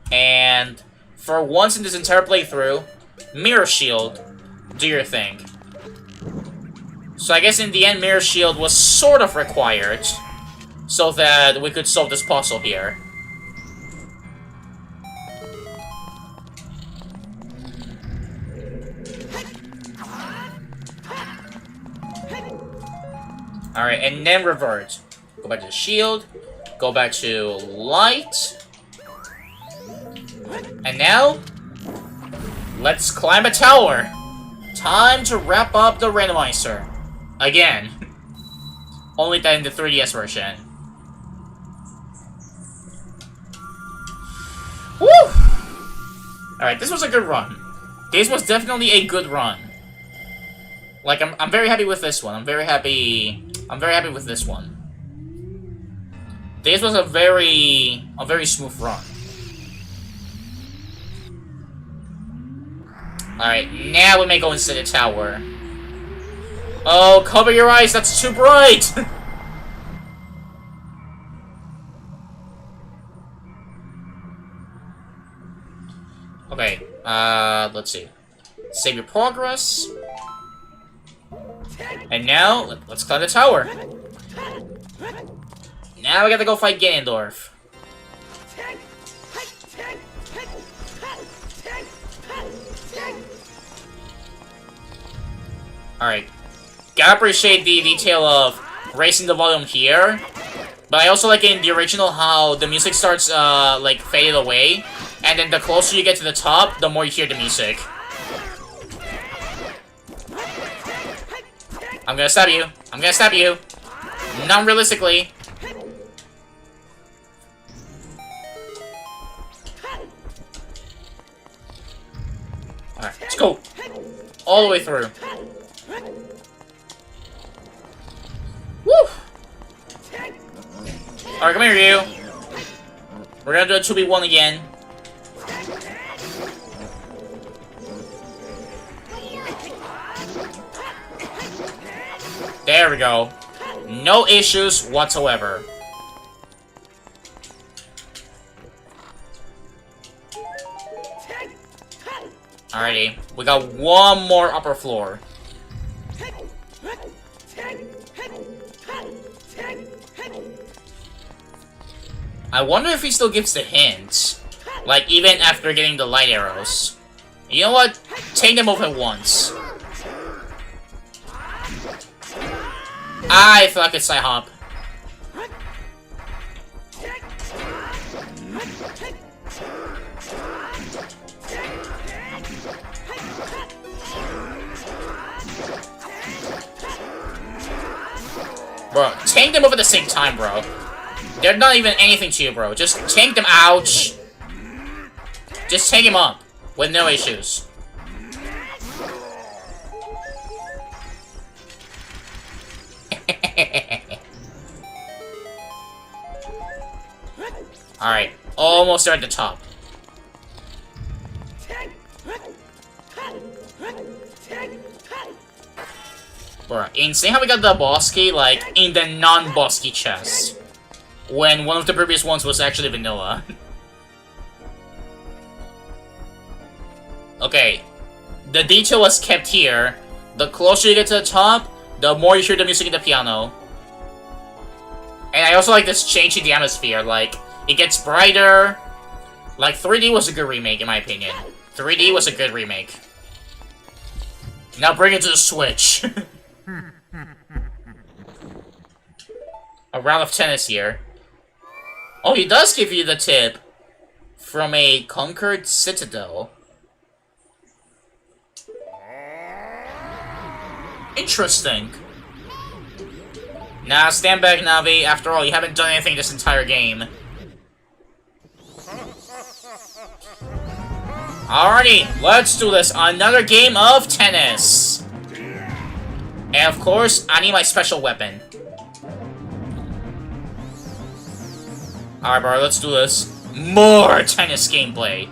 And for once in this entire playthrough, mirror shield, do your thing. So I guess in the end, mirror shield was sort of required so that we could solve this puzzle here. Alright, and then revert. Go back to the shield. Go back to light. And now, let's climb a tower. Time to wrap up the randomizer. Again. Only that in the 3DS version. Woo! Alright, this was a good run. This was definitely a good run. Like, I'm very happy with this one. I'm very happy with this one. This was a very smooth run. Alright, now we may go inside the tower. Oh, cover your eyes, that's too bright! Okay, let's see. Save your progress. And now, let's climb the tower. Now we gotta go fight Ganondorf. Alright. Gotta appreciate the detail of raising the volume here. But I also like in the original how the music starts, like, faded away. And then the closer you get to the top, the more you hear the music. I'm gonna stab you. I'm gonna stab you. Not realistically. Alright, let's go. All the way through. Woo! Alright, come here, you. We're gonna do a 2v1 again. There we go. No issues whatsoever. Alrighty, we got one more upper floor. I wonder if he still gives the hints. Like, even after getting the light arrows. You know what? Take them both at once. I feel like it's side hop. Bro, tank them both at the same time, bro. They're not even anything to you, bro. Just tank them. Ouch. Just tank him up with no issues. Alright, almost there at the top. Bro, insane how we got the boss key, like, in the non-boss key chest. When one of the previous ones was actually vanilla. Okay, the detail was kept here. The closer you get to the top, the more you hear the music in the piano. And I also like this change in the atmosphere, like, it gets brighter. Like, 3D was a good remake, in my opinion. 3D was a good remake. Now bring it to the Switch. A round of tennis here. Oh, he does give you the tip. From a conquered citadel. Interesting. Nah, stand back, Navi. After all, you haven't done anything this entire game. Alrighty, let's do this. Another game of tennis. And of course, I need my special weapon. Alright, bro, let's do this. More tennis gameplay.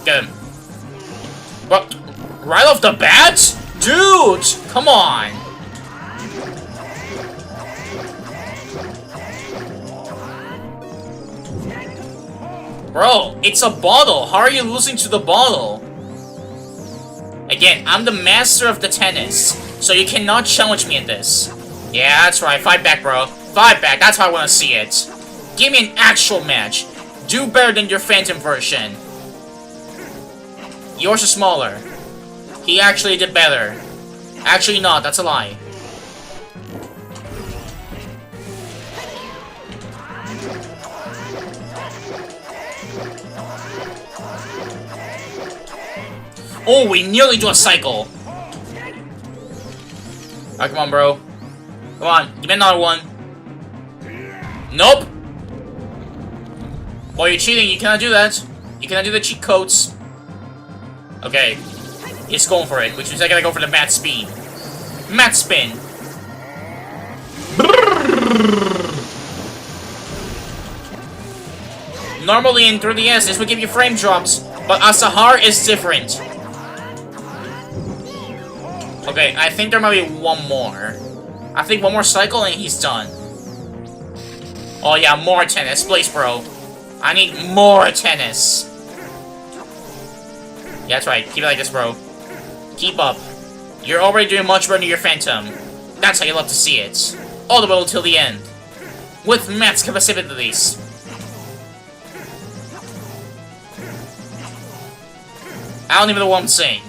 Get him. But right off the bat? Dude, come on. Bro, it's a bottle. How are you losing to the bottle? Again, I'm the master of the tennis, so you cannot challenge me in this. Yeah, that's right. Fight back, bro. Fight back. That's how I want to see it. Give me an actual match. Do better than your Phantom version. Yours is smaller. He actually did better. Actually not. That's a lie. Oh, we nearly do a cycle. Alright, come on, bro. Come on, give me another one. Nope. Boy, you're cheating. You cannot do that. You cannot do the cheat codes. Okay. He's going for it, which means I gotta go for the mat spin. Mat spin. Normally in 3DS, this would give you frame drops, but Asahar is different. Okay, I think there might be one more. I think one more cycle and he's done. Oh yeah, more tennis. Please, bro. I need more tennis. Yeah, that's right. Keep it like this, bro. Keep up. You're already doing much better than your Phantom. That's how you love to see it. All the way till the end. With max capabilities. I don't even know what I'm saying.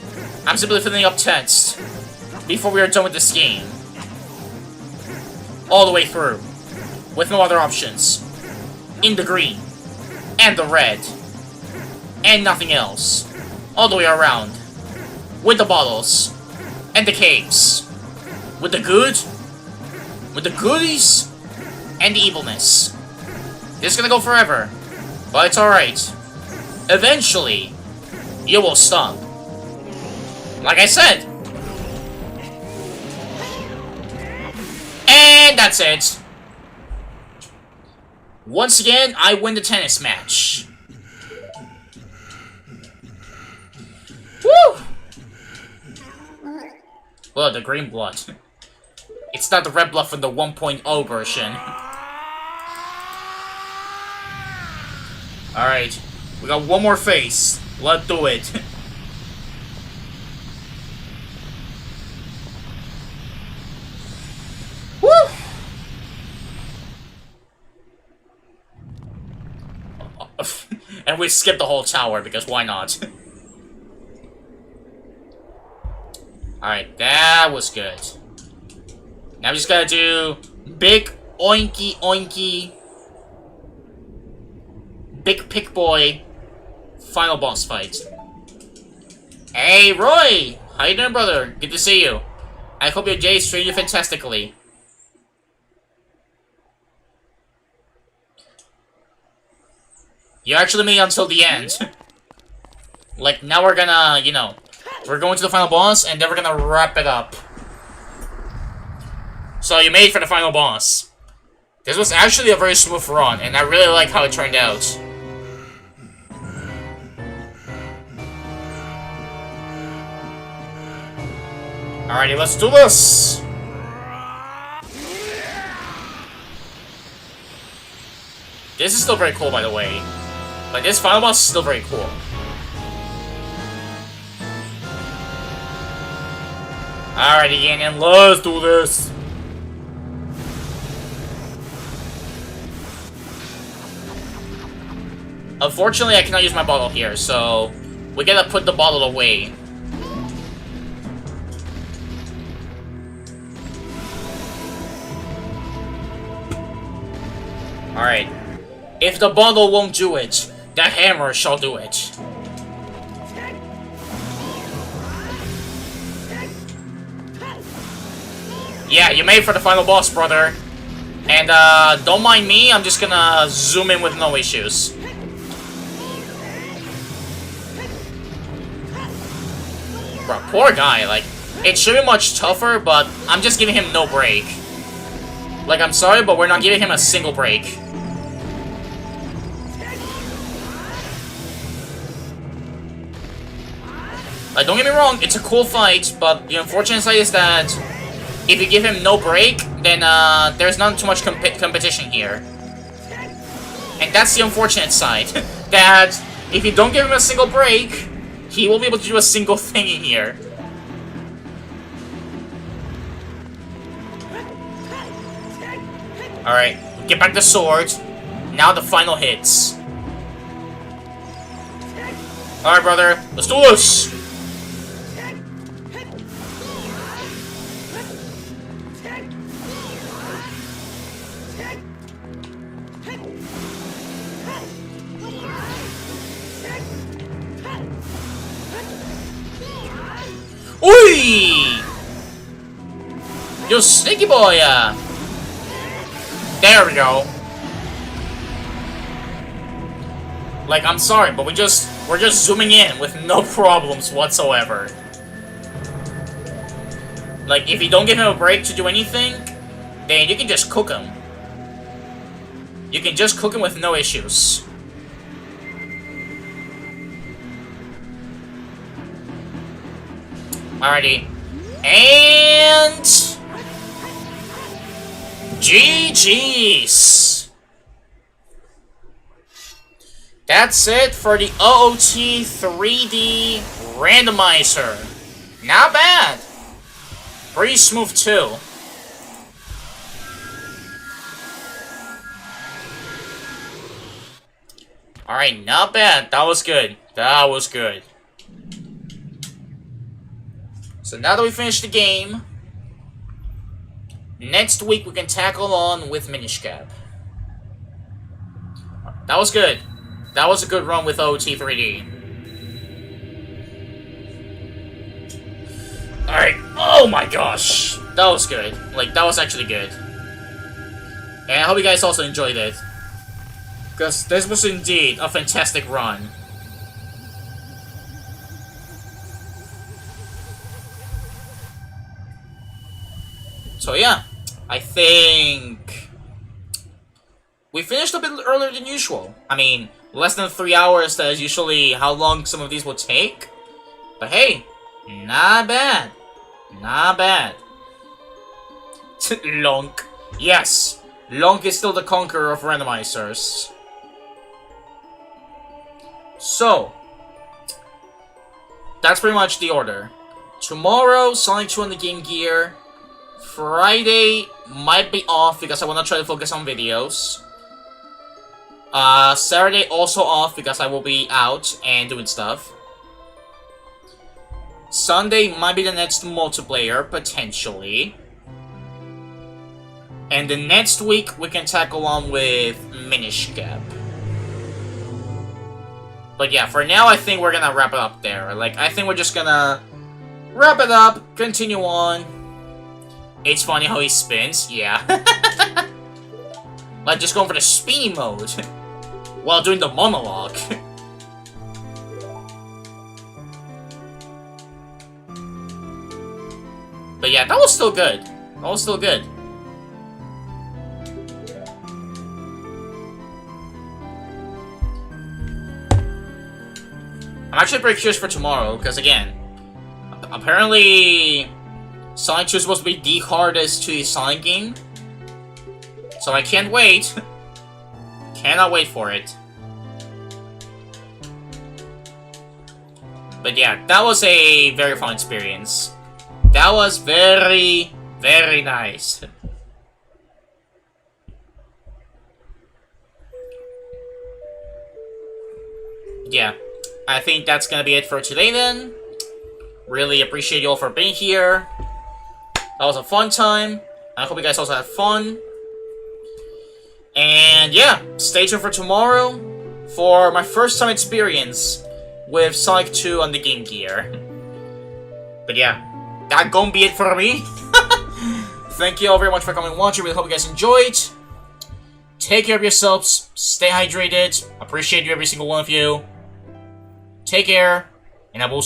I'm simply filling up text before we are done with this game. All the way through. With no other options. In the green. And the red. And nothing else. All the way around. With the bottles. And the caves. With the good. With the goodies. And the evilness. This is gonna go forever. But it's alright. Eventually, you will stop. Like I said. And that's it. Once again, I win the tennis match. Woo! Well, the green blood. It's not the red blood from the 1.0 version. Alright, we got one more phase. Let's do it. Woo! And we skipped the whole tower, because why not? Alright, that was good. Now we just gotta do big oinky oinky big pick boy final boss fight. Hey Roy! How you doing, brother? Good to see you. I hope your day is treating you fantastically. You actually made it until the end. Like, now we're gonna, you know, we're going to the final boss, and then we're gonna wrap it up. So you made it for the final boss. This was actually a very smooth run, and I really like how it turned out. Alrighty, let's do this! This is still very cool, by the way. Like, this final boss is still very cool. Alrighty, Gannon, let's do this! Unfortunately, I cannot use my bottle here, so we gotta put the bottle away. Alright. If the bottle won't do it, the hammer shall do it. Yeah, you made it for the final boss, brother. And, don't mind me, I'm just gonna zoom in with no issues. Bro, poor guy, like, it should be much tougher, but I'm just giving him no break. Like, I'm sorry, but we're not giving him a single break. Like, don't get me wrong, it's a cool fight, but the unfortunate side is that if you give him no break, then there's not too much competition here. And that's the unfortunate side. That if you don't give him a single break, he won't be able to do a single thing in here. Alright, get back the sword. Now the final hits. Alright, brother, let's do this! Oi! You sneaky boy! There we go. Like, I'm sorry, but we're just zooming in with no problems whatsoever. Like, if you don't give him a break to do anything, then you can just cook him. You can just cook him with no issues. Alrighty. And GG's. That's it for the OOT 3D Randomizer. Not bad. Pretty smooth too. Alright, not bad. That was good. That was good. So now that we finished the game, next week we can tackle on with Minish Cap. That was good. That was a good run with OOT 3D. Alright. Oh my gosh. That was good. Like, that was actually good. And I hope you guys also enjoyed it. Because this was indeed a fantastic run. So yeah, I think we finished a bit earlier than usual. I mean, less than 3 hours, that is usually how long some of these will take. But hey, not bad. Not bad. Lonk. Yes, Lonk is still the conqueror of randomizers. So, that's pretty much the order. Tomorrow, Sonic 2 on the Game Gear. Friday might be off because I want to try to focus on videos. Saturday also off because I will be out and doing stuff. Sunday might be the next multiplayer, potentially. And the next week, we can tackle on with Minish Cap. But yeah, for now, I think we're gonna wrap it up there. Like, I think we're just gonna wrap it up, continue on. It's funny how he spins, yeah. Like, just going for the spinny mode while doing the monologue. But yeah, that was still good. That was still good. I'm actually pretty curious for tomorrow, because again, apparently Sonic 2 is supposed to be the hardest 2D Sonic game. So I can't wait. Cannot wait for it. But yeah, that was a very fun experience. That was very, very nice. Yeah, I think that's gonna be it for today then. Really appreciate you all for being here. That was a fun time. I hope you guys also had fun. And yeah, stay tuned for tomorrow for my first time experience with Sonic 2 on the Game Gear. But yeah, that gonna be it for me. Thank you all very much for coming and watching. Really hope you guys enjoyed. Take care of yourselves. Stay hydrated. Appreciate you, every single one of you. Take care, and I will